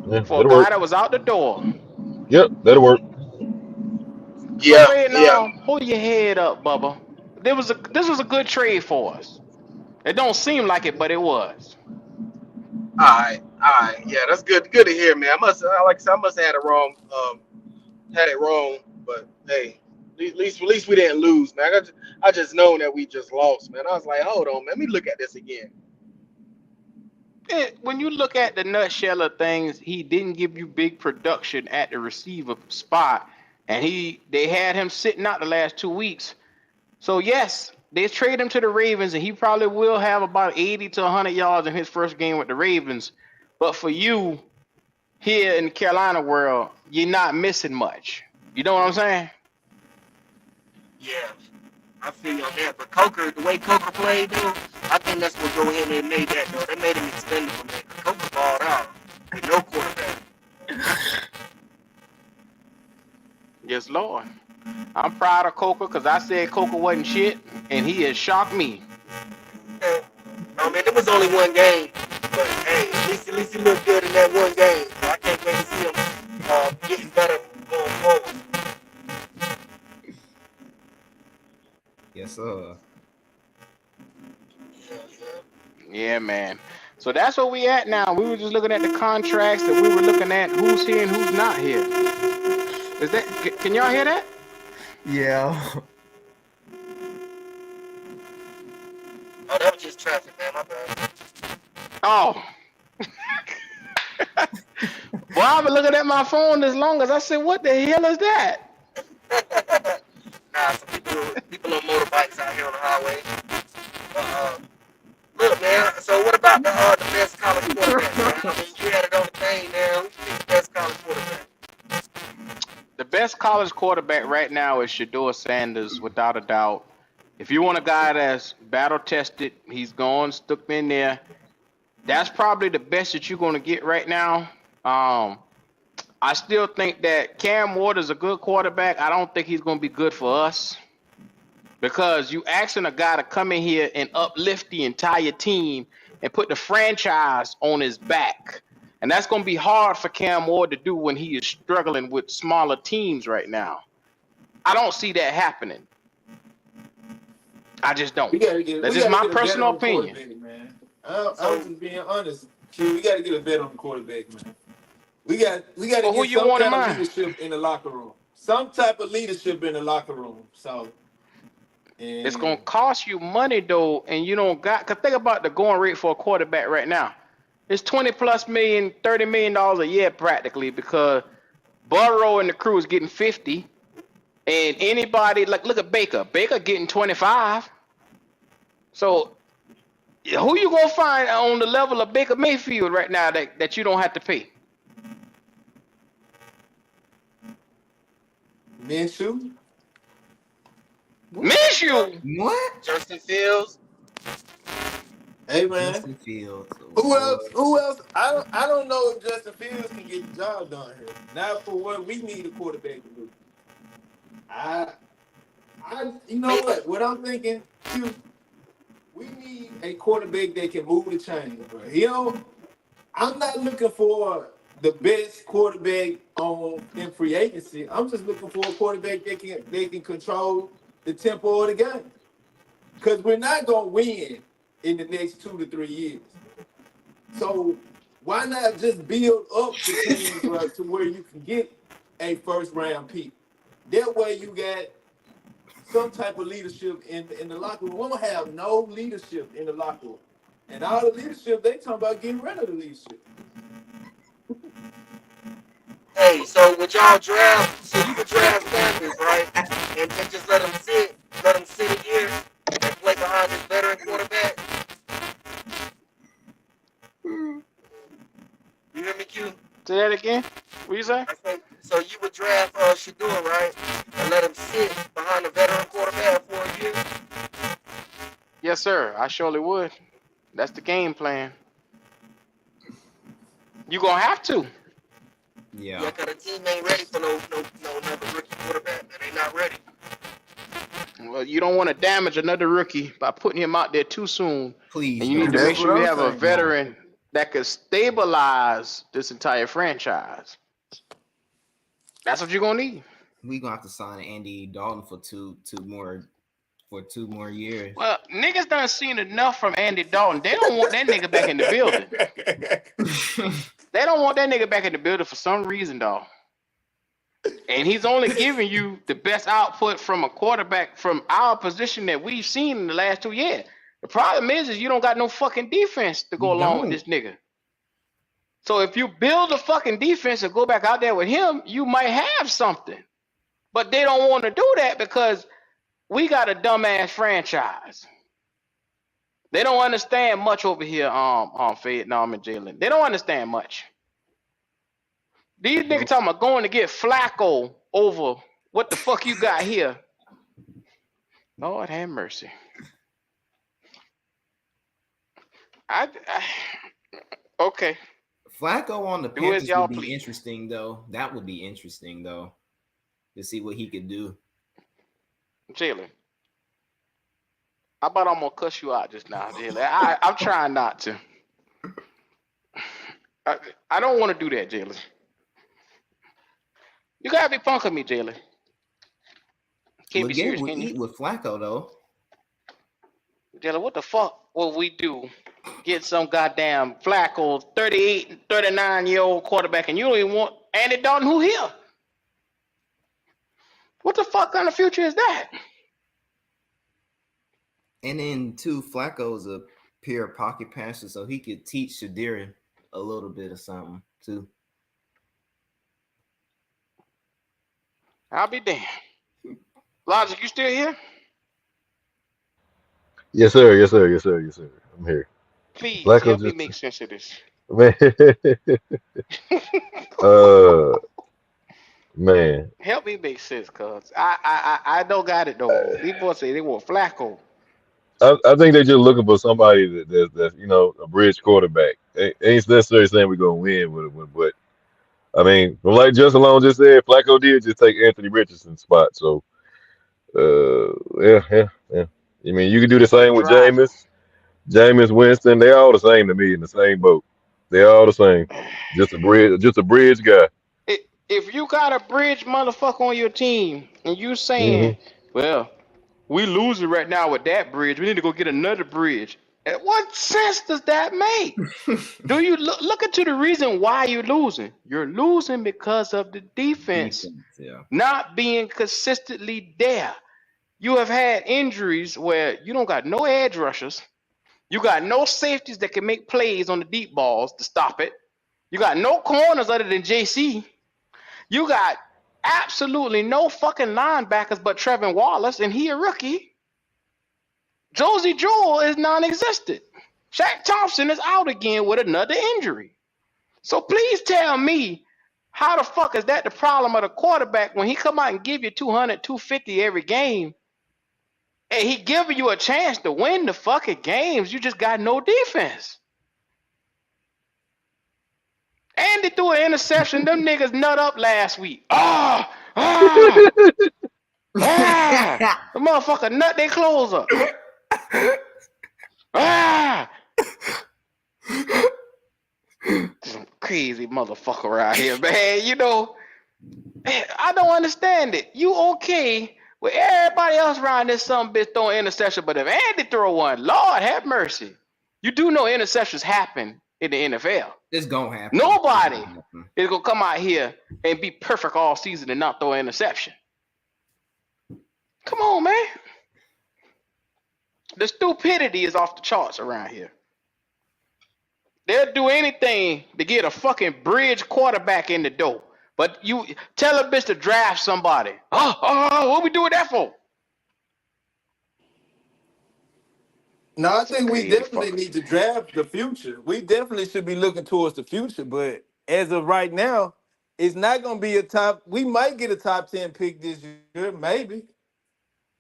Yeah, For a that'll guy work. that was out the door. Yep, that'll work. So go ahead now, hold your head up, Bubba. This was a good trade for us. It don't seem like it, but it was. All right. Yeah, that's good. Good to hear, man. I must have had it wrong. But hey, at least we didn't lose, man. I just known that we just lost, man. I was like, hold on, man. Let me look at this again. When you look at the nutshell of things, he didn't give you big production at the receiver spot, and they had him sitting out the last 2 weeks. So yes, they trade him to the Ravens, and he probably will have about 80 to 100 yards in his first game with the Ravens. But for you here in the Carolina world, you're not missing much. You know what I'm saying? Yeah, I feel you on that. But Coker, the way Coker played, though, I think that's what go ahead and made that, though. They made him expendable, man. Coker balled out with no quarterback. Yes, Lord. I'm proud of Coker because I said Coker wasn't shit, and he has shocked me. I mean, it was only one game, but hey, at least he looked good in that one game. So I can't wait to see him getting better going forward. Yes, sir. Yeah, man. So that's where we at now. We were just looking at the contracts that we were looking at who's here and who's not here. Is that? Can y'all hear that? Yeah. Oh, that was just traffic, man. My bad. Oh. Well, I've been looking at my phone as long as I said, what the hell is that? Nah, some people on motorbikes out here on the highway. Look, man. So what about the best college quarterback, man? I mean, you had it on the thing, man. Who's the best college quarterback? The best college quarterback right now is Shedeur Sanders, without a doubt. If you want a guy that's battle tested, he's gone, stuck in there. That's probably the best that you're going to get right now. I still think that Cam Ward is a good quarterback. I don't think he's going to be good for us. because you asking a guy to come in here and uplift the entire team and put the franchise on his back. And that's going to be hard for Cam Ward to do when he is struggling with smaller teams right now. I don't see that happening. I just don't. That's just my personal opinion. Man. I'm just being honest. We got to get a bet on the quarterback, man. We got to get some kind of leadership in the locker room. Some type of leadership in the locker room. So it's gonna cost you money though, and you don't got. Cause think about the going rate for a quarterback right now. It's $20+ million, $30 million a year practically, because Burrow and the crew is getting 50, and anybody like look at Baker. Baker getting 25. So who you gonna find on the level of Baker Mayfield right now that you don't have to pay? Minshew? What? Justin Fields. Hey man. Justin Fields. Who else? I don't know if Justin Fields can get the job done here. Not for what we need a quarterback to do. You know what I'm thinking? We need a quarterback that can move the chains, bro. I'm not looking for the best quarterback in free agency. I'm just looking for a quarterback that can control the tempo of the game. Because we're not gonna win in the next 2 to 3 years. So why not just build up the team to where you can get a first round pick? That way you got some type of leadership in the locker room. We don't have no leadership in the locker room. And all the leadership, they talking about getting rid of the leadership. Hey, so would y'all draft? So you would draft Sanders, right? And just let him sit a year and play behind his veteran quarterback. You hear me, Q? Say that again. What you say? So you would draft Shador, right? And let him sit behind a veteran quarterback for a year? Yes, sir. I surely would. That's the game plan. You gonna have to. Yeah, because the team ain't ready for no another rookie quarterback. They not ready. Well, you don't want to damage another rookie by putting him out there too soon. Please. And you need to make sure you have a veteran that could stabilize this entire franchise. That's what you're gonna need. We gonna have to sign Andy Dalton for two more years. Well, niggas done seen enough from Andy Dalton. They don't want that nigga back in the building. They don't want that nigga back in the building for some reason, dog. And he's only giving you the best output from a quarterback from our position that we've seen in the last 2 years. The problem is you don't got no fucking defense to go along with this nigga. So if you build a fucking defense and go back out there with him, you might have something. But they don't want to do that because we got a dumbass franchise. They don't understand much over here on Vietnam and Jalen. They don't understand much. These niggas talking about going to get Flacco over what the fuck you got here. Lord have mercy. Okay. Flacco on the Panthers would be interesting, though. That would be interesting, though, to see what he could do. Jalen, how about I'm gonna cuss you out just now, Jalen? I'm trying not to. I don't want to do that, Jalen. You gotta be punking me, Jalen. Can't be serious, can you? With Flacco, though. Jalen, what the fuck will we do? Get some goddamn Flacco, 38, 39-year-old quarterback, and you don't even want Andy Dalton, who here? What the fuck kind of future is that? And then, too, Flacco's a pure pocket passer, so he could teach Shadira a little bit of something, too. I'll be damned. Logic, you still here? Yes, sir. Yes, sir. Yes, sir. Yes, sir. I'm here. Please, Flacco help me make sense of this. Man. Help me make sense, cuz I don't got it though. These boys say they want Flacco. I think they're just looking for somebody that's a bridge quarterback. Ain't necessarily saying we're gonna win with it, but I mean, like Justin Long just said, Flacco did just take Anthony Richardson's spot. So Yeah. I mean, you can do the But same with drive. Jameis Winston. They all the same to me in the same boat. They all the same. Just a bridge guy. If you got a bridge motherfucker on your team and you Hmm saying, well, we losing right now with that bridge, we need to go get another bridge. What sense does that make? Do you look into the reason why you're losing? You're losing because of the defense Yeah. not being consistently there. You have had injuries where you don't got no edge rushers. You got no safeties that can make plays on the deep balls to stop it. You got no corners other than JC. You got absolutely no fucking linebackers but Trevin Wallace, and he a rookie. Josie Jewell is non-existent. Shaq Thompson is out again with another injury. So please tell me, how the fuck is that the problem of the quarterback when he come out and give you 200, 250 every game, and he giving you a chance to win the fucking games? You just got no defense. And they threw an interception. Them niggas nut up last week. The motherfucker nut they clothes up. Some crazy motherfucker around here, man. You know, I don't understand it. You okay with everybody else around this some bitch throwing interception, but if Andy throw one, Lord have mercy. You do know interceptions happen in the NFL. It's gonna happen. Nobody is gonna come out here and be perfect all season and not throw an interception. Come on, man. The stupidity is off the charts around here. They'll do anything to get a fucking bridge quarterback in the door. But you tell a bitch to draft somebody. What we doing that for? No, I think we Crazy definitely fuckers. need to draft the future. We definitely should be looking towards the future, but as of right now, it's not going to be a top. We might get a top 10 pick this year, maybe.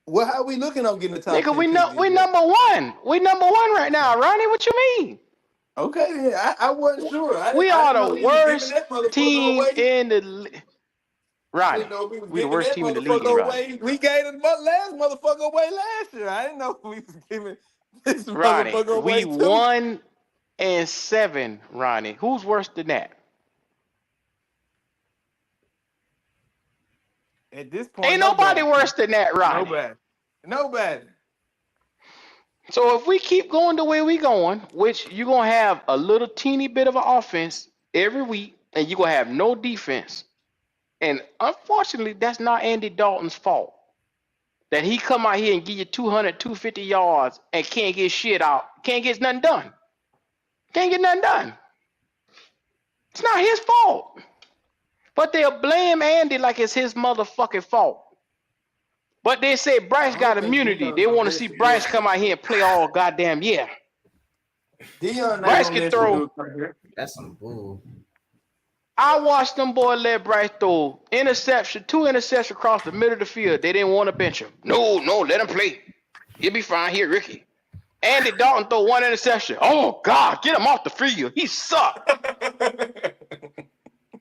Well, how are we looking on getting a top Nigga, 10 pick this we year? number one. We number one right now, Ronnie. What you mean? Okay, yeah, I wasn't sure. I We didn't are know the he was giving worst that motherfucker team away. in the I Ronnie. didn't know we was We the giving worst that team in the league, motherfucker Ronnie. away. We gave the last motherfucker away last year. I didn't know we was giving this Ronnie, motherfucker we away too. 1-7, Ronnie. Who's worse than that? At this point, Ain't nobody worse than that, Ronnie. Nobody. So if we keep going the way we going, which you're gonna have a little teeny bit of an offense every week, and you're gonna have no defense. And unfortunately, that's not Andy Dalton's fault. That he come out here and give you 200, 250 yards and can't get shit out, can't get nothing done. Can't get nothing done. It's not his fault. But they'll blame Andy like it's his motherfucking fault. But they say Bryce got immunity. They want to see Bryce come out here and play all goddamn year. Bryce can throw. That's some bull. I watched them boy let Bryce throw two interceptions across the middle of the field. They didn't want to bench him. No, let him play. He'll be fine here, Ricky. Andy Dalton throw one interception. Oh God, get him off the field. He sucked.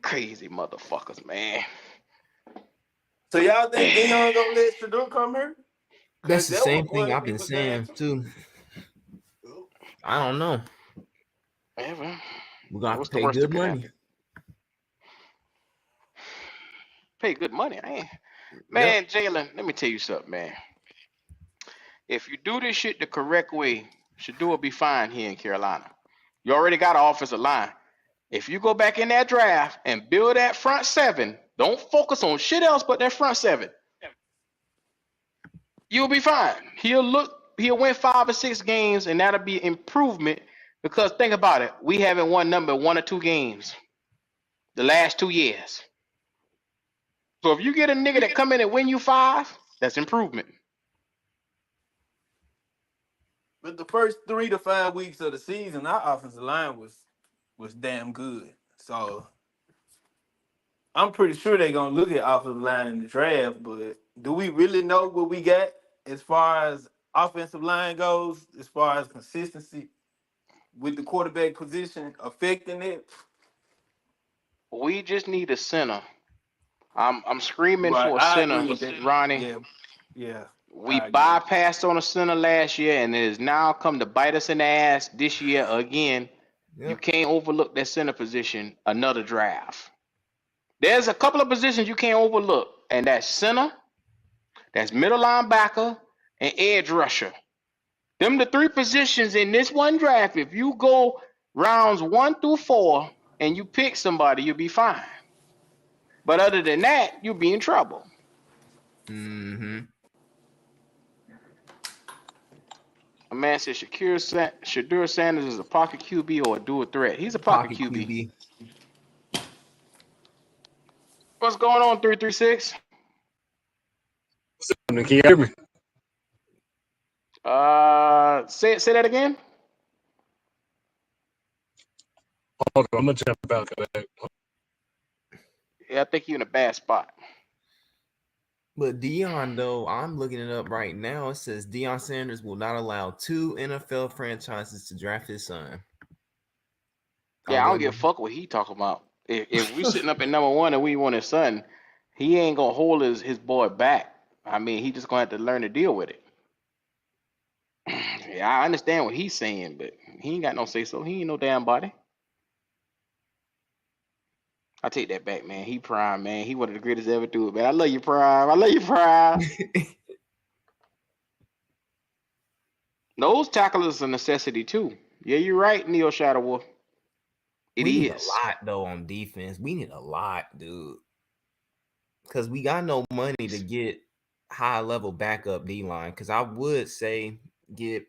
Crazy motherfuckers, man. So y'all think Deion gonna let Shador come here? That's the same thing I've been saying too. I don't know. Yeah, well, we're gonna have to pay good money. Pay good money, man. Jalen, let me tell you something, man. If you do this shit the correct way, Shador will be fine here in Carolina. You already got an offensive line. If you go back in that draft and build that front seven, don't focus on shit else but that front seven. You'll be fine. He'll win 5 or 6 games, and that'll be improvement. Because think about it, we haven't won number 1 or 2 games the last 2 years. So if you get a nigga that come in and win you 5, that's improvement. But the first 3 to 5 weeks of the season, our offensive line was damn good. So I'm pretty sure they're gonna look at offensive line in the draft, but do we really know what we got as far as offensive line goes, as far as consistency with the quarterback position affecting it? We just need a center. I'm screaming Right, for a I center, agree with that. Ronnie. Yeah. Yeah. We I agree. bypassed on a center last year, and it has now come to bite us in the ass this year again. You Yep. can't overlook that center position another draft. There's a couple of positions you can't overlook, and that's center, that's middle linebacker, and edge rusher. Them the three positions in this one draft. If you go rounds 1 through 4 and you pick somebody, you'll be fine. But other than that, you'll be in trouble. Mm-hmm. A man said Shadur Sanders is a pocket QB or a dual threat. He's a pocket QB. What's going on, 336? Can you hear me? Say that again. Hold on, I'm gonna jump back. Yeah, I think you're in a bad spot. But Deion, though, I'm looking it up right now. It says Deion Sanders will not allow 2 NFL franchises to draft his son. Yeah, I don't give a fuck what he talking about. If we sitting up at number 1 and we want his son, he ain't gonna hold his boy back. I mean, he just gonna have to learn to deal with it. Yeah, I understand what he's saying, but he ain't got no say so. He ain't no damn body. I take that back, man. He Prime, man. He one of the greatest ever do it, man. I love you, Prime. I love you, Prime. Nose tackle is a necessity too. Yeah, you're right, Neo Shadow Wolf. We need a lot though on defense. We need a lot, dude. Because we got no money to get high level backup D line. Because I would say get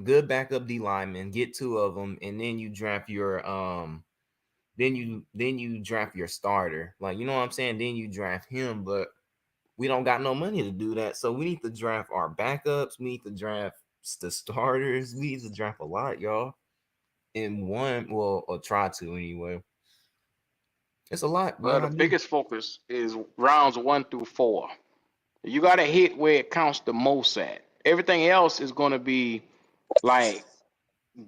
good backup D linemen, get 2 of them, and then you draft your then you draft your starter. Like, you know what I'm saying? Then you draft him, but we don't got no money to do that. So we need to draft our backups. We need to draft the starters. We need to draft a lot, y'all. In one, well, or try to anyway. It's a lot. Well, the biggest focus is rounds 1 through 4. You got to hit where it counts the most at. Everything else is going to be like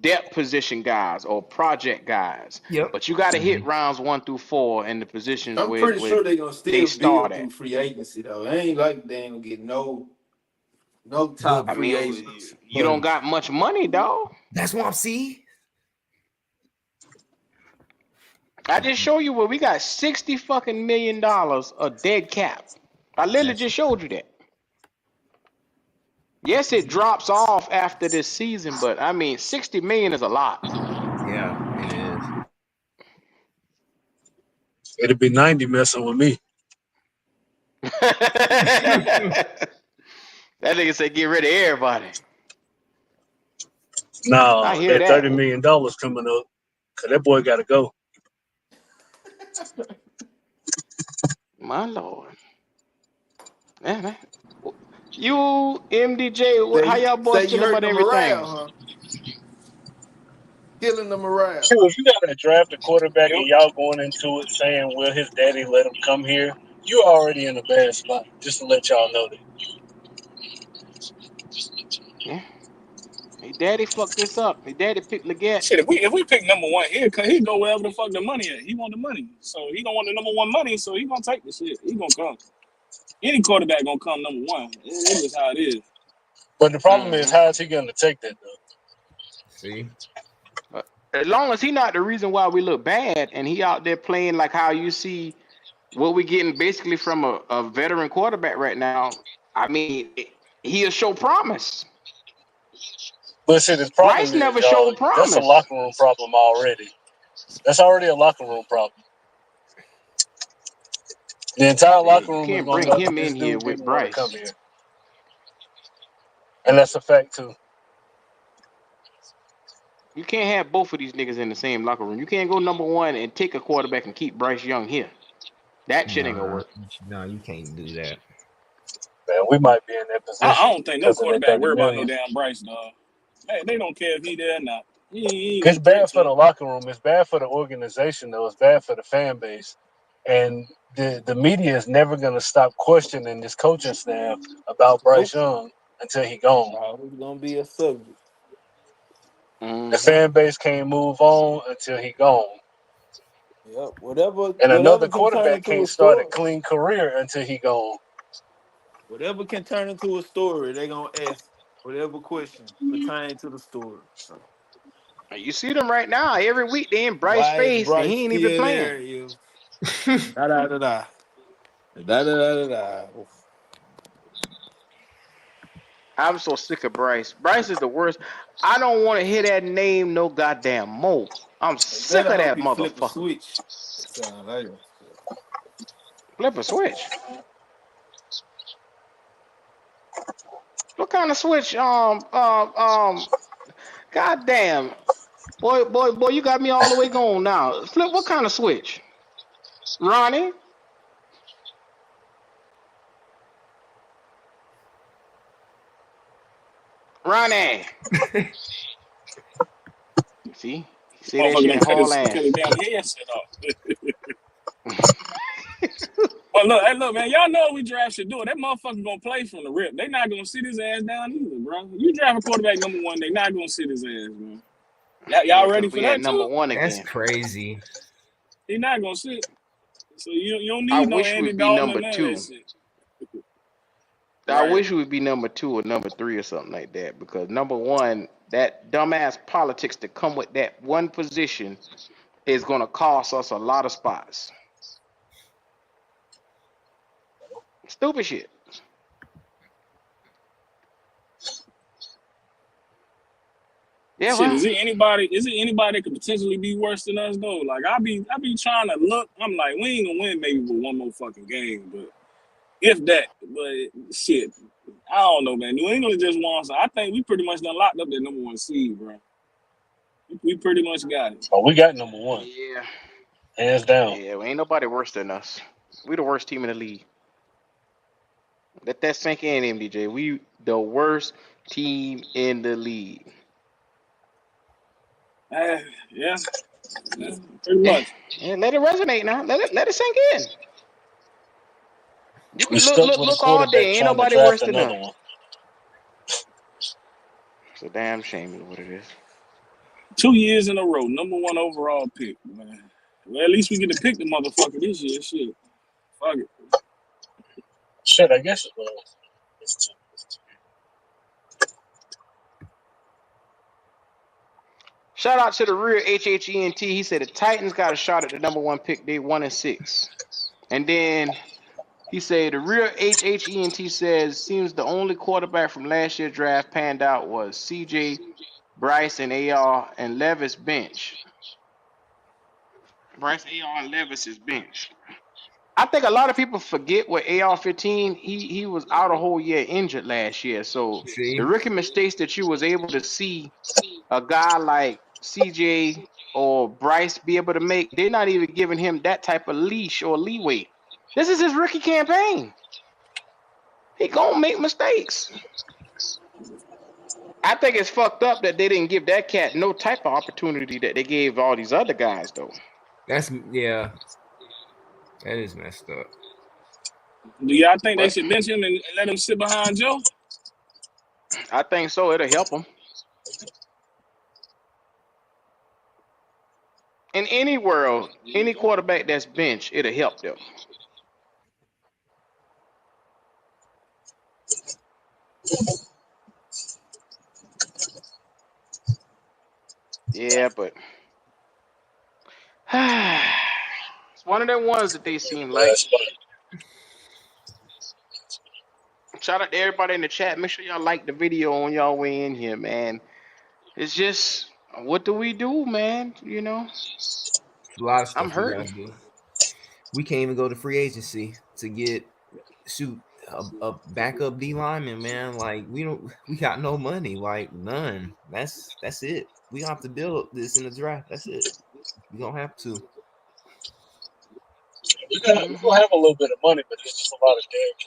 depth position guys or project guys. Yep. But you got to hit rounds 1 through 4 in the positions I'm where pretty sure they're gonna still start build through at. free agency though. It ain't like they ain't gonna get no top I free mean, agents. you don't got much money, dog. That's what I'm seeing. I just show you where we got $60 fucking million of dead cap. I literally just showed you that. Yes, it drops off after this season, but I mean, 60 million is a lot. Yeah, it is. It'd be 90 messing with me. That nigga said get rid of everybody. Nah, I hear that that. $30 million coming up, cause that boy got to go. My lord. Man. You, MDJ, how y'all boys feeling about everything? Morale, huh? Killing the morale. Sure, if you got to draft a quarterback and y'all going into it saying, "Will his daddy let him come here?" You already in a bad spot. Just to let y'all know that. Yeah. Hey, daddy fucked this up. Hey, daddy picked Leggett. Shit, if we pick number 1 here, cause he go wherever the fuck the money at. He want the money, so he don't want the number 1 money, so he gonna take the shit. He gonna come. Any quarterback gonna come number 1. It's just how it is. But the problem is, how is he gonna take that though? See, as long as he not the reason why we look bad, and he out there playing like how you see what we getting basically from a veteran quarterback right now. I mean, he'll show promise. But see, the problem Bryce is, never y'all, showed promise. that's a locker room problem already. That's already a locker room problem. The entire locker room You is can't gonna bring know him that this in here dude with didn't want to Bryce. come here, and that's a fact too. You can't have both of these niggas in the same locker room. You can't go number 1 and take a quarterback and keep Bryce Young here. That shit ain't gonna work. No, you can't do that. Man, we might be in that position. I don't think no because of that quarterback 30 worry about no million. damn Bryce, dog. They don't care if he there or not. He ain't It's gonna bad for the locker room. It's bad for the organization, though. It's bad for the fan base. And the media is never going to stop questioning this coaching staff about Bryce Young until he gone. It's gonna be a subject. The fan base can't move on until he gone. Yep. Whatever. And another Can turn quarterback into a can't start a story. clean career until he gone. Whatever can turn into a story, they're gonna ask whatever question pertaining to the story. So You see them right now. Every week they in Bryce why is face and Bryce he ain't even still playing. there? You da da da da da da da da. I'm so sick of Bryce. Bryce is the worst. I don't want to hear that name no goddamn more. I'm I sick better of hope that he flip a motherfucker. switch. Sound like it. Flip a switch. What kind of switch? Goddamn. Boy, you got me all the way gone now. Flip, what kind of switch? Ronnie? Ronnie. See? He say that Motherfucker shit done and haul cut ass. his damn headset off. Well, look, hey, look, man, y'all know what we draft should do. That motherfucker gonna play from the rip. They not gonna sit his ass down either, bro. You draft a quarterback number one, they not gonna sit his ass, man. Yeah, Y'all ready because for we at that number too? one That's again. crazy. He not gonna sit. So you don't I need no wish Andy we'd be Dalton number and none of that two. shit. I Right. wish we would be number two or number three or something like that. Because number one, that dumbass politics that come with that one position is gonna cost us a lot of spots. Stupid shit. Yeah, Shit, well, is it anybody that could potentially be worse than us though? Like I be trying to look, I'm like, we ain't gonna win maybe with one more fucking game, but if that, but shit. I don't know, man. New England just won, so I think we pretty much done locked up that number one seed, bro. We pretty much got it. Oh, we got number one, yeah, hands down. yeah. Well, ain't nobody worse than us. We the worst team in the league. Let that sink in, MDJ. We the worst team in the league. Yeah, yeah, pretty Yeah, much. yeah. Let it resonate now. Let it sink in. You We can look, stuck look, with a look all quarterback day. Ain't trying to nobody draft worse than another us. one. It's a damn shame, is what it is. 2 years in a row, number one overall pick, man. Well, at least we get to pick the motherfucker this year. Shit, fuck it. Shit, I guess it was. Shout out to the real HHENT. He said the Titans got a shot at the number one pick. They 1-6. And then he said the real HHENT says seems the only quarterback from last year's draft panned out was CJ, Bryce, and AR and Levis bench. Bryce, AR, and Levis is bench. I think a lot of people forget with AR-15, he was out a whole year injured last year. So See, the rookie mistakes that you was able to see a guy like CJ or Bryce be able to make, they're not even giving him that type of leash or leeway. This is his rookie campaign. He gonna make mistakes. I think it's fucked up that they didn't give that cat no type of opportunity that they gave all these other guys though. that's yeah, that is messed up. Do y'all think they But should bench him and let him sit behind Joe? I think so. It'll help him. In any world, any quarterback that's benched, it'll help them. Yeah, but it's one of them ones that they seem like. Shout out to everybody in the chat. Make sure y'all like the video on y'all way in here, man. It's just, what do we do, man? You know, A lot of I'm stuff we gotta hurting. do. We can't even go to free agency to get a backup D lineman, man. Like we got no money, like none. That's it. We gonna have to build this in the draft. That's it. We gonna have to. We're gonna have a little bit of money, but it's just a lot of damage.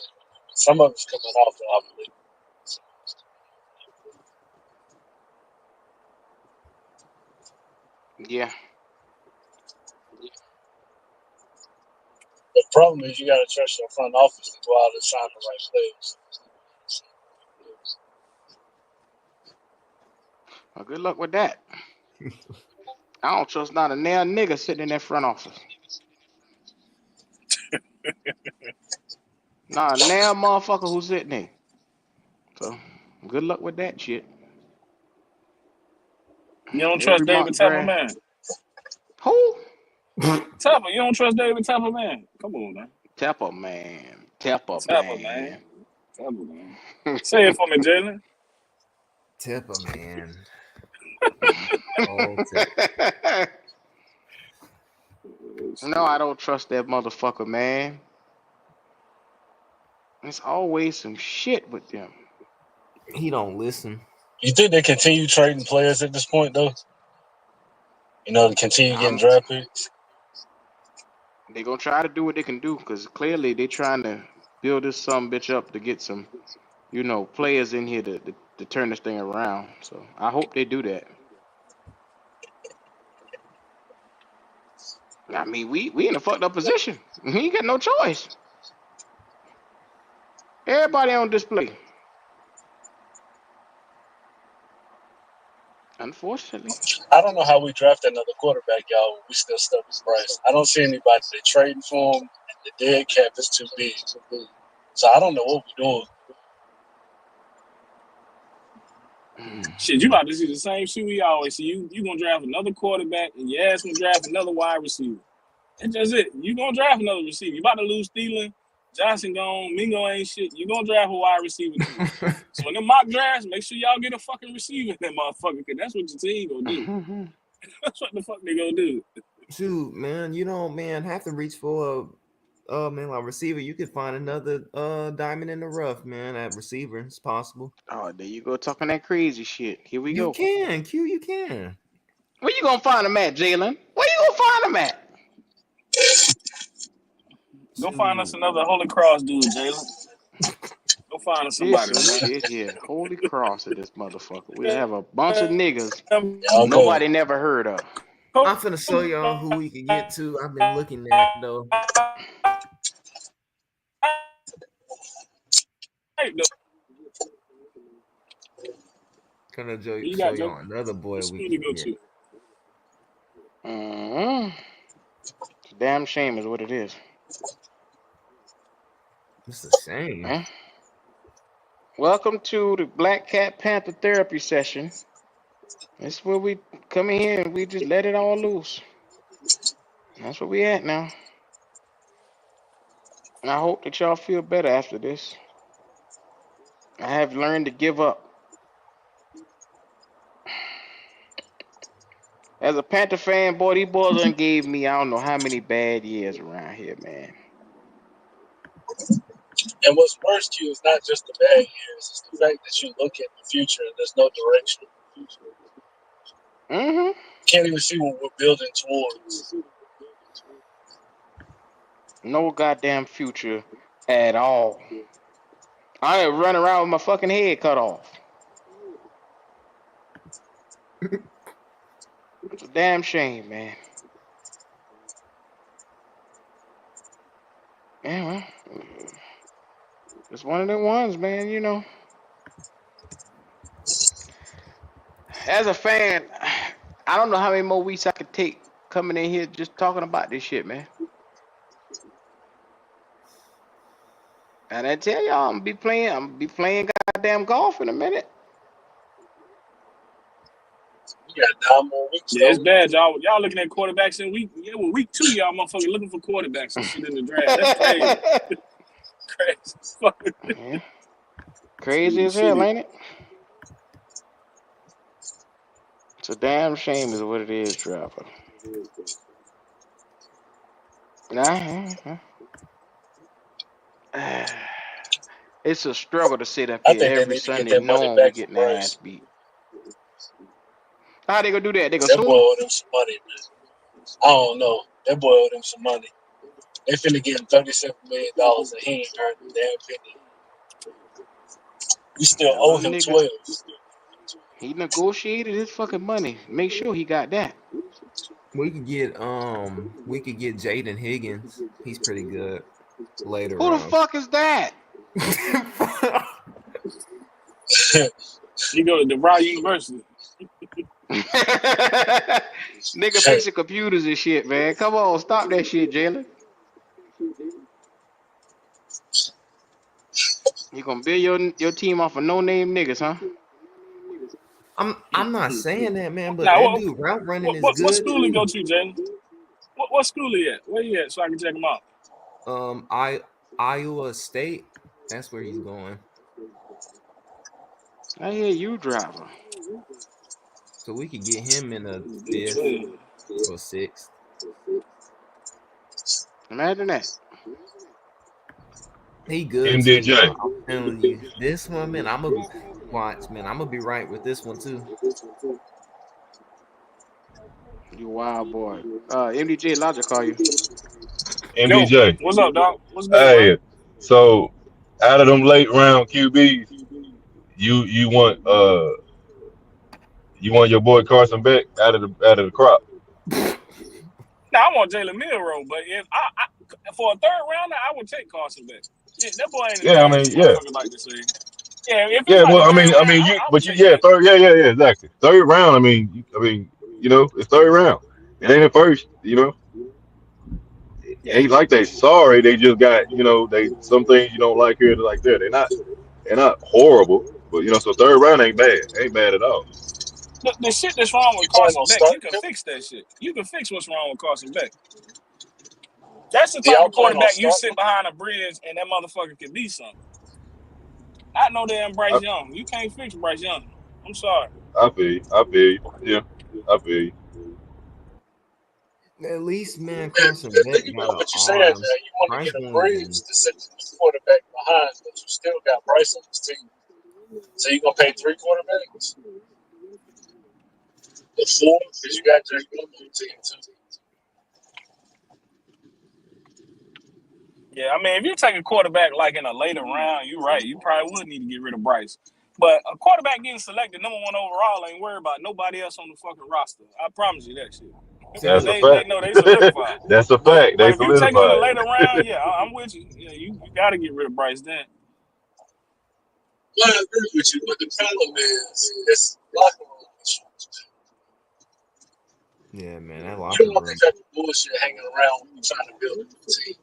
Some of it's coming off the opposite. Yeah. The problem is you got to trust your front office to go out and sign the right players. Well, good luck with that. I don't trust not a damn nigga sitting in that front office. Nah, now motherfucker who's sitting there. So good luck with that shit. You don't Every trust David mock Tepper, draft. man. Who? Tepper, you don't trust David Tepper, man. Come on, man. Tepper man. Tepper Tepper, man. man. Tepper, man. Say it for me, Jalen. Tipper, man. No, I don't trust that motherfucker, man. There's always some shit with them. He don't listen. You think they continue trading players at this point, though? You know, to continue getting draft picks? They're going to try to do what they can do because clearly they're trying to build this some bitch up to get some, you know, players in here to turn this thing around. So I hope they do that. I mean, we in a fucked up position. We ain't got no choice. Everybody on display. Unfortunately. I don't know how we draft another quarterback, y'all, when we still stuck with Bryce. I don't see anybody trading for him, and the dead cap is too big. So I don't know what we're doing. Shit, you about to see the same shit we always see. You gonna draft another quarterback, and your ass gonna draft another wide receiver. That's just it. You gonna draft another receiver. You about to lose Thielen, Johnson gone, Mingo ain't shit. You gonna draft a wide receiver too. So in the mock drafts, make sure y'all get a fucking receiver in that motherfucker, because that's what your team gonna do. That's what the fuck they gonna do. Shoot, man, you don't, man, have to reach for a like receiver. You could find another diamond in the rough, man. At receiver, it's possible. Oh, there you go talking that crazy shit. Here we go. You can, Q, you can. Where you gonna find him at, Jalen? Where you gonna find him at? Go find us another Holy Cross dude, Jalen. Go find us somebody, This man. shit here. Holy cross of this motherfucker. We have a bunch of niggas Y'all nobody never heard of. I'm finna show y'all who we can get to. I've been looking at though. Gonna show y'all another boy we can get. It's a damn shame is what it is. It's a shame. Welcome to the Black Cat Panther therapy session. That's where we come in here and we just let it all loose. That's where we at now. And I hope that y'all feel better after this. I have learned to give up. As a Panther fan, boy, these boys done gave me I don't know how many bad years around here, man. And what's worse to you is not just the bad years, it's the fact that you look at the future and there's no direction. Can't even see what we're building towards. No goddamn future at all. I ain't running around with my fucking head cut off. It's a damn shame, man. Yeah, well, it's one of them ones, man, you know. As a fan, I don't know how many more weeks I could take coming in here just talking about this shit, man. And I tell y'all, I'm gonna be playing goddamn golf in a minute. We got 9 more weeks. Yeah, it's bad, y'all. Y'all looking at quarterbacks in week 2, y'all motherfucking looking for quarterbacks and shit in the draft. That's crazy. Yeah. Crazy as hell, ain't it? It's a damn shame is what it is, Trapper. Nah. It's a struggle to sit up here every Sunday knowing we getting their ass beat. How they gonna do that? They gonna That sue boy owed him some money, man. I don't know. That boy owed him some money. They finna get him $37 million and he ain't earned a damn penny. We still owe him 12. He negotiated his fucking money. Make sure he got that. We could get Jaden Higgins. He's pretty good. Later Who the fuck is that? You go to DeVry University. Nigga fixing computers and shit, man. Come on, stop that shit, Jalen. You gonna build your team off of no name niggas, huh? I'm not saying that, man, but Now, that dude route running is what good school he too. go to, Jalen? What school he at? Where he at? So I can check him out. Iowa State. That's where he's going. I hear you, driver. So we could get him in a 5th or 6th. Imagine that. He good too. MDJ. I'm telling you, this one, man. I'm gonna watch, man. I'm gonna be right with this one too. You wild boy. MDJ Logic call you. MDJ. Yo, what's up, dog? What's good, Hey, bro? so out of them late round QBs, you want your boy Carson Beck out of the crop. Now I want Jalen Milroe, but if I for a third rounder, I would take Carson Beck. Yeah, that boy ain't as Yeah, I bad as mean, yeah. motherfuckers like to say. Yeah, if it's Yeah, like well, the I mean, third round, you, I would but you, take yeah, Beck. third, yeah, exactly. Third round. I mean, it's third round. It ain't the first. It ain't like they sorry. They just got, some things you don't like here, like there. They're not horrible, but so third round ain't bad. Ain't bad at all. The shit that's wrong with You plan Carson on Beck, you starting can him? fix that shit. You can fix what's wrong with Carson Beck. That's the Do type y'all of plan on quarterback you starting sit him? behind a bridge and that motherfucker can be something. I know damn Bryce Young. You can't fix Bryce Young. I'm sorry. I feel you. Yeah, I feel you. At least, man, Man, Carson Beck think got about an what you're saying arm. now. You want to Bryce get a won't bridge even. to sit the quarterback behind, but you still got Bryce on this team. So you gonna pay 3 quarterbacks? The 4, because you got Drake London on the team too. Yeah, I mean, if you take a quarterback like in a later round, you're right. You probably would need to get rid of Bryce. But a quarterback getting selected number 1 overall ain't worried about nobody else on the fucking roster. I promise you that shit. That's a They know they solidified. fact. That's a But fact. They if you take him in a later solidified. round, yeah, I'm with you. Yeah, you got to get rid of Bryce then. Well, I agree with you, but the problem is it's locker room issues. Yeah, man, that You locker don't want room. that type of bullshit hanging around when you're trying to build a new team.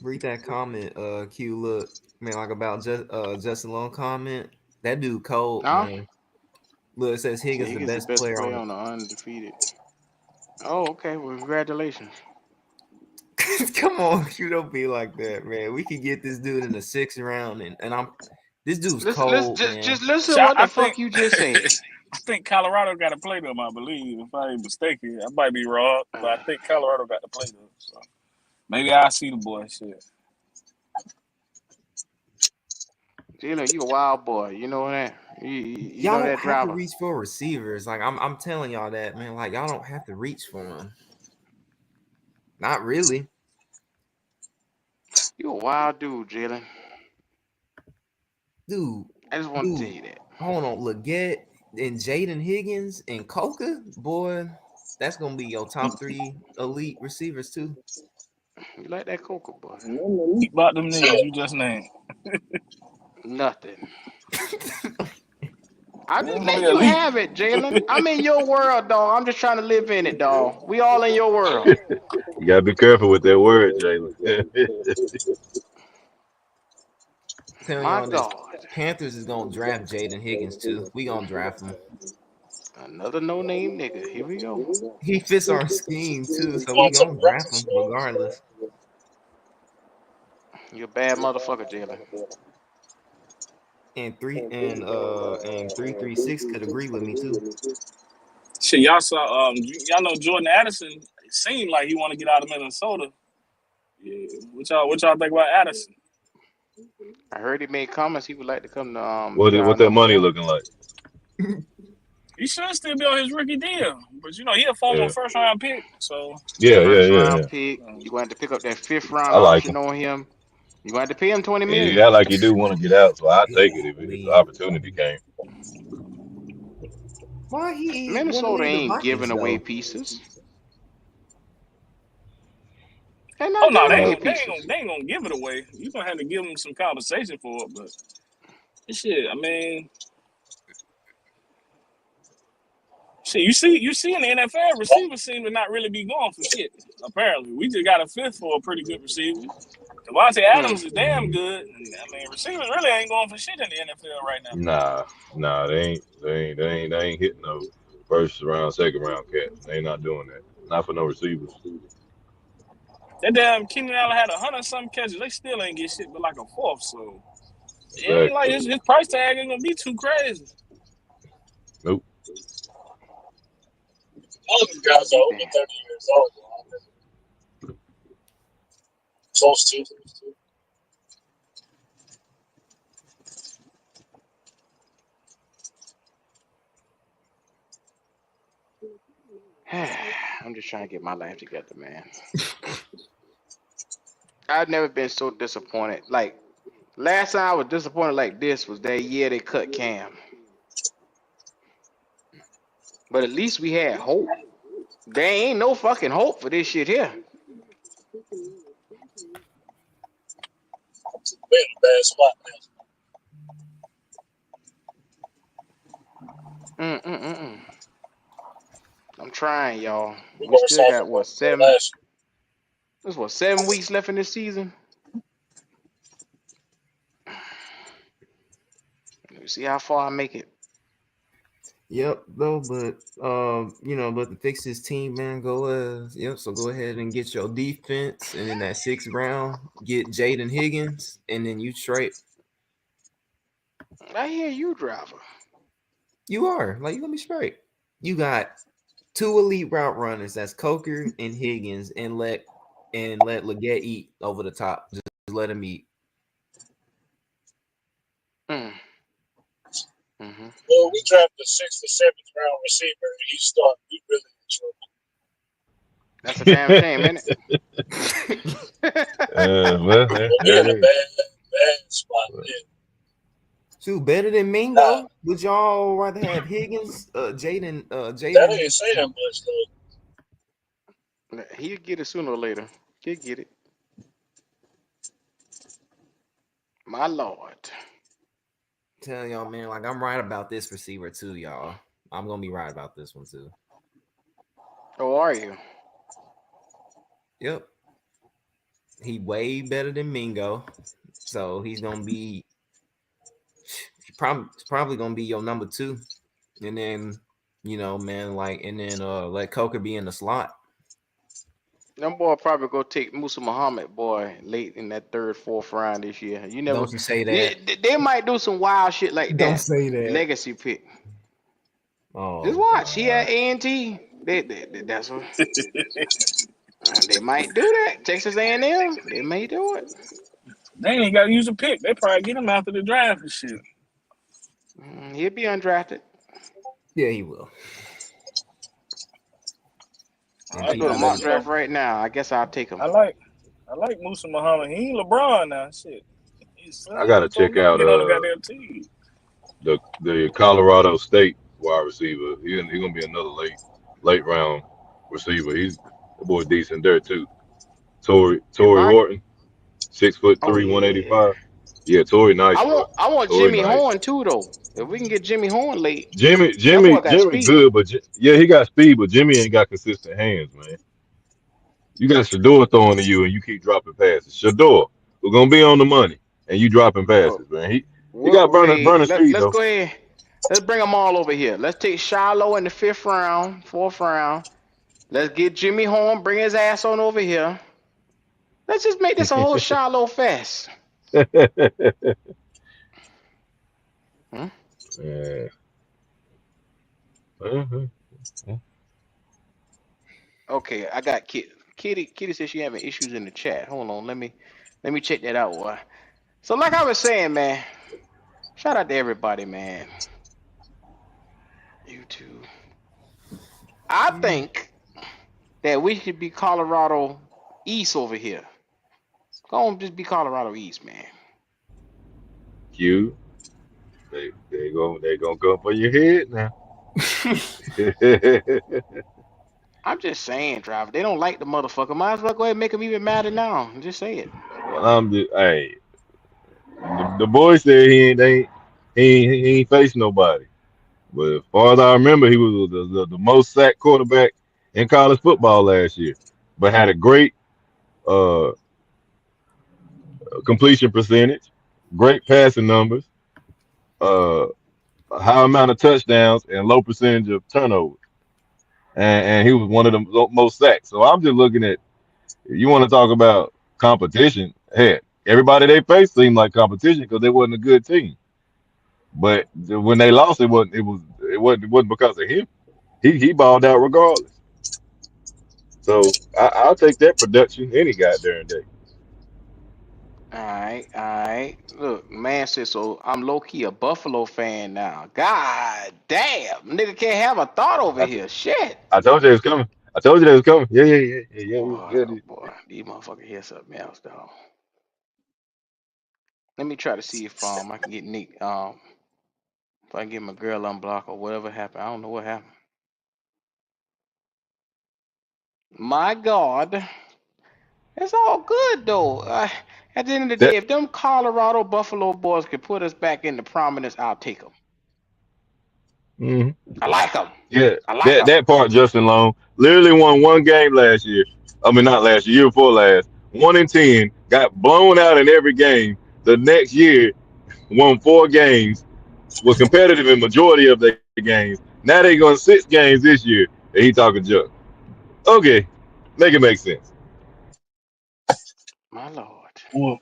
Read that comment, Q. Look, man, like about Justin Long comment. That dude cold, Huh? man. Look, it says Higgins the Higgins the best best player player on on the undefeated. Oh, okay. Well, congratulations. the. Come on, Q, don't be like that, man. We could get this dude in the 6th round, and this dude's cold, man. Just listen So to what I the fuck think you just said. I think Colorado got to play them, I believe. If I ain't mistaken, I might be wrong, but I think Colorado got to play them. So maybe I'll see the boy shit. Jalen, you a wild boy. You know that. You Y'all know don't that have to driver. reach for receivers. Like I'm telling y'all that, man. Like y'all don't have to reach for them. Not really. You a wild dude, Jalen. Dude, I just want to tell you that. hold on. Leggett and Jaden Higgins and Coca, boy, that's gonna be your top 3 elite receivers too. You like that Coca boy? Nothing about them niggas you just named. Nothing. I'm just Them letting niggas you elite. have it, Jalen. I'm in your world, dog. I'm just trying to live in it, dog. We all in your world. You gotta be careful with that word, Jalen. Telling My y'all this, God. Panthers is gonna draft Jaden Higgins too. We gonna draft him. Another no-name nigga. Here we go. He fits our scheme too, so we Going to gonna the draft practice him squad. regardless. You're a bad motherfucker, Jalen. And 336 could agree with me too. Shit, y'all saw. Y'all know Jordan Addison. It seemed like he want to get out of Minnesota. Yeah, what y'all think about Addison? I heard he made comments he would like to come to What be our that number money 1. looking like? He should still be on his rookie deal, but he a former Yeah. first round pick. So First round pick. You're going to have to pick up that 5th round I like option him. on him. You're going to have to pay him $20 And million. you act like you do want to get out, so I take it if the opportunity came. Why he Minnesota leave the ain't giving Vikings, away though? pieces. They're oh not no, giving they away ain't pieces. gonna give it away. You gonna have to give them some compensation for it, but shit, I mean, Shit, you see in the NFL, receivers seem to not really be going for shit. Apparently, we just got a fifth for a pretty good receiver. Devontae Adams is damn good. I mean, receivers really ain't going for shit in the NFL right now. Nah, they ain't hitting no first round, second round cats. They ain't not doing that. Not for no receivers. That damn Keenan Allen had 100-something catches. They still ain't get shit but like a fourth. So it ain't like his price tag ain't gonna be too crazy. Nope. All of these guys are over 30 years old. Close to. I'm just trying to get my life together, man. I've never been so disappointed. Like, last time I was disappointed like this was that year they cut Cam. But at least we had hope. There ain't no fucking hope for this shit here. We're in a bad spot now. I'm trying, y'all. We still got what, 7? There's what, 7 weeks left in this season? Let me see how far I make it. Yep, though, but but to fix this team, man, so go ahead and get your defense, and in that 6th round, get Jaden Higgins, and then you straight. I hear you, driver. You are you're gonna be straight. You got 2 elite route runners. That's Coker and Higgins, and let Legette eat over the top. Just let him eat. Well, we drafted the 6th or 7th round receiver, and he started. We really in trouble. That's a damn shame, isn't it? We're in a bad spot. Two better than Mingo. Would y'all rather have Higgins, Jaden? That ain't saying much though. He'll get it sooner or later. He'll get it. My Lord. Tell y'all, man, I'm right about this receiver too, y'all. I'm gonna be right about this one too. Oh, are you? Yep. He way better than Mingo, so he's gonna be probably gonna be your number 2, and then let Coker be in the slot. Them boy probably go take Musa Muhammad, boy, late in that 3rd, 4th round this year. You never Don't you say that. They might do some wild shit like that. Don't say that. Legacy pick. Oh, just watch. He had A&T. That's what. They might do that. Texas A&M. They may do it. They ain't got to use a pick. They probably get him after the draft and shit. He'll be undrafted. Yeah, he will. I'll do a mock draft right now. I guess I'll take him. I like Musa Muhammad. He ain't LeBron now. Shit. I gotta check out the Colorado State wide receiver. He's gonna be another late round receiver. The boy decent there too. Torrey Horton, 6'3", 185. Yeah, Torrey nice. I want Jimmy Horn too though. If we can get Jimmy Horn late. Jimmy good, but he got speed, but Jimmy ain't got consistent hands, man. You got Shador throwing to you, and you keep dropping passes. Shador, we're gonna be on the money, and you dropping passes, man. He got burning speed. Let's go ahead. Let's bring them all over here. Let's take Shiloh in the 5th round, 4th round. Let's get Jimmy Horn, bring his ass on over here. Let's just make this a whole Shiloh fest. Yeah. Okay, I got Kitty says she having issues in the chat. Hold on, let me check that out. Boy. So like I was saying, man, shout out to everybody, man. YouTube. I think that we should be Colorado East over here. Go on, just be Colorado East, man. They gonna go for your head now. I'm just saying, driver. They don't like the motherfucker. Might as well go ahead and make them even madder now. Just say it. The boy said he ain't faced nobody. But as far as I remember, he was the most sacked quarterback in college football last year, but had a great uh, completion percentage, great passing numbers, a high amount of touchdowns, and low percentage of turnovers. And he was one of the most sacked. So I'm just looking at, you want to talk about competition. Heck, everybody they faced seemed like competition because they wasn't a good team. But when they lost, it wasn't because of him. He balled out regardless. So I'll take that production any goddamn day. All right, all right. Look, man said so. I'm low key a Buffalo fan now. God damn, nigga can't have a thought over here. Shit. I told you it was coming. I told you that was coming. Yeah. Boy, oh boy, these motherfuckers hear something else, dog. Let me try to see if I can get Nick if I can get my girl unblocked or whatever happened. I don't know what happened. My God, it's all good though. At the end of the That day, if them Colorado Buffalo boys could put us back into prominence, I'll take them. mhm. I like them. Yeah, I like them. that part, Justin Long literally won one game last year. I mean, not last year, year before last. 1-10, got blown out in every game. The next year, won 4 games, was competitive in majority of the games. Now they going 6 games this year, and he talking junk. Okay, make it make sense. My Lord. Well,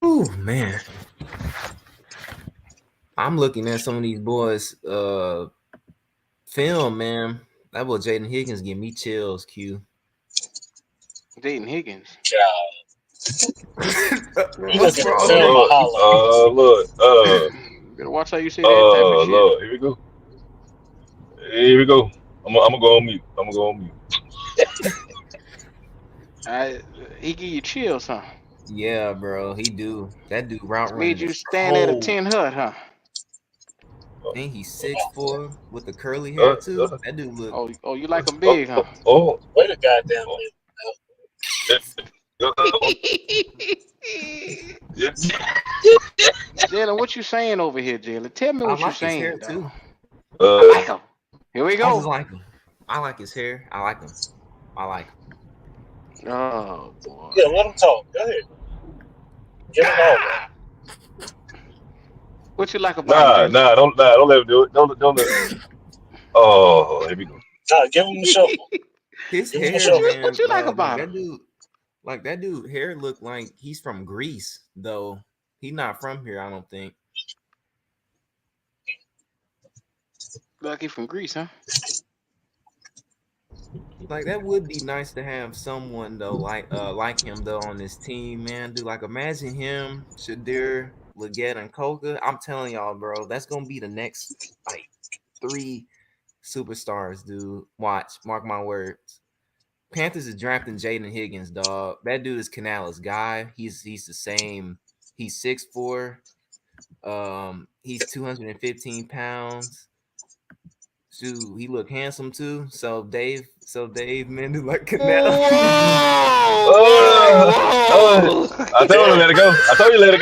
Oh man, I'm looking at some of these boys' film, man. That boy Jaden Higgins give me chills. Q. Jaden Higgins. he What's looking at wrong? film Lord, highlight. Better watch how you say that type of shit. Lord, here we go. Here we go. I'm gonna go on mute. He give you chills, huh? Yeah, bro, he do. That dude route running Made you is stand at a cold. 10 hut, huh? I think he's 6'4" with the curly hair too. That dude look. Oh, you like him big, huh? Wait a goddamn Jalen, what you saying over here, Jalen? Tell me I what you like his hair saying, too. dog. I like him. Here we I just go. like him. I like his hair. I like him. I like him. Oh boy. Yeah, let him talk. Go ahead. Get him all. What you like about him, Jalen? Don't let him do it. Don't let him. Oh, here we go. Nah, give him the shuffle. His Give him hair, the shuffle. man. What you like like about that him? dude. Like that dude, hair look like he's from Greece, though. He's not from here, I don't think. Like he from Greece, huh? Like that would be nice to have someone though, like him though on this team, man. Dude, like imagine him, Shadir, Leggett, and Coca. I'm telling y'all, bro, that's gonna be the next like 3 superstars, dude. Watch, mark my words. Panthers is drafting Jaden Higgins, dog. That dude is Canales' guy. He's the same. He's 6'4". He's 215 pounds. Shoot, he look handsome too. So Dave, man, do like Canales. I told you let it go. I told you let it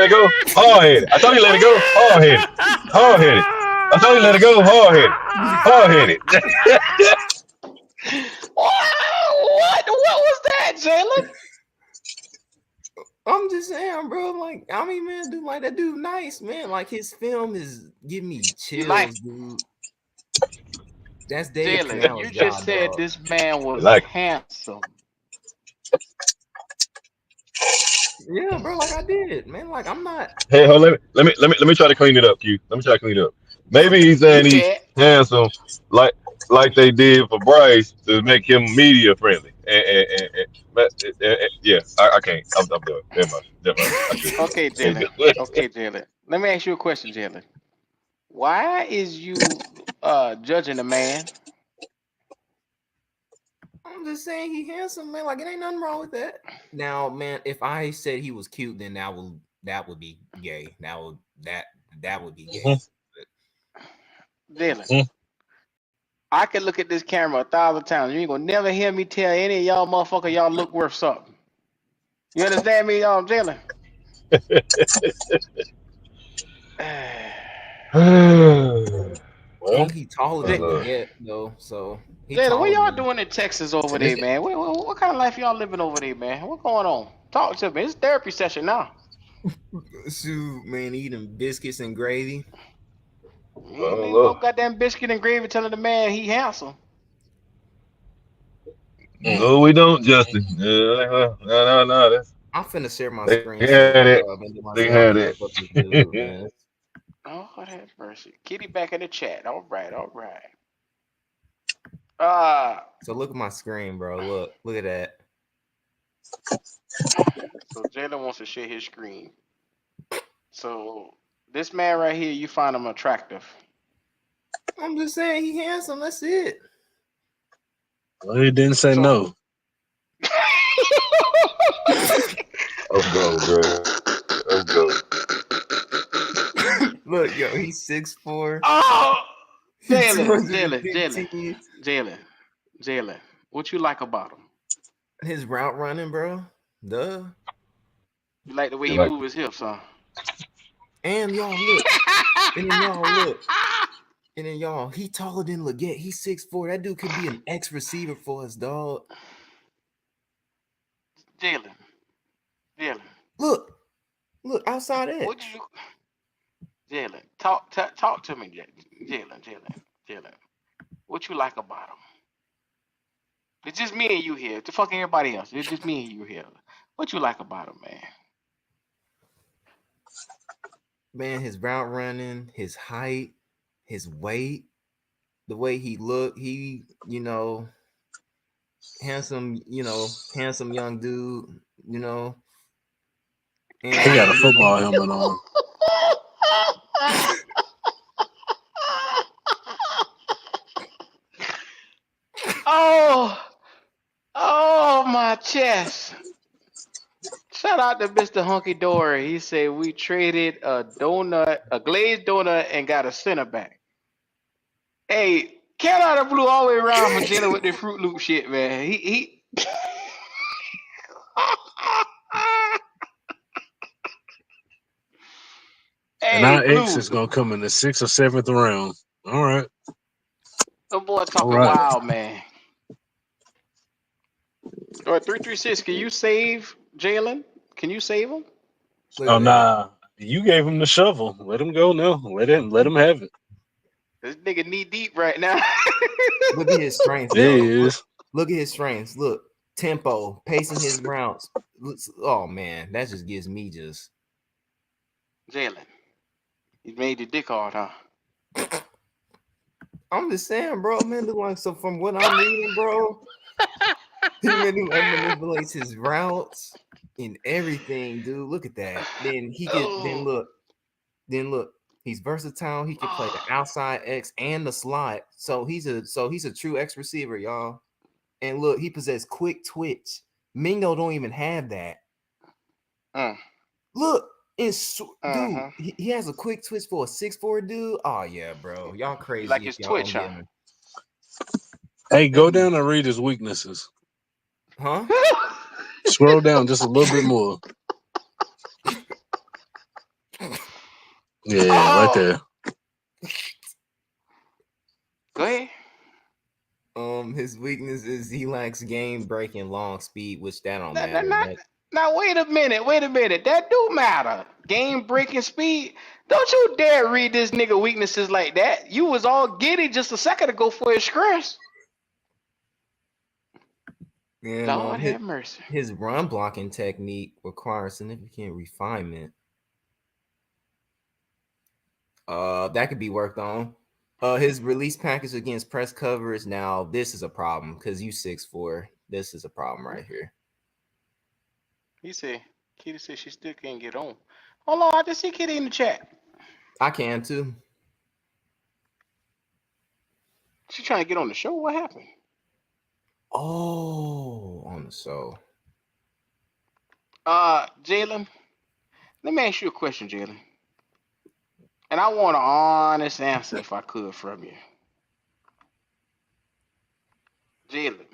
go. Hard headed. I told you let it go. Hard headed. I told you let it go. Hard headed. What was that, Jalen? I'm just saying, bro. Like, I mean, man, dude, like that dude, nice, man. Like his film is giving me chills, dude. That's Dave Jalen, Canales' you just guy, said dog. this man was Like- handsome. Yeah, bro. Like I did, man. Like I'm not. Hey, hold on, let me try to clean it up, Q. Let me try to clean it up. Maybe he's saying he's handsome, like they did for Bryce to make him media friendly. Yeah, I can't. I'm done. Never mind. Okay, Jalen. Okay, Jalen. Let me ask you a question, Jalen. Why is you judging a man? I'm just saying he handsome, man. Like it ain't nothing wrong with that. Now, man, if I said he was cute, then that would be gay. That would be gay. Jalen, I can look at this camera 1,000 times. You ain't gonna never hear me tell any of y'all motherfucker y'all look worth something. You understand me, Jalen? And he taller than J- Leggett though, so he Jalen, what taller y'all than. doing in Texas over there, man? What kind of life y'all living over there, man? What going on? Talk to me. It's therapy session now. Shoot, man, eating biscuits and gravy. Ain't no goddamn biscuit and gravy telling the man he handsome. No, we don't, Justin. No. That's, I'm finna share my they screen so had it. and do my They sound had effect it. with this dude, man. Oh, have mercy. Kitty back in the chat. All right. So look at my screen, bro. Look at that. So Jalen wants to share his screen. So this man right here, you find him attractive. I'm just saying he handsome. That's it. Well, he didn't say no. I'm going, bro. I'm going. Look, yo, he's 6'4". Oh, Jalen. Jalen, what you like about him? His route running, bro. Duh. You like the way he move his hips, huh? And y'all look. And then y'all look. And then y'all, he taller than Leggett. He's 6'4". That dude could be an X receiver for us, dog. Jalen. Look outside X. What you, Jalen? Talk to me, Jalen. What you like about him? It's just me and you here. The fucking everybody else. It's just me and you here. What you like about him, man? Man, his route running, his height, his weight, the way he looked, he, handsome young dude, And He got a football helmet on. Oh, my chest. Shout out to Mr. Hunky Dory. He said we traded a glazed donut, and got a center back. Hey, Carolina Blue all the way around for Jalen with the Fruit Loop shit, man. He And our Blue. X is gonna come in the 6th or 7th round. All right. The boy talking wild, man. All right, 336. Can you save Jalen? Can you save him? Oh nah. You gave him the shovel. Let him go now. Let him have it. This nigga knee deep right now. Look at his strengths. There he is. Look at his strengths. Look, tempo, pacing his routes. Oh man, that just gives me just. Jalen, he made your dick hard, huh? I'm just saying, bro. Man, like, so from what I'm reading, bro, he manipulates his routes and everything, dude. Look at that. Then he can then look. He's versatile. He can play the outside X and the slot. So he's a true X receiver, y'all. And look, he possesses quick twitch. Mingo don't even have that. Look, dude, he has a quick twitch for a 6'4" dude. Oh yeah, bro, y'all crazy. Like his twitch, huh? Hey, go down and read his weaknesses. Huh? Scroll down just a little bit more. Yeah, right there. Go ahead. His weakness is he lacks game-breaking long speed, which that don't matter. Now wait a minute. That do matter. Game-breaking speed. Don't you dare read this nigga weaknesses like that. You was all giddy just a second ago for his stress. And, Lord have mercy. His run blocking technique requires significant refinement. That could be worked on. His release package against press coverage. Now, this is a problem because you 6'4". This is a problem right here. Kitty said she still can't get on. Hold on, I just see Kitty in the chat. I can too. She trying to get on the show. What happened? Oh, on the show. Jalen, let me ask you a question, Jalen. And I want an honest answer if I could from you. Jalen,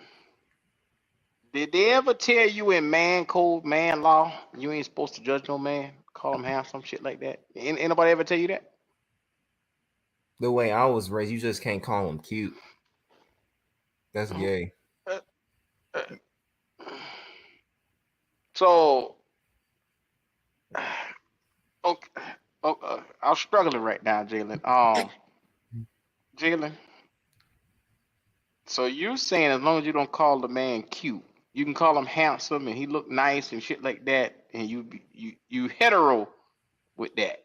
did they ever tell you in man code, man law, you ain't supposed to judge no man, call him handsome, shit like that? Anybody ever tell you that? The way I was raised, you just can't call him cute. That's gay. So, okay, I'm struggling right now, Jalen. Jalen. So you saying as long as you don't call the man cute, you can call him handsome and he look nice and shit like that, and you hetero with that.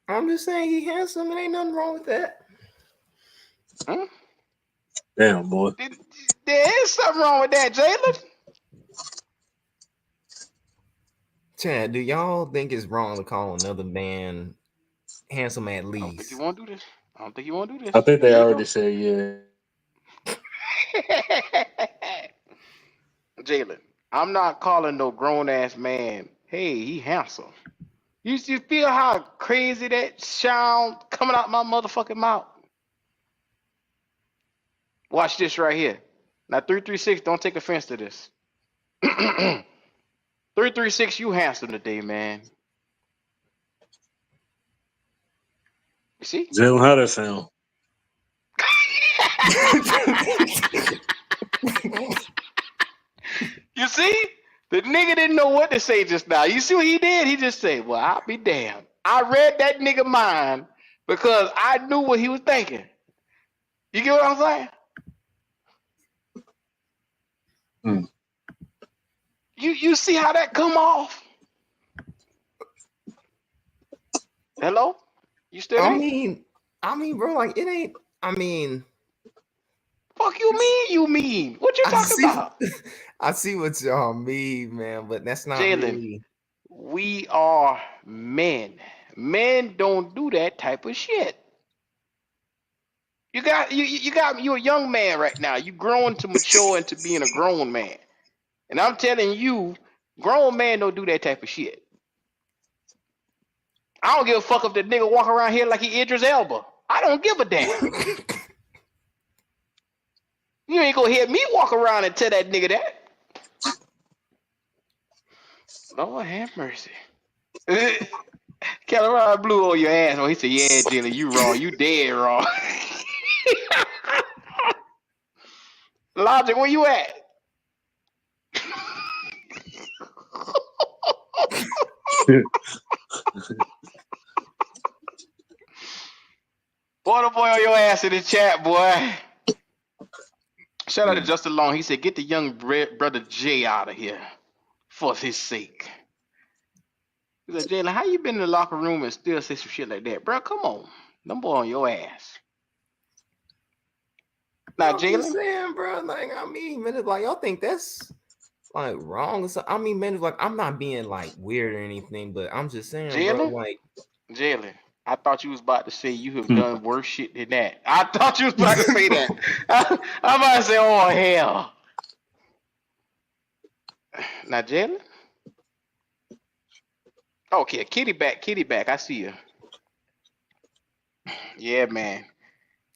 I'm just saying he handsome and ain't nothing wrong with that. Hmm? Damn, boy. There is something wrong with that, Jalen. Chad, do y'all think it's wrong to call another man handsome at I don't think least? you want to do this. I don't think you want to do this. I think they Here you already go. said yeah. Jalen, I'm not calling no grown ass man, hey, he handsome. You feel how crazy that sound coming out my motherfucking mouth? Watch this right here. Now 336, don't take offense to this. 336, you handsome today, man. You see? Jalen, how that sound? You see? The nigga didn't know what to say just now. You see what he did? He just said, well, I'll be damned. I read that nigga mind because I knew what he was thinking. You get what I'm saying? You see how that come off? Hello? You still I there? mean, bro, like it ain't. I mean, fuck you mean? What you talking about? I see what y'all mean, man, but that's not Jalen, really. we are men. Men don't do that type of shit. You you're a young man right now. You growing to mature into being a grown man. And I'm telling you, grown men don't do that type of shit. I don't give a fuck if the nigga walk around here like he Idris Elba. I don't give a damn. You ain't gonna hear me walk around and tell that nigga that. Lord have mercy. Colorado blew on your ass. Oh, he said, yeah, Jilly, you wrong. You dead wrong. Logic, where you at? Boy, the boy on your ass in the chat, boy. Shout out to Justin Long. He said, get the young brother Jay out of here for his sake. He said, Jalen, how you been in the locker room and still say some shit like that? Bro, come on. Them boy on your ass. Now, I'm just Jalen. saying, bro. Like, I mean, man, it's like y'all think that's like wrong. So, I mean, man, it's like I'm not being like weird or anything, but I'm just saying, bro. Jalen? Like, Jalen, I thought you was about to say you have done worse shit than that. I thought you was about to say that. I'm about to say, oh, hell. Now, Jalen? Okay, kitty back. I see you. Yeah, man.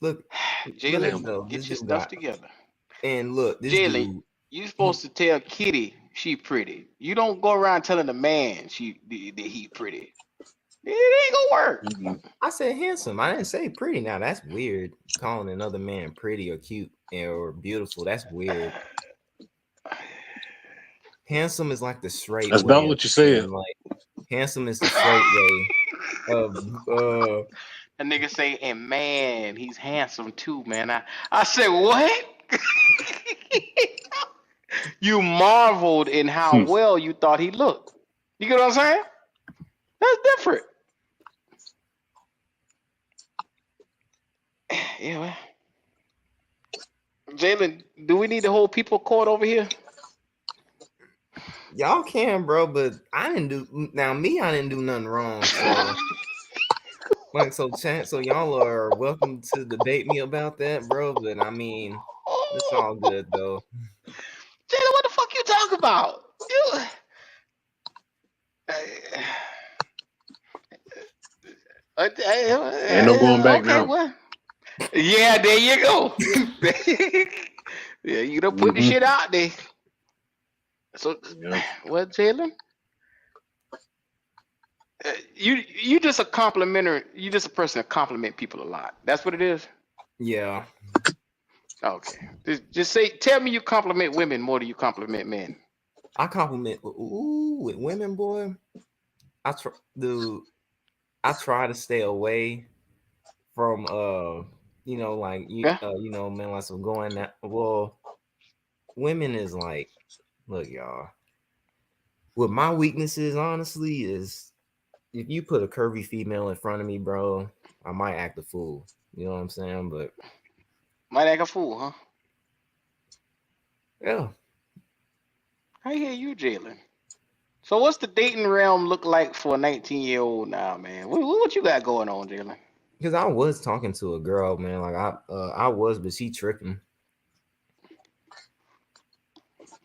look, Jalen, get your stuff together. And look, this Jalen, dude, you supposed to tell Kitty she pretty. You don't go around telling the man that he pretty. It ain't gonna work. I said handsome. I didn't say pretty. Now that's weird. Calling another man pretty or cute or beautiful. That's weird. Handsome is like the straight That's way. not what you said. Like handsome is the straight way of A nigga say, and man, he's handsome too, man. I said, what? You marveled in how well you thought he looked. You get what I'm saying? That's different. Yeah, man. Jalen, do we need the whole people court over here? y'all can, bro, but I didn't do I didn't do nothing wrong. So like so y'all are welcome to debate me about that, bro. But I mean, it's all good though. Jalen, what the fuck you talking about? Ain't no going back now. Well, Yeah, there you go. Yeah, you done put the shit out there. So, what, Jalen? You just a complimentary. You just a person that compliment people a lot. That's what it is. Yeah. Okay. Just say, tell me you compliment women more than you compliment men. I compliment with women, boy. I try to stay away from you know, like you know, man, like some going that. Well, women is like, look, y'all. What my weaknesses, honestly, is if you put a curvy female in front of me, bro, I might act a fool. You know what I'm saying? But might act a fool, huh? Yeah. I hear you, Jalen. So what's the dating realm look like for a 19-year-old now, man? What you got going on, Jalen? Because I was talking to a girl, man. Like I was, but she tripping.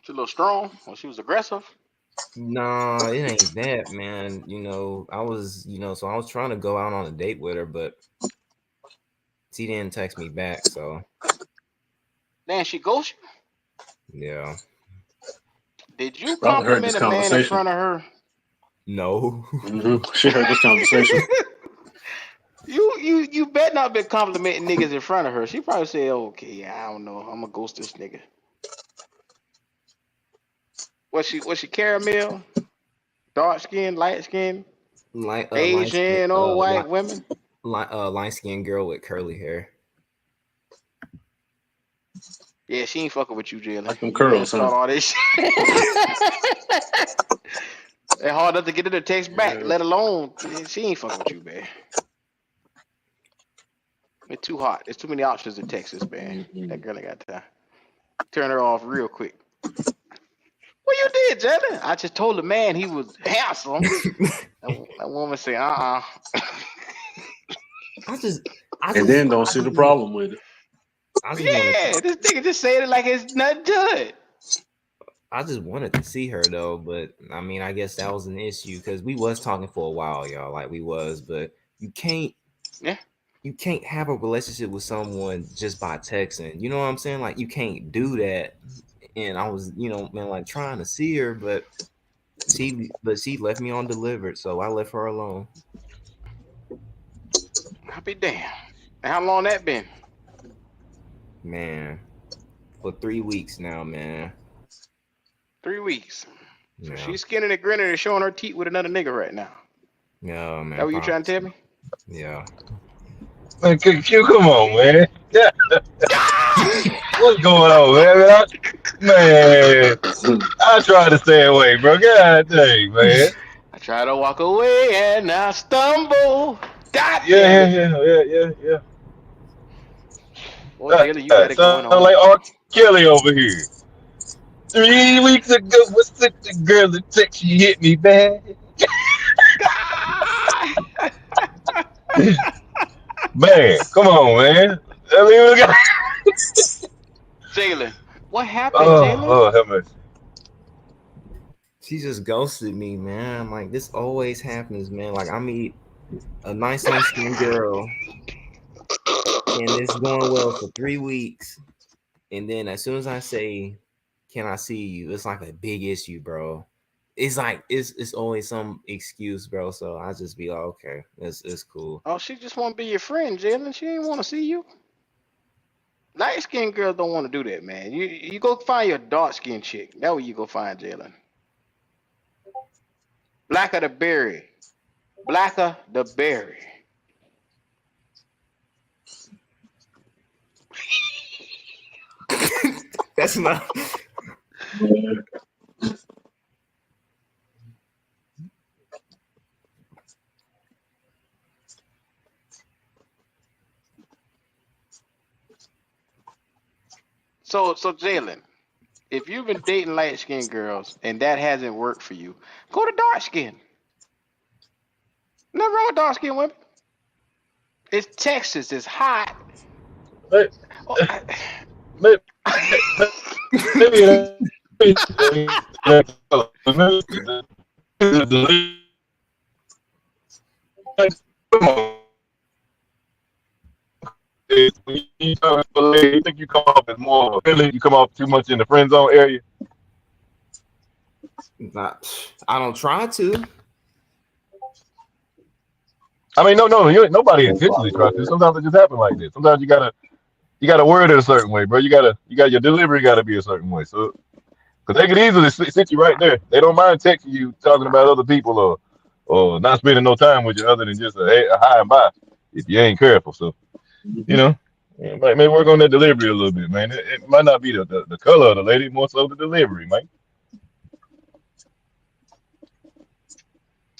She a little strong, or she was aggressive? Nah, it ain't that, man. You know, I was, so I was trying to go out on a date with her, but she didn't text me back. So, Then she ghost you? Yeah. Did you Probably heard compliment this a man in conversation. front of her? No. She heard this conversation. You better not been complimenting niggas in front of her. She probably said, "Okay, yeah, I don't know. I'm gonna ghost this nigga." Was she caramel, dark skin, light skin, Asian or white women? Light skinned girl with curly hair. Yeah, she ain't fucking with you, Jalen. Like them curls, Start huh? all this shit. It's hard enough to get her to text back, let alone she ain't fucking with you, man. It's too hot. There's too many options in Texas, man. That girl ain't got time. Turn her off real quick. What you did, Jalen? I just told the man he was handsome. That woman said, And then don't see the problem with it. Yeah, this nigga just said it like it's nothing good. I just wanted to see her though, but I mean, I guess that was an issue because we was talking for a while, y'all. Like we was, but you can't have a relationship with someone just by texting. You know what I'm saying? Like you can't do that. And I was, man, like trying to see her, but she left me undelivered, so I left her alone. I'll be damned. And how long that been? Man, for 3 weeks now, man. 3 weeks. So Yeah. she's skinning and grinning and showing her teeth with another nigga right now. Yeah, man. That what you trying to tell me? Yeah. Man, Q, come on, man. Yeah. What's going on, man? Man, I try to stay away, bro. God dang, man. I try to walk away and I stumble. God Yeah. Boy, Jalen, you got it going Sound on. like R. Kelly over here. 3 weeks ago, was such a girl that text you hit me bad. Man, come on, man. I mean, we got... Jalen, what happened, Jalen? Oh, have mercy. She just ghosted me, man. Like this always happens, man. Like I meet a nice looking girl, and it's going well for 3 weeks, and then as soon as I say, "Can I see you?" it's like a big issue, bro. It's like it's always some excuse, bro. So I just be like, okay, it's cool. Oh, she just want to be your friend, Jalen. She ain't want to see you. Light skinned girls don't want to do that, man. You go find your dark skinned chick. That's what you go find, Jalen. Blacker the berry. Blacker the berry. That's not. So Jalen, if you've been dating light skinned girls and that hasn't worked for you, go to dark skin. Nothing wrong with dark skinned women. It's Texas. It's hot. this. When you talk to a lady, you think you come off as more of a feeling, you come off too much in the friend zone area? I don't try to. I mean, no, nobody intentionally tries to. Sometimes it just happens like this. Sometimes you gotta word it a certain way, bro. You got your delivery gotta be a certain way. So, because they could easily sit you right there. They don't mind texting you, talking about other people, or not spending no time with you other than just a hi and bye if you ain't careful. So, you know, maybe work on that delivery a little bit, man. It might not be the color of the lady, more so the delivery, man.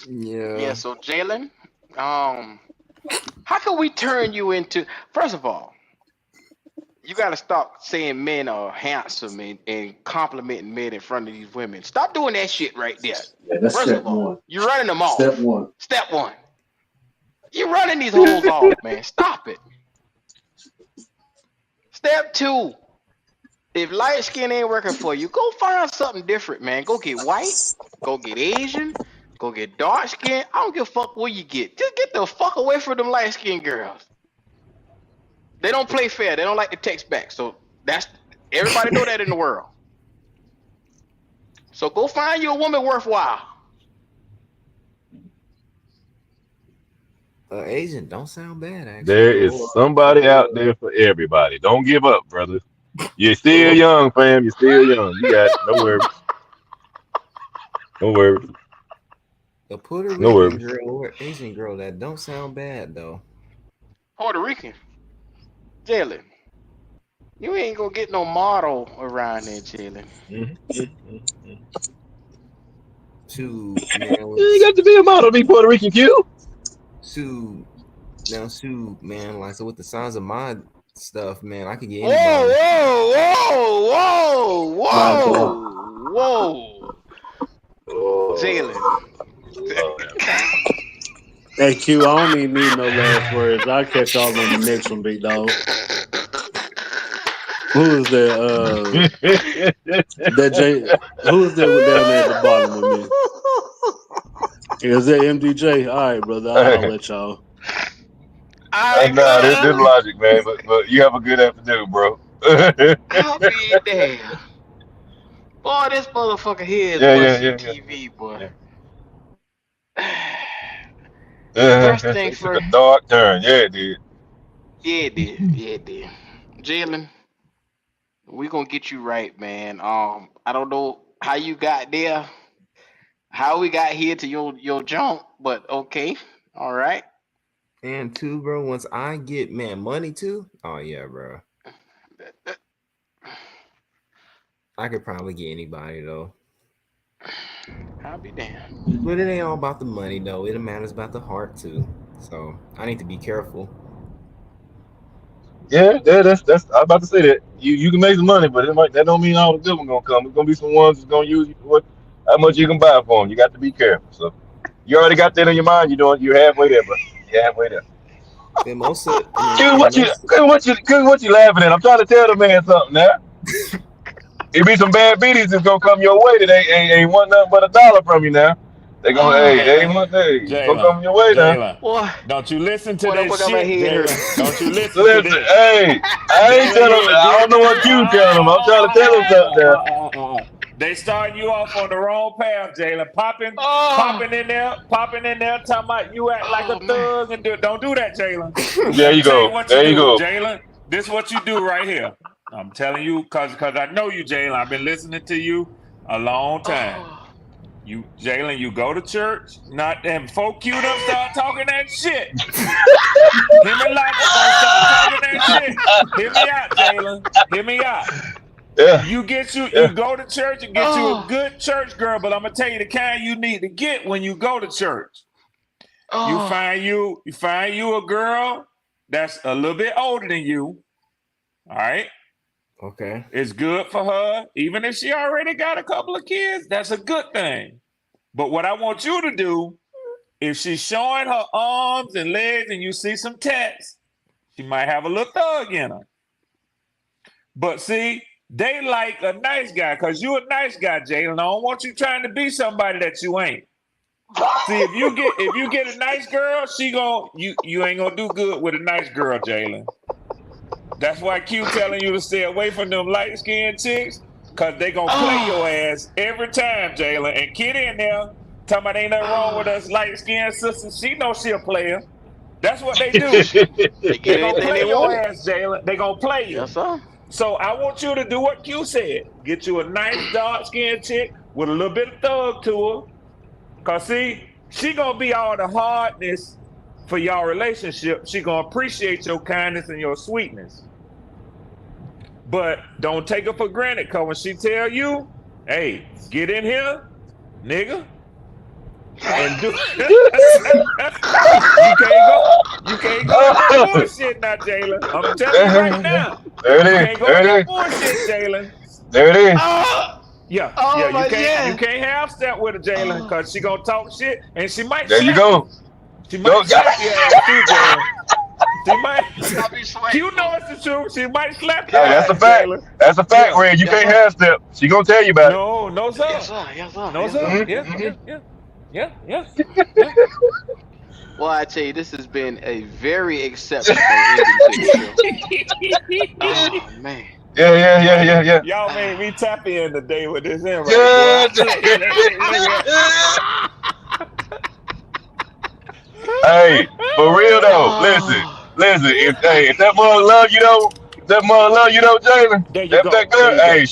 Yeah. So Jalen, how can we turn you into? First of all, you got to stop saying men are handsome and complimenting men in front of these women. Stop doing that shit right there. Yeah, that's First step of all, one. you're running them off. Step one. Step one. You're running these hoes off, man. Stop it. Step two. If light skin ain't working for you, go find something different, man. Go get white. Go get Asian. Go get dark skin. I don't give a fuck what you get. Just get the fuck away from them light skinned girls. They don't play fair. They don't like to text back. So that's everybody know that in the world. So go find you a woman worthwhile. Asian don't sound bad, actually. There is somebody out there for everybody. Don't give up, brother. You're still young, fam. You're still young. You got it. No worries. No worries. A Puerto Rican No worries. girl or Asian girl that don't sound bad though. Puerto Rican. Jalen. You ain't gonna get no model around there, Jalen. Sue, man, You ain't got to be a model to be Puerto Rican, Q. Sue, man, like so with the Sons of Mod stuff, man, I could get Whoa, anybody. whoa. Jalen. Hey Q, I don't even need no last words. I'll catch y'all on the next one, big dog. Who is that? That J. Who is that down there at the bottom of me? Is that MDJ? All right, brother. I'll let y'all. Nah, this logic, man. But you have a good afternoon, bro. I'll be damn. Boy, this motherfucker here is TV, boy. First thing It's first. a dark turn. Yeah, it did. Yeah, it did. Jalen, we gonna get you right, man. I don't know how you got there, how we got here to your jump, but okay, all right. And two, bro, once I get money too, oh yeah, bro. I could probably get anybody though. I'll be damned. But it ain't all about the money though. It matters about the heart too. So I need to be careful. Yeah, that's. I was about to say that you can make some money, but that don't mean all the good ones gonna come. There's gonna be some ones that's gonna use you for how much you can buy for them. You got to be careful. So you already got that in your mind. You're halfway there, bro. You're halfway there. And most of What you laughing at? I'm trying to tell the man something now. It be some bad beaties that's gonna come your way that ain't want nothing but $1 from you now. They gonna they ain't want that. Gonna come your way now. Boy, don't you listen to boy, that that my shit, head hurt. Jalen. Don't you listen to Listen, this. hey, I ain't telling him. I don't know what you telling him. I'm trying to tell him something now. They starting you off on the wrong path, Jalen. Popping in there, talking about you act like a thug and don't do that, Jalen. There you go. There you go. Jalen. This is what you do right here. I'm telling you, cause I know you, Jalen. I've been listening to you a long time. You, Jalen, you go to church, not them folk queued up, start talking that shit. Him and Logic gonna start talking that shit. Hear me out, Jalen. Hear me out. Yeah. You go to church and get you a good church girl, but I'm gonna tell you the kind you need to get when you go to church. You find you a girl that's a little bit older than you. All right. Okay. It's good for her. Even if she already got a couple of kids, that's a good thing. But what I want you to do, if she's showing her arms and legs and you see some tats, she might have a little thug in her. But see, they like a nice guy because you a nice guy, Jalen. I don't want you trying to be somebody that you ain't. See, if you get a nice girl, you ain't gonna do good with a nice girl, Jalen. That's why Q telling you to stay away from them light skinned chicks, cause they gonna play your ass every time, Jalen. And Kid in there talking about ain't nothing wrong with us light skinned sisters. She knows she a player. That's what they do. They gonna play your ass, Jalen. They gonna play you. Yes, sir. So I want you to do what Q said. Get you a nice dark skinned chick with a little bit of thug to her. Cause see, she gonna be all the hardness for y'all relationship. She gonna appreciate your kindness and your sweetness. But don't take her for granted, cause when she tell you, hey, get in here, nigga, and do you can't go with that bullshit now, Jalen. I'm telling you right now. There it is. You can't go with that bullshit, Jalen. There it is. Yeah, you can't half step with her, Jalen, because she gonna talk shit and she might There you go. She might slap your ass too, Jalen. She might. You know it's the truth. She might slap your Hey, that's ass, a fact. Jalen. That's a fact, Red. You can't half step. She gonna tell you about it. No, sir. Yes, sir. Yes, sir. No, Yes, sir. sir. Yeah. Well, I tell you, this has been a very exceptional ending to the show. Oh man. Yeah. Y'all made me tap in today with this in right, Hey, for real though, listen. If that mother love you though, Jalen. That girl,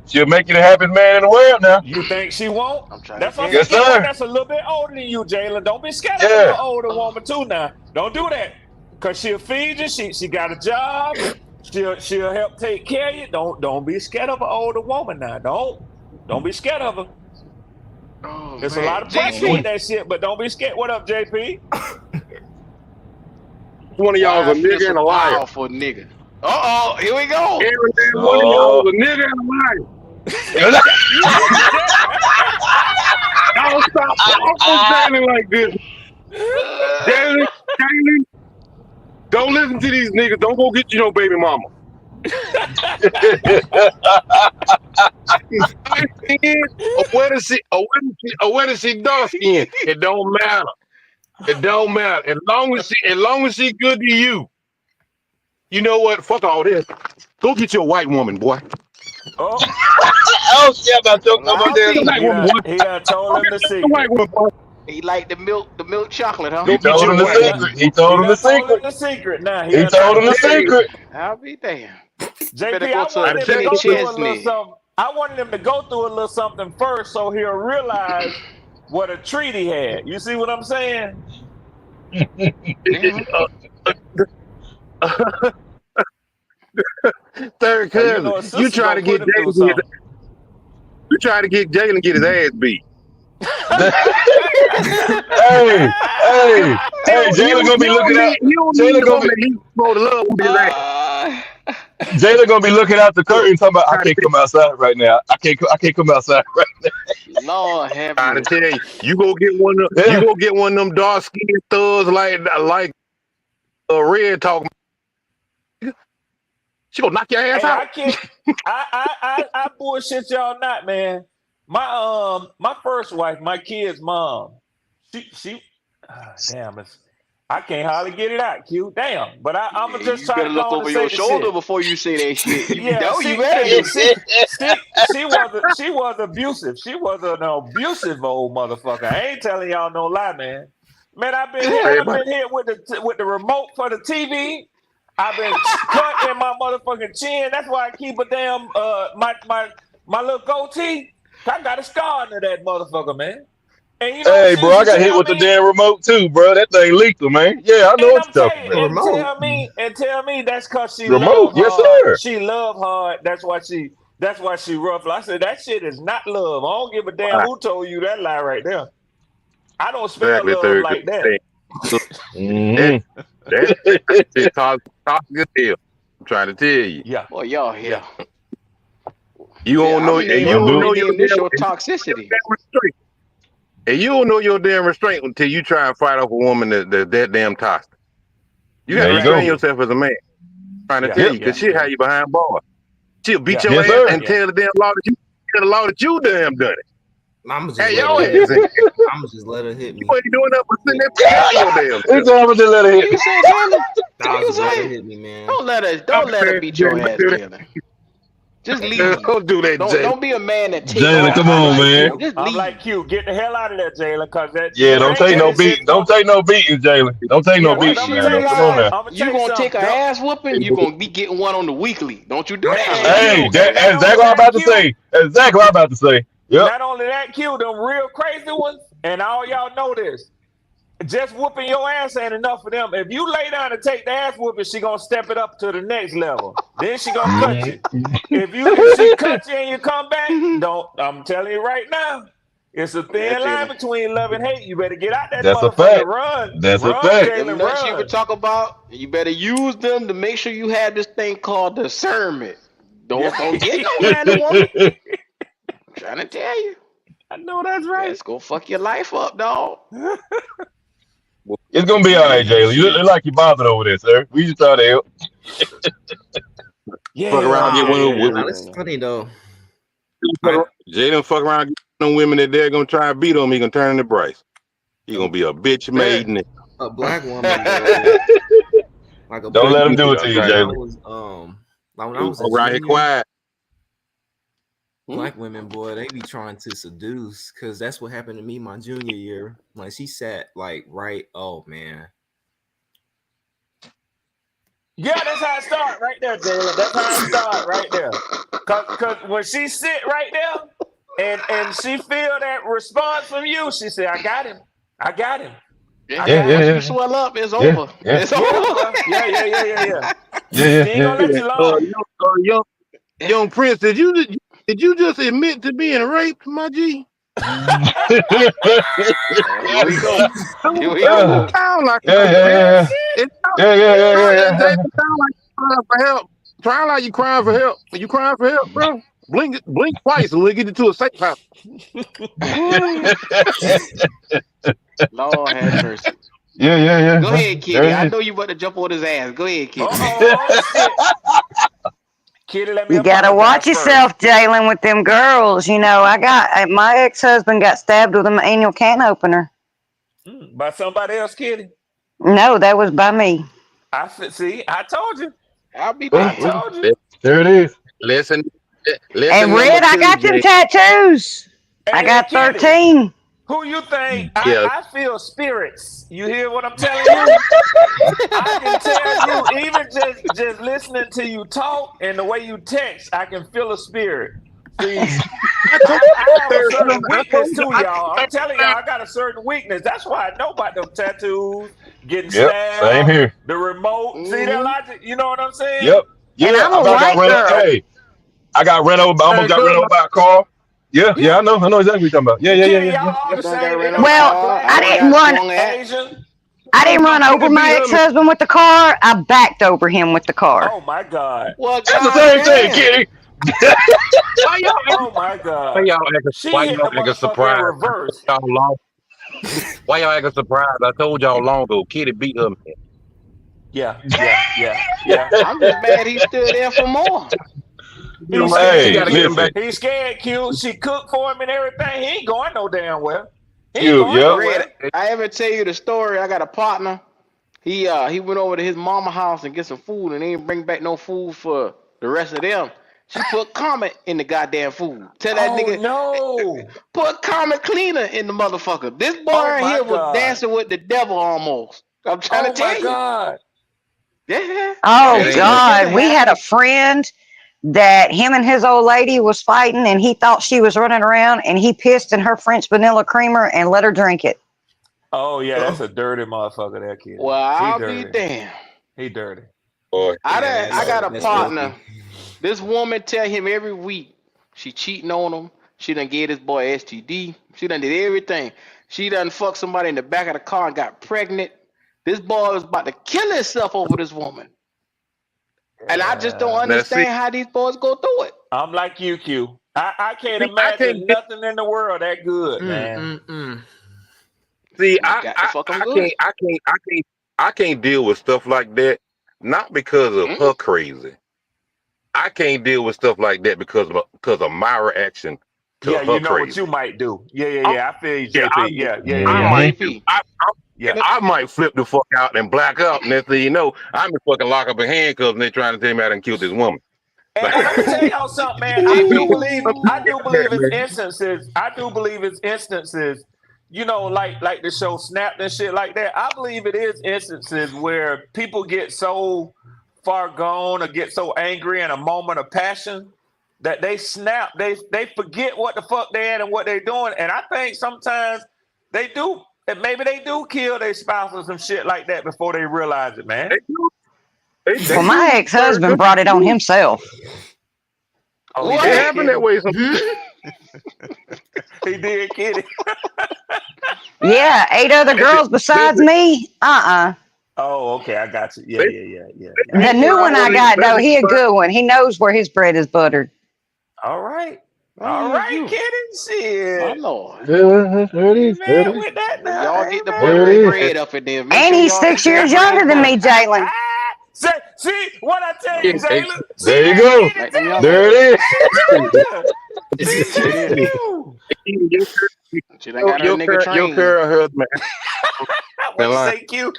she'll make you the happiest man in the world now. You think she won't? That's what Yes, sir. That's a little bit older than you, Jalen. Don't be scared of an older woman too now. Don't do that. Cause she'll feed you. She got a job. She'll help take care of you. Don't be scared of an older woman now. Don't be scared of her. There's a lot of pressure in that shit, but don't be scared. What up, JP? One of y'all is a nigga and a liar. Powerful nigga. Uh-oh, here we go. Every damn one of y'all is a nigga and a liar. Y'all stop talking like this. Jalen, don't listen to these niggas. Don't go get you no baby mama. Or whether she dark skin, it don't matter. It don't matter. As long as she good to you. You know what? Fuck all this. Go get your white woman, boy. Oh, oh shit! About your He done told him the secret. He liked the milk chocolate, huh? He told him the secret. He told him the secret. The secret. Now he told him the secret. I'll be damned. JP, I wanted him to go through a little something first, so he'll realize what a treat he had. You see what I'm saying? Third cousin, you try to get Jalen get his ass beat. hey, Jalen gonna be looking out. Jalen gonna be looking out the curtain, talking about I can't come outside right now. I can't come outside right now. Lord have mercy. I tell you, you go get one of them dark skinned thugs like Red talking. She gonna knock your ass out. I bullshit y'all not, man. My first wife, my kid's mom, she damn, I can't hardly get it out, Q. Damn, but I'm just trying to look over your shoulder before you say that shit. You know you better. She was abusive. She was an abusive old motherfucker. I ain't telling y'all no lie, man. Man, I've been hit with the remote for the TV. I've been cut in my motherfucking chin. That's why I keep a damn my little goatee. I got a scar under that motherfucker, man. And you know, hey, bro, I got hit with the damn remote too, bro. That thing lethal, man. Yeah, I know what you're talking about. And tell me that's because she remote. Yes, sir. She love hard. That's why she rough. I said that shit is not love. I don't give a damn who told you that lie right there. I don't spell love like that. It's toxic as hell. I'm trying to tell you. Yeah. Boy, y'all here. You don't know. You don't know your initial toxicity. And you don't know your damn restraint until you try and fight off a woman that damn toxic. You gotta restrain yourself as a man. Trying to tell you, because she'll have you behind bars. She'll beat your ass and tell the damn law that you damn done it. I'ma just Hey, let yo, her hit me. you I'ma just let her hit me. ain't doing nothing but sitting there playing your damn It's self. time to let it What hit. you say, Jalen? I'll What you just let her say? hit me, man. Don't let her Jalen, beat your ass, do that. Jalen. Just leave. Don't do that, Jalen. Don't be a man that take Jalen, off. come I'm on, like man. Q. Just I'm leave. like Q. Get the hell out of there, Jalen, cause that Yeah, you don't ain't take no that is beat. it. Don't take no beating, Jalen. Don't take no Yeah, but When beating I'm she gonna now. tell Though. you Come on something. now. I'm gonna you tell you gonna take something. a ass whooping, you gonna be getting one on the weekly. Don't you do that. Hey, Hey, Q, and that's exactly what I'm about to say. That's exactly what I'm about to say. Yep. not only that, Q, them real crazy ones, and all y'all know this. Just whooping your ass ain't enough for them. If you lay down and take the ass whooping, she gonna step it up to the next level. Then she gonna cut you. If she cut you and you come back, don't. I'm telling you right now, it's a thin line between love and hate. You better get out that That's a motherfucker. fact. Run, That's a run, fact. Them Jalen, nuts you run. would talk about, you better use them to make sure you have this thing called discernment. Don't get no random woman. I'm trying to tell you. I know that's right. Let's go fuck your life up, dog. It's gonna be all right, Jalen. You look like you bothered over there, sir. We just try to help. Fuck around and get one of Nah, them. that's funny though. Jaden fuck around and get them women that they're gonna try and beat on. He gonna turn into Bryce. He gonna be a bitch made nigga. A black woman though, like a Don't black let him woman, do it to you, when I Jalen. was like when I was a Around here junior, quiet. black women, boy, they be trying to seduce, because that's what happened to me my junior year. Like she sat like right, oh man. Yeah, that's how it start right there, Jalen. That's how it start right there. Cause when she sit right there and she feel that response from you, she say, I got him. I got him. Once you swell up, it's over. It's over. Bro. Yeah. She ain't gonna let you long. Young Prince, did you just admit to being raped, my G? Here we go. Here we go. It sound like Yeah. It sound like you crying for help. Try like you crying for help. You crying for help, bro? Blink twice and we'll get into a safe house. Lord have mercy. Yeah. Go ahead, Kitty. I know you about to jump on his ass. Go ahead, Kitty. Kitty, let me You gotta watch yourself, Jalen, with them girls. You know, my ex-husband got stabbed with an annual can opener. By somebody else, Kitty. No, that was by me. I told you. I'll be I told you. There it is. Lesson And number Red, I 2, got them Jay. tattoos. I got Kitty, 13. Who you think? Yeah. I feel spirits. You hear what I'm telling you? I can tell you, even just listening to you talk and the way you text, I can feel a spirit. See, I have a certain weakness too, y'all. I'm telling y'all, I got a certain weakness. That's why I know about them tattoos, getting stabbed, same here. the remote. See that logic? You know what I'm saying? Yep. Yeah, And I'm a I white girl. Hey, I got ran over. Almost got ran over by a car. Yeah. I know exactly what you're talking about. Yeah. Y'all all the same. Well, I didn't run. Asian. I didn't run over my ex-husband with the car. I backed over him with the car. Oh my God. Well, that's the same thing, Kitty. Oh my God. Why y'all acting surprised? Reverse. Why y'all acting surprised? I told y'all long ago, Kitty beat her man. Yeah. I'm just mad he stood there for more. He's scared, Q. She cooked for him and everything. He ain't going no damn well. Red, I ever tell you the story? I got a partner. He went over to his mama house and get some food, and he didn't bring back no food for the rest of them. She put Comet in the goddamn food. Tell that nigga, no, put Comet cleaner in the motherfucker. This boy right here was dancing with the devil almost. I'm trying to tell you. God. Yeah. Oh God, we had a friend that him and his old lady was fighting, and he thought she was running around, and he pissed in her French vanilla creamer and let her drink it. Oh yeah, that's a dirty motherfucker, that kid. Well, I'll be damned. He dirty. Boy, I got a partner. This woman tell him every week she cheating on him. She done gave this boy STD. She done did everything. She done fucked somebody in the back of the car and got pregnant. This boy was about to kill himself over this woman. And I just don't understand how these boys go through it. I'm like you, Q. I can't imagine nothing in the world that good, man. See, I can't deal with stuff like that. Not because of her crazy. I can't deal with stuff like that because of my reaction to Yeah, her you know what crazy. you might do. Yeah. I feel you, Yeah, JP. Yeah. I might do. JP. I might flip the fuck out and black out. And next thing you know, I'm just fucking lock up in handcuffs and they trying to tell me I done killed this woman. And let me tell y'all something, man. I do believe it's instances. I do believe it's instances. You know, like the show Snapped and shit like that. I believe it is instances where people get so far gone or get so angry in a moment of passion that they snap. They forget what the fuck they at and what they doing. And I think sometimes they do. And maybe they do kill their spouse or some shit like that before they realize it, man. Well, my ex-husband brought it on himself. Oh, It happened that way. He did, Kitty. Yeah, 8 other girls besides me. Oh, okay, I got you. Yeah. The new one I got though, he a good one. He knows where his bread is buttered. All right, Kitty. Shit. My Lord. Yeah, there it is. There it is. With that now. Y'all get the There butter it and is. bread up in there. Make And sure he's y'all 6 get that years bread younger than me, buttered. Jalen. See what I tell you, Jalen. There you go. There it is. She done got her nigga Your trained. curl husband. What you say, Q?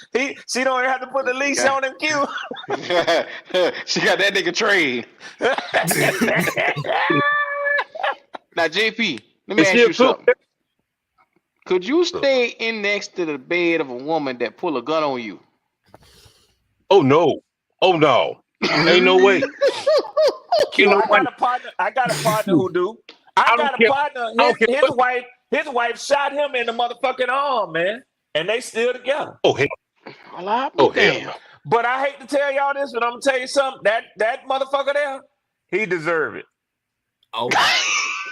She don't have to put the leash on him, Q. She got that nigga trained. Now, JP, let me ask you something. Could you stay in next to the bed of a woman that pull a gun on you? Oh no. Ain't no way. I got a partner who do. I got a partner. His wife shot him in the motherfucking arm, man, and they still together. Oh hell. Damn. But I hate to tell y'all this, but I'm gonna tell you something. That motherfucker there, he deserve it. Oh.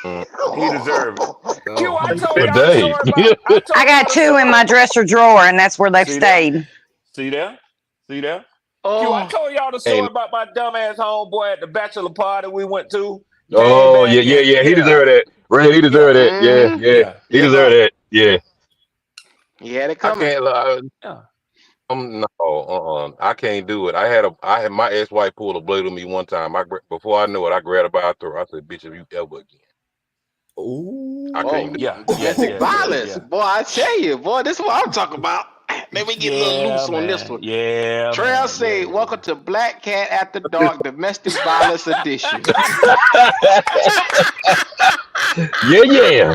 He deserve it. Q, I told Good y'all day. the story about. I got 2 in my dresser drawer, and that's where they've See stayed. See there? Q, Oh, I told y'all the story about my dumbass homeboy at the bachelor party we went to. Oh, Came back yeah. and- He deserved that. Red, he deserved that. Yeah. He deserved that. Yeah. he had it I coming. can't no, I can't do it. I had my ex-wife pull a blade on me one time. Before I knew it, I grabbed her by her throat. I said, "Bitch, if you ever again." Ooh. I can't do it. Domestic violence. Boy, I tell you, boy, this is what I'm talking about. Let me get a little loose on this one. Yeah. Trail say, welcome to Black Cat After Dark Domestic Violence Edition. Yeah.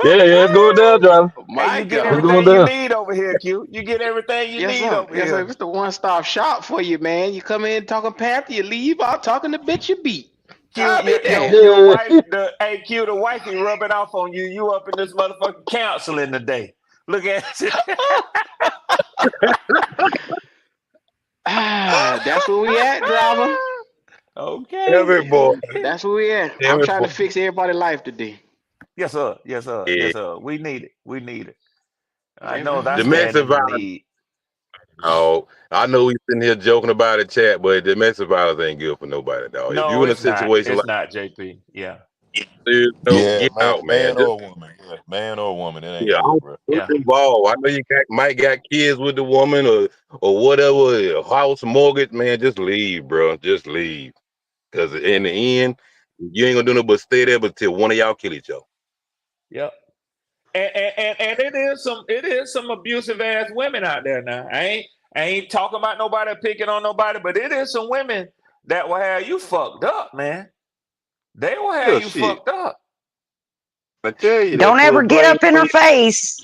It's going down, John. Hey, you get God. everything Going you down. need over here, Q. You get everything you need over Yes, sir. here. It's the one-stop shop for you, man. You come in talking Panther, you leave out talking the bitch you beat. Q, damn. your wife, Q, the wifey rubbing off on you. You up in this motherfucking counseling today. Look at you. That's where we at, driver. Okay. Every boy. That's where we at. I'm trying to fix everybody's life today. Yes, sir. Yeah. We need it. I know that's Domestic violence. Oh, I know we sitting here joking about it, chat, but domestic violence ain't good for nobody, dog. No, if you in a it's not. situation It's like not, JP. Yeah. get out, man. Man or woman. Yeah, man or woman. It ain't Yeah, good, bro. who's involved. I know you might got kids with the woman or whatever, a house mortgage, man. Just leave, bro. Just leave. Because in the end, you ain't gonna do nothing but stay there until one of y'all kill each other. Yep. And it is some abusive ass women out there now. I ain't talking about nobody picking on nobody, but it is some women that will have you fucked up, man. They will have you fucked up. I tell you, Don't ever get up in her face,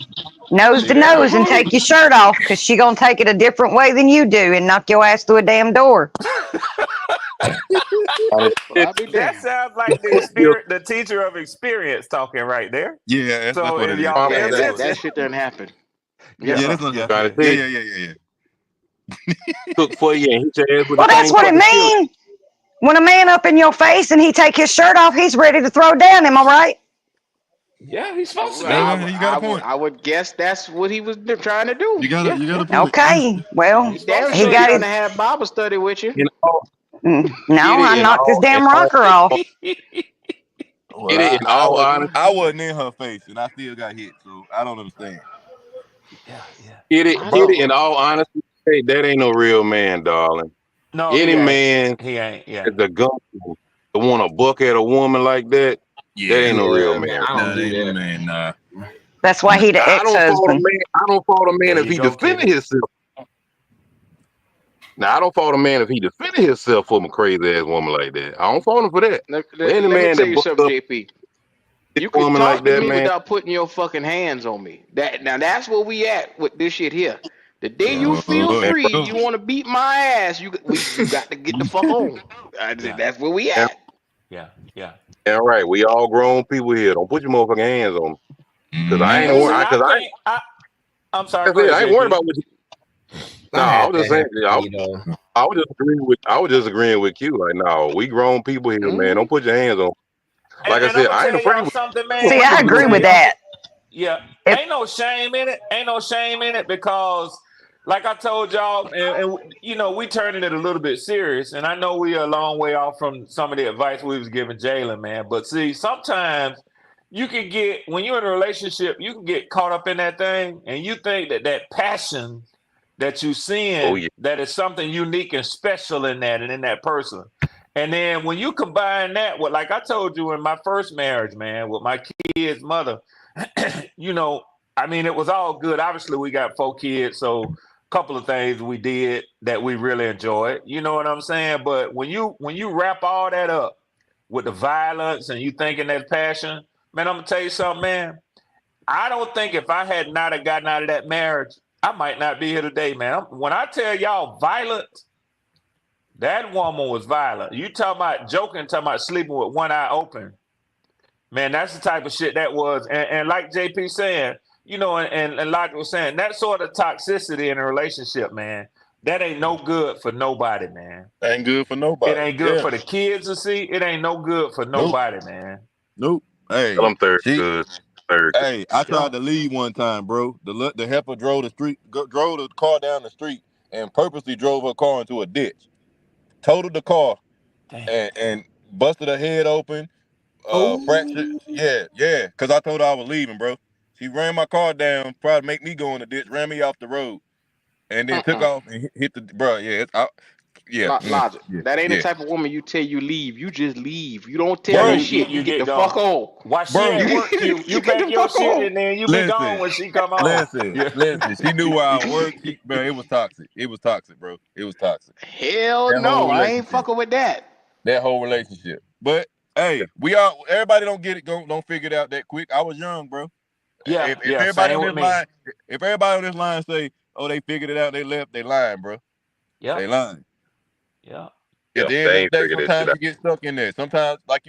nose to nose, and take your shirt off, because she gonna take it a different way than you do and knock your ass through a damn door. That sounds like the teacher of experience talking right there. Yeah, that's So what if it is. y'all pay Yeah, attention, that shit doesn't happen. Yeah, that's what happened. Yeah. Cook for you and hit your ass with Well, the that's same what it fucking skillet. means. When a man up in your face and he take his shirt off, he's ready to throw down. Am I right? Yeah, he's supposed to be. You got a point. I would guess that's what he was trying to do. You got a point. Okay, well, He's damn he sure got trying his. to have Bible study with you. No, I knocked his damn rocker off. Well, in all honesty, I wasn't in her face, and I still got hit, so I don't understand. Hit it in all honesty, hey, that ain't no real man, darling. No, Any he ain't. man He ain't. Yeah. is a gun to want to buck at a woman like that, That ain't no real man, man. I don't That do ain't no that. man, nah. That's why he the I don't fault a ex-husband. man. I don't fault a man There if you he go, defended Kitty. himself. Now I don't fault a man if he defended himself from a crazy ass woman like that. I don't fault him for that. Let, But let, any let me man tell that you buck something, up JP. a You can woman like talk to that, me man. without putting your fucking hands on me. That's where we at with this shit here. The day you feel And, free, you want to beat my ass, you got to get the fuck on. Yeah. That's where we and, at. Yeah. Yeah. and right, we all grown people here. Don't put your motherfucking hands on me. Cause I ain't And worried. see, Cause I'm sorry. that's Go it. ahead, I ain't worried JP. about what you. No, I I had was just that saying. happen to me though. I was just agreeing with Q. Like, no, we grown people here, man. Don't put your hands on me. Like I And I'm said, gonna I ain't tell afraid y'all with something, See, man. I I'm gonna agree tell with y'all. that. Yeah, If ain't no shame in it. Ain't no shame in it because, like I told y'all, and you know, we turning it a little bit serious. And I know we are a long way off from some of the advice we was giving Jalen, man. But see, sometimes you can get when you're in a relationship, you can get caught up in that thing, and you think that passion that you seeing that is something unique and special in that and in that person. And then when you combine that with, like I told you in my first marriage, man, with my kid's mother, you know, I mean, it was all good. Obviously, we got 4 kids, so a couple of things we did that we really enjoyed. You know what I'm saying? But when you wrap all that up with the violence and you thinking that passion, man, I'm gonna tell you something, man. I don't think if I had not have gotten out of that marriage, I might not be here today, man. When I tell y'all violence, that woman was violent. You talking about joking, talking about sleeping with one eye open. Man, that's the type of shit that was. And like JP saying, you know, and like was saying, that sort of toxicity in a relationship, man, that ain't no good for nobody, man. Ain't good for nobody. It ain't good Yeah. for the kids to see. It ain't no good for Nope. nobody, man. Nope. Hey, I'm third she, good. Third good. hey, I tried to leave one time, bro. The helper drove drove the car down the street and purposely drove her car into a ditch. Totaled the car and busted her head open. Fractured. Yeah. Cause I told her I was leaving, bro. She ran my car down, tried to make me go in the ditch, ran me off the road, and then took off and hit the bro. Yeah, Logic. That ain't the yeah. type of woman you tell you leave. You just leave. You don't tell Yeah, her Bro, shit. You get the gone. fuck on. While she Bro, at work, you get pack the your fuck shit on. and then you be gone when she come home. Listen. She knew where I worked. Bro, it was toxic. It was toxic, bro. It was toxic. Hell That no, whole I ain't relationship. fucking with that. That whole relationship. But hey, everybody don't get it, don't figure it out that quick. I was young, bro. Yeah, If yeah, everybody same on with this me. line, if everybody on this line say, "Oh, they figured it out, they left," they lying, bro. Yeah. They lying. Yeah. At the They end of the ain't day, figured that shit sometimes out. you get stuck in there. Sometimes, like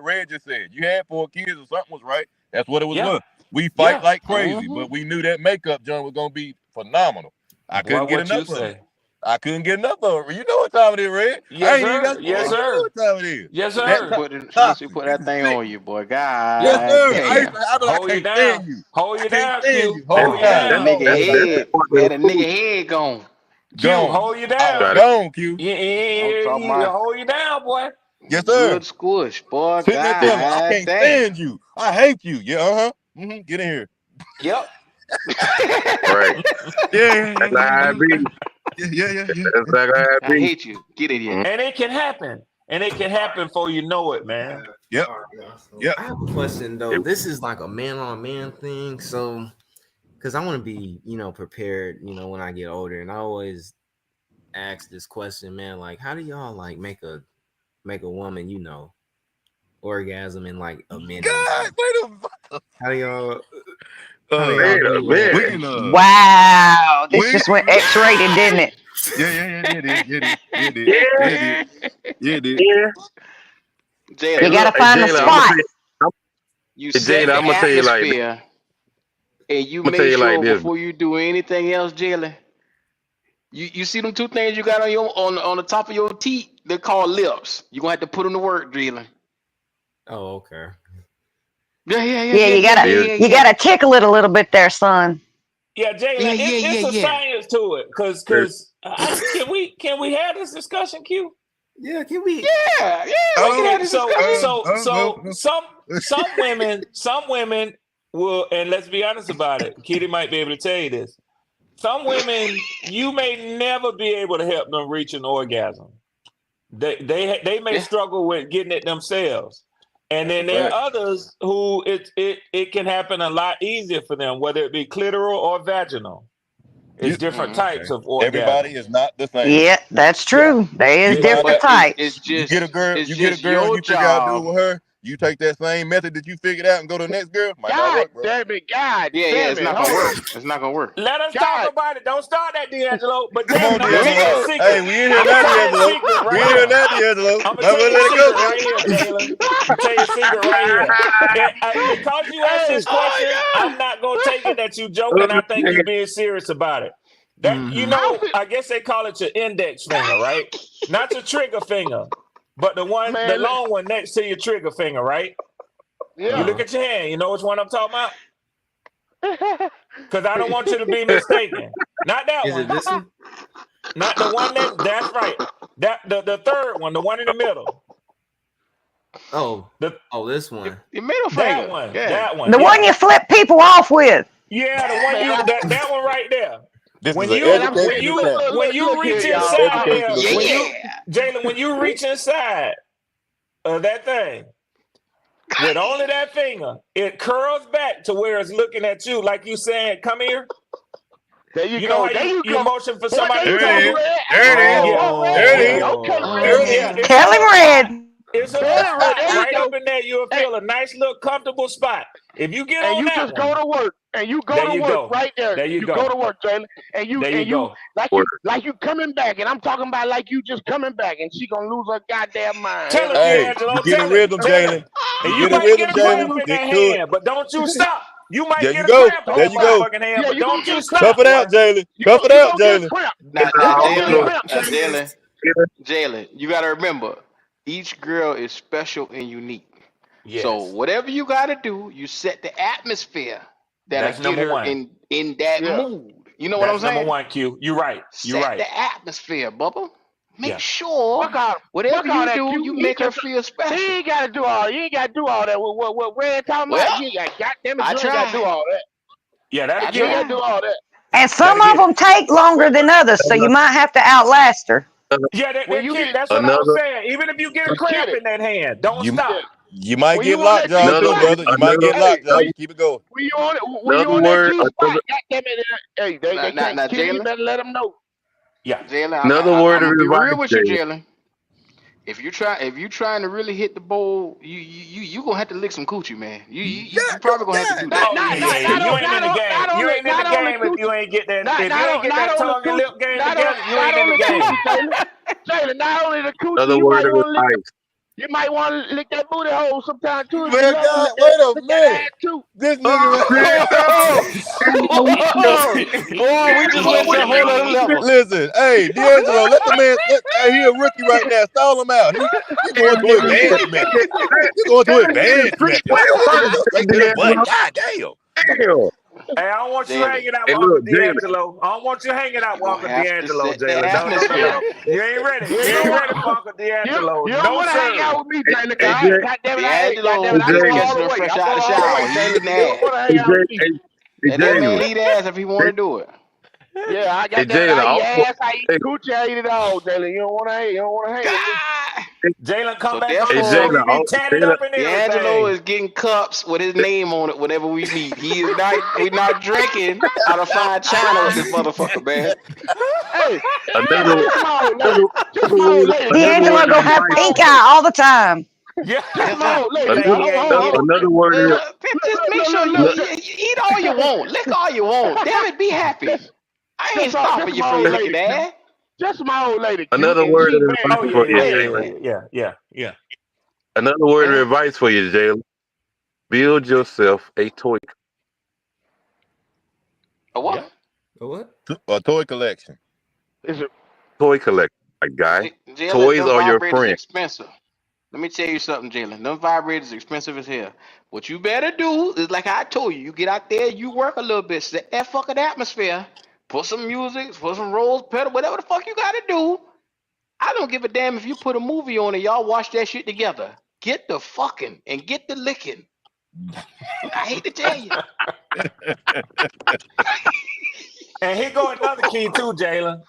Red just said, you had 4 kids or something was right. That's what it was Yeah. going. We fight Yeah. like crazy, but we knew that makeup joint was gonna be phenomenal. I Boy, couldn't get what you enough of it. say? I couldn't get enough of it. You know what time it is, Red? I Yes, ain't even got sir. to Yes, you know sir. what time it is. Yes, Once sir. she put that thing on you, boy. God Yes, sir. damn. I Hold you can't down. stand you. Hold you I can't down, stand Q. you. Hold you Had a down. nigga That's head. part Had of a the food. nigga head gone. Q, Gone. hold you I down. was gone, Q. I'm talking about Hold you down, boy. Yes, sir. good squish, boy. Sitting there telling me, I God can't damn. stand you. I hate you. Yeah, Get in here. Yep. Right. Yeah. That's how I be. Yeah. That's exactly how I I be. hate you. Get in here. And it can happen. And it can happen before you know it, man. Yep. I have a question though. This is like a man on man thing. So, because I want to be, prepared, when I get older, and I always ask this question, man. Like, how do y'all like make a woman, orgasm in like a minute? God, How do y'all? Wait a minute. Wow, this just went X-rated, didn't it? Yeah, dude. Jayla, You gotta Hey, find the Jayla, I'm gonna spot. tell you. you Hey, set Jayla, the I'm gonna tell you like this. atmosphere, and you I'm gonna tell make you like sure this. before you do anything else, Jayla. You see them 2 things you got on your on the top of your teeth? They're called lips. You gonna have to put them to work, Jayla. Oh, okay. Yeah, you gotta tickle it a little bit there, son. Yeah, Jalen, it's a science to it. Cause can we have this discussion, Q? Yeah, can we? Yeah, we can have this So some women will, and let's be honest about it. Kitty might be able to tell you this. Some women, you may never be able to help them reach an orgasm. They may struggle with getting it themselves. And then there are others who it can happen a lot easier for them, whether it be clitoral or vaginal. It's different types of orgasm. Everybody is not the same. Yeah, that's true. There is different types. You get a girl, you figure out to do it with her. You take that same method that you figured out and go to the next girl. Might not work, bro. Damn it, God. Yeah, damn it's it, not gonna hold work. on. It's not gonna work. Let us talk about it. Don't start that, D'Angelo. But Come on, I'm gonna tell you a D'Angelo. secret. Hey, we in here now, D'Angelo. We in here now, D'Angelo. I'm Now gonna we'll tell you let a it go. secret right here, Jalen. I'm tell you a secret right here. And, because you asked this question, I'm not gonna take it that you joking. I think you're being serious about it. That you know, I guess they call it your index finger, right? Not your trigger finger, but the one, the long one next to your trigger finger, right? Yeah. You look at your hand. You know which one I'm talking about? Because I don't want you to be mistaken. Not that Is one. it this one? Not the one that's right. That the third one, the one in the middle. Oh, this one. The middle That finger. one. Yeah. That one. The one you flip people off with. Yeah, the one you that one right there. This When is you an educational channel. when you look reach here, y'all. inside there, Educational when channel. Jalen, when you reach inside of that thing with only that finger, it curls back to where it's looking at you, like you saying, "Come here." There you, You go. know how There you you go. motion for Boy, somebody there to you come go, here? Red. There it is. Oh, There it is. Okay, Yeah, it's Tell him, Red. It's a There little you spot go. right up in there. You'll feel a nice little comfortable spot. If you get And on you that just one, go to work. And you go there to you work go. right there. There you go go. to work, Jalen. And you There you go. like you coming back. And I'm talking about like you just coming back. And she gonna lose her goddamn mind. Tell her, Hey, D'Angelo. you get Tell a her. rhythm, Tell her. Jalen. And You you get a might rhythm, get a cramp Jalen. in Stick that to it. hand, but don't you stop. You might There get you a go. cramp in There that you go. motherfucking hand, Yeah, but you don't gonna you get stop. Cuff it out, boy. Jalen. Cuff it out, Get a Jalen. cramp. Now, You gonna get a Jalen, cramp, Jalen. Jalen, you gotta remember, each girl is special and unique. So Yes. whatever you gotta do, you set the atmosphere that'll That's get number her one. in that Yeah. mood. You know what I'm That's number saying? one, Q. You're right. You're Set right. the atmosphere, Bubba. Make Yeah. sure Fuck whatever all you that, do, Q. you He make her just- feel special. He ain't gotta do all. You ain't gotta do all that. What Red talking Well, about? You ain't got. Goddamn it, I you ain't gotta do tried. all that. Yeah, I that's You ain't good. gotta do all that. And some Gotta of get them it. take longer than others, so you might have to outlast her. Yeah, When you get that's what I was Another saying. Even if you get a get cramp it. in that hand, don't You stop. you might When get you on that lockjaw G too, spot, brother. You might get hey, lockjaw. You keep it going. when you on it, when you another on that word, G spot, another, goddamn it, hey, they Now, can't kill you. Jalen, Better let them know. Yeah. Jalen, another I'm word of gonna be real advice, with you, Jay. Jalen. If you trying to really hit the bowl, you gonna have to lick some coochie, man. You probably gonna have to do that. Oh yeah, yeah, yeah. You ain't in the game. You ain't in the game if you ain't get that. If you ain't get that tongue and lip game together, you ain't in the game. Jalen, not only the coochie, Another you word might of want to lick. advice. You might want to lick that booty hole sometime too. If Man, you love God, lick wait a lick that minute. ass too. This nigga Oh, we just went to a whole other level. Listen, hey, D'Angelo, let the man. He a rookie right now. Stall him out. He going to advancement. He going to advancement. Go straight to the butt. God damn. Hey, I don't want you Jalen. hanging out Hey, with Uncle look, Jalen. D'Angelo. I don't want you hanging out You with gonna Uncle have to D'Angelo, set the Jalen. No. atmosphere. You ain't ready. You You ain't don't ready for Uncle D'Angelo. You don't No, want to hang sir. out with me, Jalen. Hey, Cause Jay. goddamn it, D'Angelo I just go all catching the her way. fresh I out go the all the shower. way, He Jalen. eating You don't ass. want to Hey, hang out with me. Jay. Let that man Jalen. eat ass if he want to do it. Yeah, I Hey, got that. Jalen. I eat Also, ass. I eat hey, coochie. I eat it all, Jalen. You don't want to hang. You don't want to hang with me. God. Jalen come So back on the hey, show. therefore, Jalen. He be tatted Jalen. up and D'Angelo everything. is getting cups with his name on it whenever we meet. He is not. We're not drinking out of fine china with this motherfucker, man. Hey, Another, just my old lady. another, Just my old lady. another D'Angelo word of gonna have advice. pink eye all the time. Yeah. Just Yes, my sir. old lady. Like Now, he ain't hold get on. it. Another word of Look, just make sure you eat all you want, lick all you want. Damn it, be happy. I ain't stopping you My from old licking lady. ass. Just my old lady. Q, another and word she of very Oh advice yeah, for you, yeah, Jalen. yeah. Another word of advice for you, Jalen. Build yourself a toy. A what? A what? A toy collection. Is it? Toy collection, my guy. Jalen, Toys them are your vibrators friend. expensive. Let me tell you something, Jalen. Them vibrators expensive as hell. What you better do is like I told you. You get out there, you work a little bit, set that fucking atmosphere, put some music, put some rose pedal, whatever the fuck you gotta do. I don't give a damn if you put a movie on and y'all watch that shit together. Get the fucking and get the licking. I hate to tell you. And here go another key too, Jalen.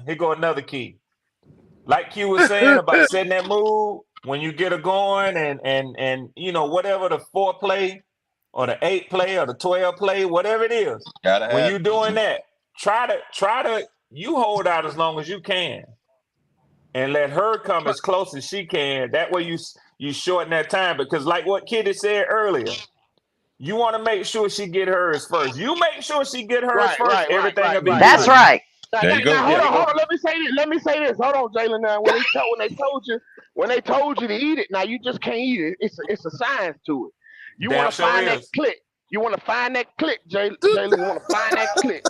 Here go another key. Like Q was saying about setting that mood, when you get her going, and you know, whatever the 4 play or the 8 play or the 12 play, whatever it is, Gotta when have you're doing that, try to you hold out as long as you can, and let her come as close as she can. That way you shorten that time, because like what Kitty said earlier, you want to make sure she get hers first. You make sure she get hers first, everything will be That's good. right. There you go. Now, hold on. Let me say this. Hold on, Jalen. Now, when they told you to eat it, now you just can't eat it. It's a science to it. You Damn want to sure find that is. click. You want to find that click, Jalen. You want to find that click.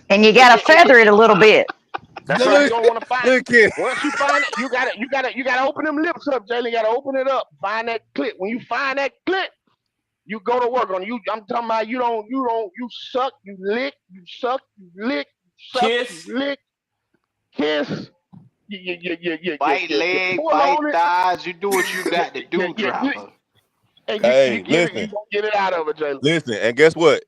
And you gotta feather it a little bit. That's You right. don't want to find it. Look here. Once you find it, you gotta open them lips up, Jalen. You gotta open it up. Find that click. When you find that click, you go to work on you. I'm talking about you suck, you lick, you suck, you lick, you suck, Kiss. you lick, kiss. Bite leg, pull bite on it. thighs. You do what you got to do, Dropper. And Hey, you get listen. it, you get it out of it, Jalen. Listen, and guess what?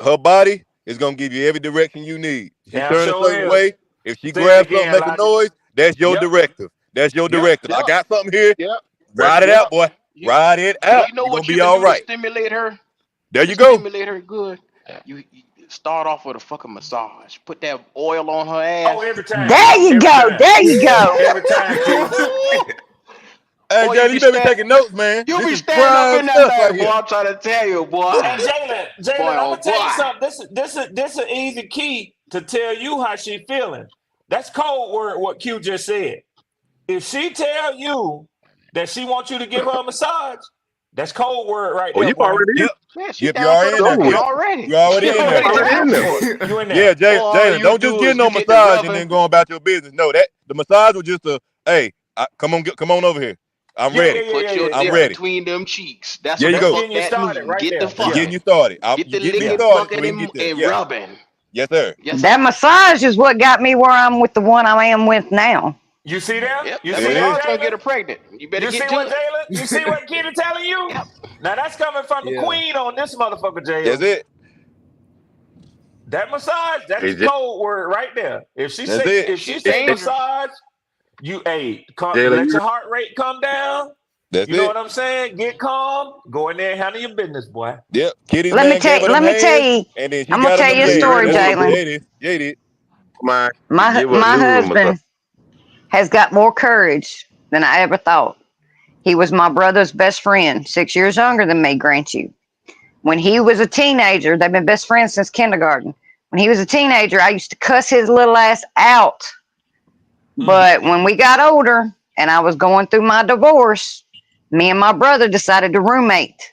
Her body is gonna give you every direction you need. She Damn turn a sure certain is. way. If she Say it grabs something, again, make a Logic. noise, that's your Yep. directive. That's your Yep. directive. I Yep. got something here. Yep. Ride it Yep. out, boy. You, Ride it out. you know You're what gonna you be can all do to right. stimulate her? There To you go. stimulate her good. You start off with a fucking massage. Put that oil on her ass. Oh, every time. There you Every go. time. There you go. Every time, kid. Hey, Boy, Jay, you better be taking notes, man. You This be is standing up prime in that stuff thing, right boy. here. I'm trying to tell you, boy. And Jalen, Boy, I'm oh gonna tell you boy. something. This an easy key to tell you how she feeling. That's code word. What Q just said. If she tell you that she wants you to give her a massage, that's code word right Oh, there, you boy. already in. Yep. Yeah, she Yep, you down for already the in there, fucking kid. already. You already She in there, already Already kid. in down there. for it. You in Yeah, there. Jay, Boy, all Jalen, you don't just do get is no you get to massage and rubbing. then go about your business. No, the massage was just a, hey, come on over here. I'm Yeah, ready. yeah, yeah, Put yeah, your yeah. I'm dip ready. between them cheeks. That's There what you the That's go. fuck getting you that started mean. right Get the there. I'm Yeah. getting fucking. you started. Get the You get me licking, started so we fucking, can get there. and Yeah. rubbing. Yes, sir. Yes, That sir. massage is what got me where I'm with the one I am with now. You see that? Yep, You that see Yeah. that, massage gonna get her Jalen? pregnant. You better You see get to what it. Jalen? You see what Kitty telling you? Yep. Now that's coming from the Yeah. queen on this motherfucker, That's JL. it. That massage, that's Hey, the code word right there. If she That's say it. She's say dangerous. massage, you Jalen, let you your heart rate come down. That's You know it. what I'm saying? Get calm. Go in there and handle your business, boy. Yep. Kitty's Let me man gave her tell them you. hands, and then she I'm gonna got him tell them you a legs. story, That's what Jalen. Jay did. mind My give her my neural massage. husband has got more courage than I ever thought. He was my brother's best friend, 6 years younger than me, grant you. When he was a teenager, they've been best friends since kindergarten. When he was a teenager, I used to cuss his little ass out. But when we got older and I was going through my divorce, me and my brother decided to roommate.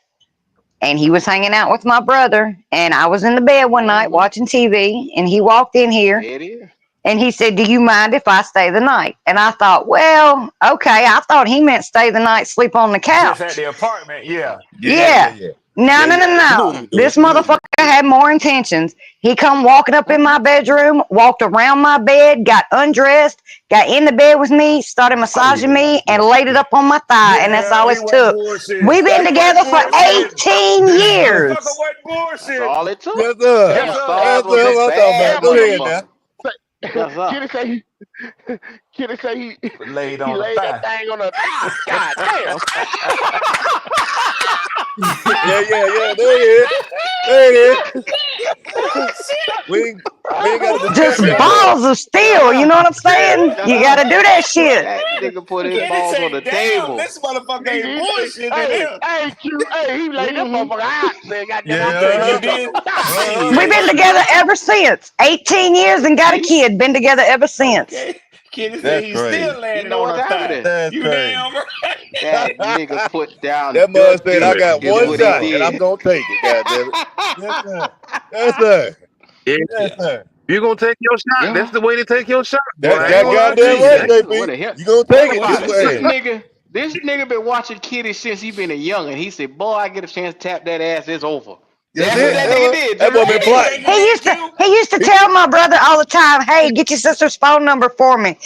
And he was hanging out with my brother, and I was in the bed one night watching TV, and he walked in here. There it is. And he said, "Do you mind if I stay the night?" And I thought, well, okay. I thought he meant stay the night, sleep on the couch. Just at the apartment, yeah. Yeah. No. This motherfucker had more intentions. He come walking up in my bedroom, walked around my bed, got undressed, got in the bed with me, started massaging me, and laid it up on my thigh. And that's all it took. We've been together for 18 years. Motherfucker wasn't bullshit. That's all it took. Yes, sir. That Yes, sir. massage Yes, was sir. a What I'm talking bad about? Go ahead now. motherfucker. Yes, sir. Kitty say he Laid he on the laid that thigh. thing on the thigh. God damn. Yeah. There it is. We ain't got to Just discuss that. balls of steel. You know what I'm saying? You got to do that shit. That nigga put his Kitty balls say, on the damn, table. this motherfucker ain't bullshit in here. Hey, he laid that motherfucker out. Said, goddamn, Yeah. I'm taking You this did? up. We've been together ever since. 18 years and got a kid. Been together ever since. Okay. Kitty said That's he's crazy. still landing You know on what's her thigh. happening? That's You crazy. damn right. That nigga put down That mud said, I dick got is one what shot, he and I'm did. going to take it, goddammit. Yes, sir. Yes, sir. Yeah. Yes, sir. You gonna take your shot. Yeah. That's the way to take your shot. Boy. That's I ain't that gonna lie to goddamn you. right, Exactly. What the JP. hell? You going to Think take it about this it. way. This nigga been watching Kitty since he been a young, and he said, "Boy, I get a chance to tap that ass. It's over." That's That's what it. that nigga did. That boy been You plotting. think you did, Q? He used to tell my brother all the time, "Hey, get your sister's phone number for me."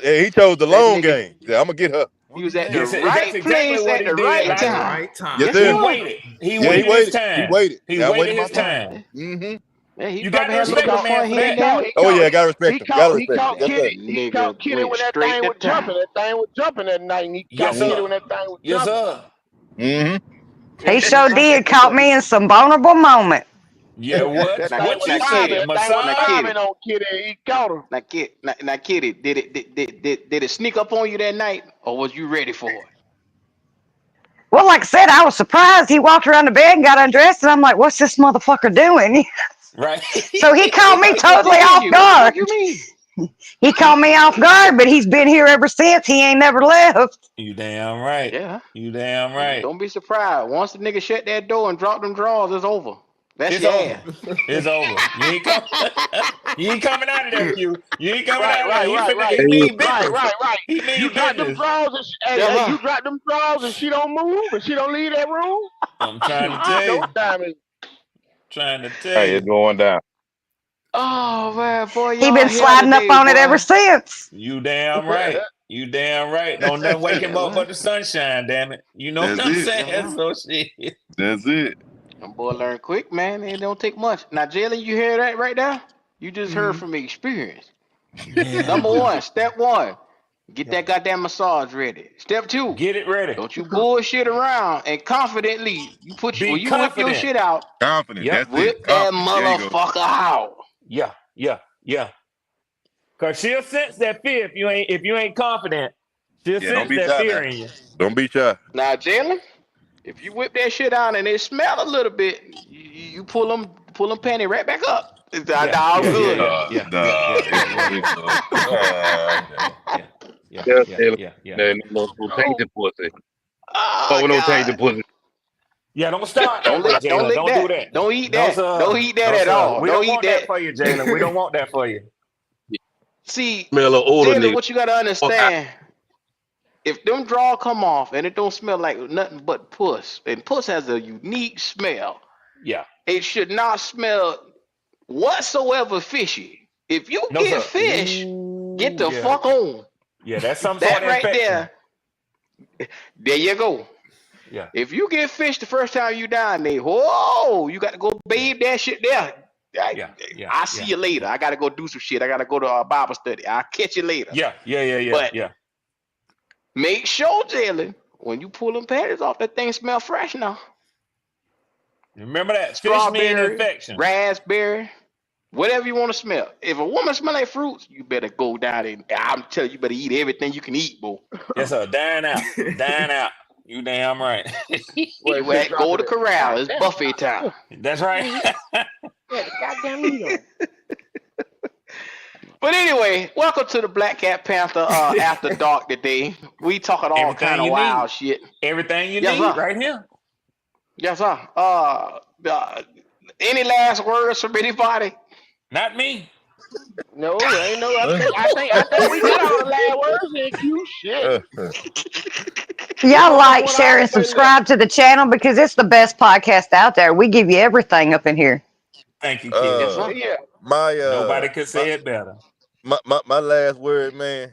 He chose the That long nigga, game. Yeah, I'm going to get her. he was at the Yes, that's right exactly place what at he the did, right At the Logic. time. right time. Yes, Yes, sir. He sir. waited. He Yeah, waited his He time. waited. He Yeah, I waited waited my his time. time. Mm-hmm. Yeah, he You got probably to had a little respect bit a of man fun for here and that. there. Oh yeah, gotta respect He him. Gotta caught respect him. Yes, sir. Kitty. He caught Nigga Kitty when went that straight thing to was jumping. town. That thing was jumping that night, and he Yes, caught Kitty when sir. that thing was Yes, jumping. sir. Mm-hmm. He sure did caught me in some vulnerable moment. Yeah, what? That Now, thing What was you now, said? Kitty, that thing was now, Massage? Kitty, bobbing on Kitty, and he caught her. now, Kitty, did it sneak up on you that night, or was you ready for it? Well, like I said, I was surprised. He walked around the bed and got undressed, and I'm like, what's this motherfucker doing? Right. So he caught me What totally did off you? What the guard. fuck you mean? He caught me off guard, but he's been here ever since. He ain't never left. You damn right. Yeah. You damn right. Don't be surprised. Once the nigga shut that door and drop them drawers, it's over. That's It's your over. ass. It's over. You ain't coming out of there, Q. You ain't coming out of there. Right. He mean business. Right. He mean You drop them business. drawers, and Yeah, you drop them drawers, and she don't move, and she don't leave that room. I'm trying to tell you. No diamond. Trying to tell Hey, you. it's going down. Oh man, boy, He y'all been here sliding up today, on it boy. ever since. You damn right. You damn right. Don't nothing wake him up but the sunshine, damn it. You know That's what I'm it. saying? Yeah. So shit. That's it. Them boy learn quick, man. It don't take much. Now, Jalen, you hear that right now? You just heard from experience. Number one, step one, get that goddamn massage ready. Step two, Get it ready. don't you bullshit around and confidently you put Be when you whip your confident. shit out, Confident. Yep. That's whip it. that Confident. There you go. motherfucker out. Yeah. Cause she'll sense that fear if you ain't confident. She'll Yeah, don't sense be that shy fear now. in you. Don't be shy. Now, Jalen, if you whip that shit out and it smell a little bit, you pull them panty right back up. It's all good. No tainted pussy. Oh, Oh, no God. tainted pussy. Yeah, don't start Don't that, lick, Jalen. don't lick Don't that. do that. Don't eat No, that. sir. Don't eat that No, at sir. all. We Don't don't eat want that for you, Jalen. We don't want that for you. See, Smell of older Jalen, nigga. what you gotta understand, if them draw come off and it don't smell like nothing but puss, and puss has a unique smell, Yeah. it should not smell whatsoever fishy. If you No, get sir. fish, get the yeah. fuck on. Yeah, that's some That sort of right infection. there you go. Yeah. If you get fish the first time you down there, whoa, you got to go bathe that shit there. I'll see you later. I got to go do some shit. I got to go to Bible study. I'll catch you later. Yeah. But yeah. make sure, Jalen, when you pull them panties off, that thing smell fresh now. Remember that fish mean Strawberry, infection. raspberry, whatever you want to smell. If a woman smell like fruits, you better go down and I'm telling you, you better eat everything you can eat, bro. Yes, sir. Dine out. You damn right. You at go to corral. It's buffet time. That's right. Goddamn meat. But anyway, welcome to the Black Cat Panther After Dark today. We talking all Everything kind of you wild need. shit. Everything you Yes, need sir. right here. Yes, sir. Any last words from anybody? Not me. No, ain't no. I think we got all the last words in Q. Shit. Y'all like, share, and subscribe to the channel because it's the best podcast out there. We give you everything up in here. Thank you, kid. Yeah. Nobody could say it better. My last word, man.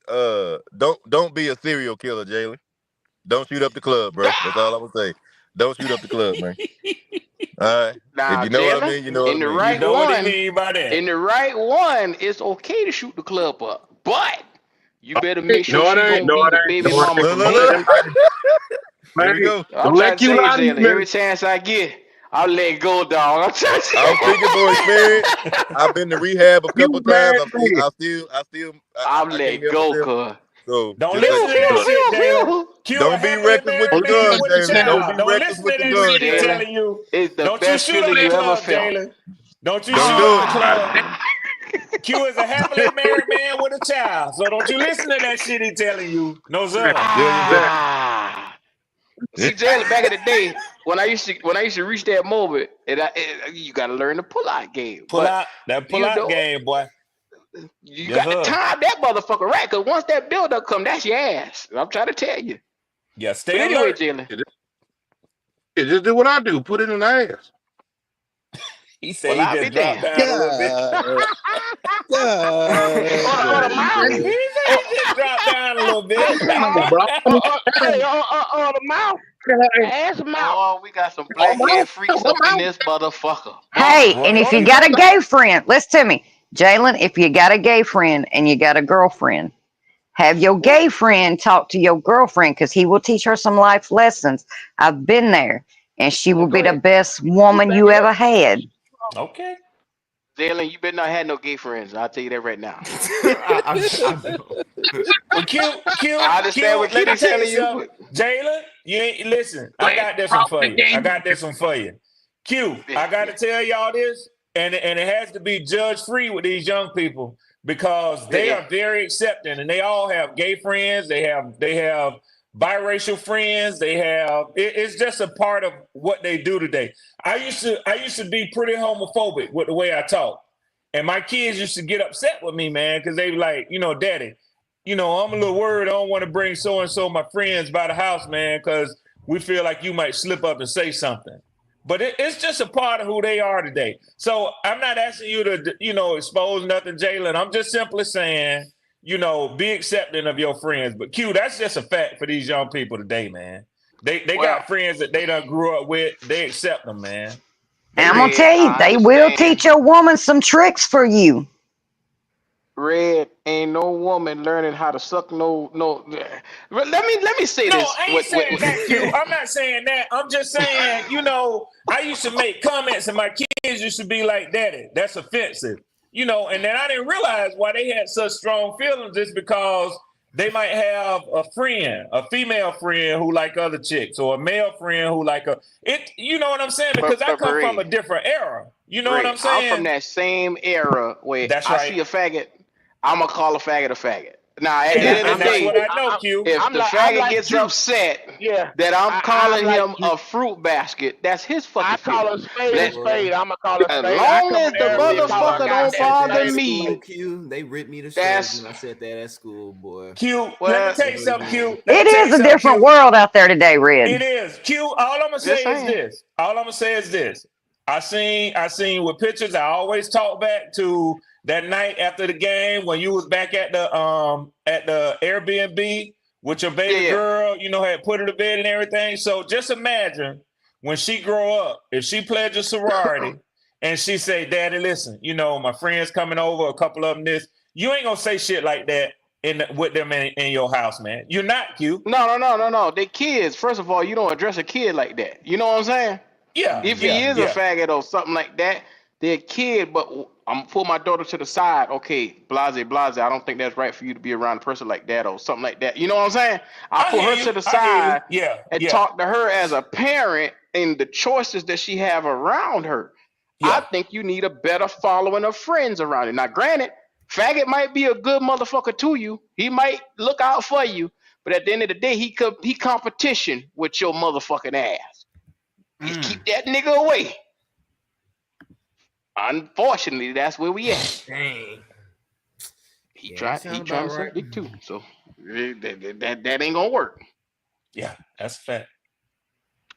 Don't be a serial killer, Jalen. Don't shoot up the club, bro. That's all I'm gonna say. Don't shoot up the club, man. All right. Now, If you know what I Jalen, mean, you know what I in the mean. right You know what one, he mean by that. in the right one, it's okay to shoot the club up, but you better make sure No, it she's ain't. gonna No, be it the ain't. baby No, it mama ain't. from Look. hell. There we go. I'm Don't trying let to you say, lie to you, Jalen, man. every chance I get, I'll let go, dog. I'm trying to say. I'm speaking from experience. I've been to rehab a couple You bad times. man. I'll I let can't help go, myself. cuz. So Don't just listen let to you that know. shit, Jalen. Q a Don't be happily reckless with married the man gun, with a Jalen. Don't child. be Don't reckless listen with to the that gun, shit he Jalen, Jalen. telling you. It's the Don't you best shoot up feeling that you ever club, felt. Jalen. Don't you Don't shoot do up it. the club. Q is a happily married man with a child. So don't you listen to that shit he telling you. No, sir. Ah. See, Jalen, back in the day, when I used to reach that moment, you gotta learn the pull out game. Pull But out that pull you out know, game, boy. you Yes, got to sir. time that motherfucker right, cause once that build up come, that's your ass. I'm trying to tell you. Yeah, stay But anyway, alert. Jalen. Yeah, just do what I do. Put it in the ass. He said Well, he I'll be just dropped damned. down a little bit. On the mouth. He said he just dropped down a little bit. Hey, on the mouth. Ask him out. Oh, we got some blackhead freaks up in this motherfucker. Hey, Boy, and if you got a gay friend, listen to me, Jalen, if you got a gay friend and you got a girlfriend, have your gay friend talk to your girlfriend because he will teach her some life lessons. I've been there, and she will be the best woman you ever had. Okay. Jalen, you better not have no gay friends. I'll tell you that right now. Well, Q, I understand what let me Kitty's tell you telling you. something. Jalen, you ain't listen. I got this one for you. Q, I got to tell y'all this, and it has to be judge free with these young people because they are very accepting, and they all have gay friends. They have biracial friends. They have it's just a part of what they do today. I used to be pretty homophobic with the way I talk, and my kids used to get upset with me, man, because they be like, Daddy, I'm a little worried. I don't want to bring so and so my friends by the house, man, because we feel like you might slip up and say something. But it's just a part of who they are today. So I'm not asking you to, expose nothing, Jalen. I'm just simply saying, be accepting of your friends. But Q, that's just a fact for these young people today, man. They got friends that they done grew up with. They accept them, man. And I'm gonna tell you, they will teach a woman some tricks for you. Red, ain't no woman learning how to suck no. Let me say this. No, I ain't saying that, Q. I'm not saying that. I'm just saying, I used to make comments and my kids used to be like, Daddy, that's offensive. And then I didn't realize why they had such strong feelings is because they might have a friend, a female friend who like other chicks, or a male friend who like you know what I'm saying? Because I come from a different era. You know what I'm saying? I'm from that same era where I see a faggot, I'm going to call a faggot a faggot. Now, at the end of the day, what I know, Q. If the faggot gets upset that I'm calling him a fruit basket, that's his fucking I call a spade a spade. I'm going to call a spade. As long as the motherfucker don't bother me. Q, they ripped me to shreds when I said that at school, boy. Q, let me tell you something, Q. It is a different world out there today, Red. It is. Q, all I'm going to say is this. I seen with pictures, I always talk back to that night after the game when you was back at the Airbnb with your baby girl, had put her to bed and everything. So just imagine when she grow up, if she pledged a sorority and she say, Daddy, listen, my friends coming over, a couple of them this, you ain't gonna say shit like that with them in your house, man. You're not, Q. No. They kids. First of all, you don't address a kid like that. You know what I'm saying? Yeah. If he is a faggot or something like that, they're a kid, but I'm gonna pull my daughter to the side. Okay, blase. I don't think that's right for you to be around a person like that or something like that. You know what I'm saying? I pull her to the side and talk to her as a parent and the choices that she have around her. I think you need a better following of friends around you. Now, granted, faggot might be a good motherfucker to you. He might look out for you, but at the end of the day, he competition with your motherfucking ass. Keep that nigga away. Unfortunately, that's where we at. Dang. He trying to suck dick too, so that ain't gonna work. Yeah, that's a fact.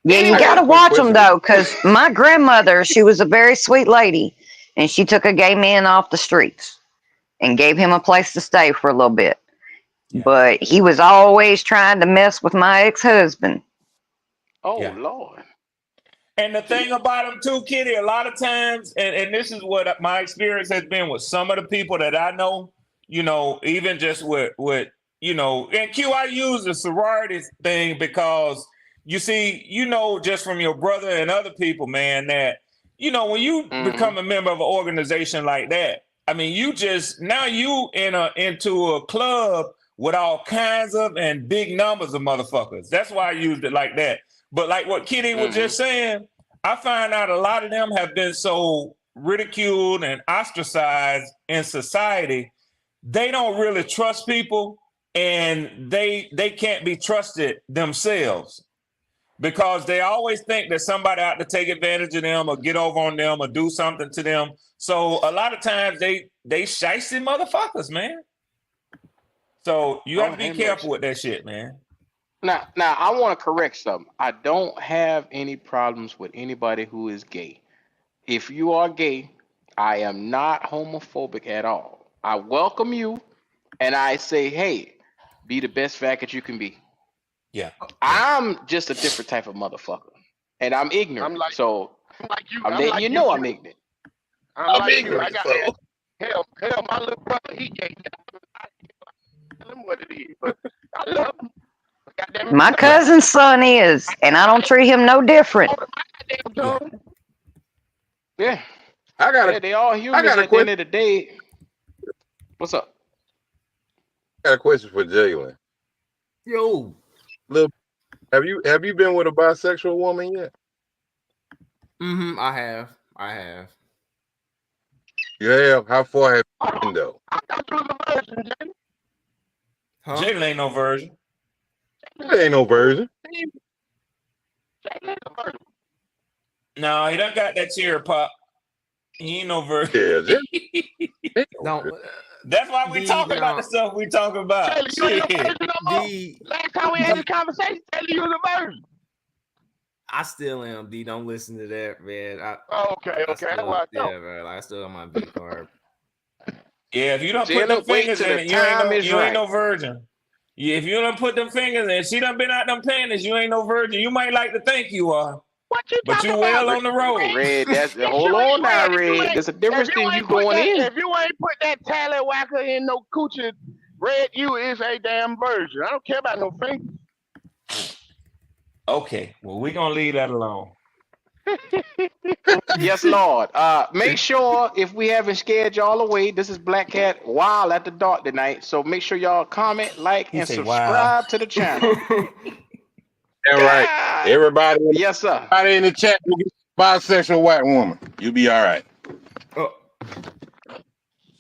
Yeah, you gotta watch them though, because my grandmother, she was a very sweet lady, and she took a gay man off the streets and gave him a place to stay for a little bit. But he was always trying to mess with my ex-husband. Oh Lord. And the thing about them too, Kitty, a lot of times, and this is what my experience has been with some of the people that I know, even just with and Q, I use the sorority thing because you see, just from your brother and other people, man, that, when you become a member of an organization like that, I mean, now you into a club with all kinds of and big numbers of motherfuckers. That's why I used it like that. But like what Kitty was just saying, I find out a lot of them have been so ridiculed and ostracized in society, they don't really trust people and they can't be trusted themselves because they always think that somebody out to take advantage of them or get over on them or do something to them. So a lot of times they shicey motherfuckers, man. So you have to be careful with that shit, man. Now, I want to correct something. I don't have any problems with anybody who is gay. If you are gay, I am not homophobic at all. I welcome you, and I say, hey, be the best faggot you can be. Yeah. I'm just a different type of motherfucker, and I'm ignorant. I'm like- so I'm like you. I'm I'm letting like you know I'm Q. ignorant. I'm like you. I ignorant, got so. hell. My little brother, he gave me. Tell him what it is, but I love him. Goddamn it, My cousin's son is, and I don't treat him no different. Yeah, I got yeah, they all I humans got a at the end question. of the day. What's up? I got a question for Jalen. Yo. Lil, have you been with a bisexual woman yet? Mm-hmm. I have. You have. How far have you been though? Huh? Jalen ain't no virgin. There ain't no version. No, he done got that cherry pop. He ain't no virgin. Yeah, Don't. That's why we talk about the stuff we talk about. Taylor, you ain't no Shit. virgin no more. Last time we had this conversation, Taylor, you was a virgin. I still am, D. Don't listen to that, man. Okay. That's what I Yeah, thought. man. I still got my V card. Yeah, if you don't put Jalen, them wait fingers till in the it, you ain't time no is you ain't no right. virgin. Yeah, if you don't put them fingers in, she done been out them panties, you ain't no virgin. You might like to think you are, What you but talking you well about? on the road. Red, that's hold on now, Red. There's a difference in you going in. If you ain't put that tallywhacker in no coochie, Red, you is a damn virgin. I don't care about no fingers. Okay, well, we're gonna leave that alone. Yes, Lord. Make sure if we haven't scared y'all away, this is Black Cat Wild at the Dark tonight. So make sure y'all comment, like, He and say, subscribe to the channel. All right. Everybody, Yes, sir. everybody in the chat will get a bisexual white woman. You'll be all right.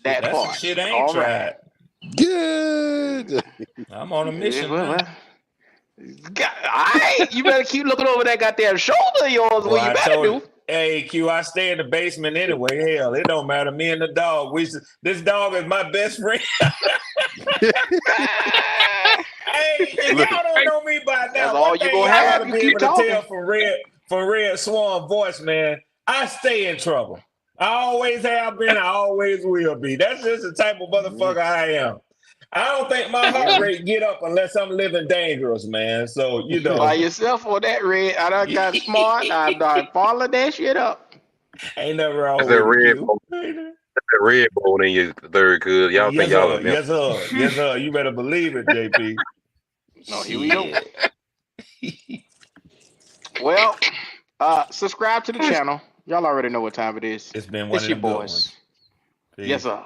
That That's some part. shit I ain't All tried. right. Good. I'm on a mission. Well, now. Alright, you better keep looking over that goddamn shoulder of yours. Well, What you I better told do. you, hey Q, I stay in the basement anyway. Hell, it don't matter. Me and the dog. This dog is my best friend. Hey, if y'all don't know me by now, That's all one you thing gonna y'all have. gotta You be keep able to talking. tell from Red Swan voice, man. I stay in trouble. I always have been. I always will be. That's just the type of motherfucker I am. I don't think my heart rate get up unless I'm living dangerous, man. So you know, By yourself on that, Red. I done got smart. I done followed that shit up. ain't nothing wrong That's with that it, red Q. bone. That's that red bone in your third, cuz. Y'all think Yes, y'all sir. are them. Yes, sir. Yes, sir. You better believe it, JP. No, here we go. Well, subscribe to the channel. Y'all already know what time it is. It's been one It's of your them good boys. ones. Yes, Peace. sir.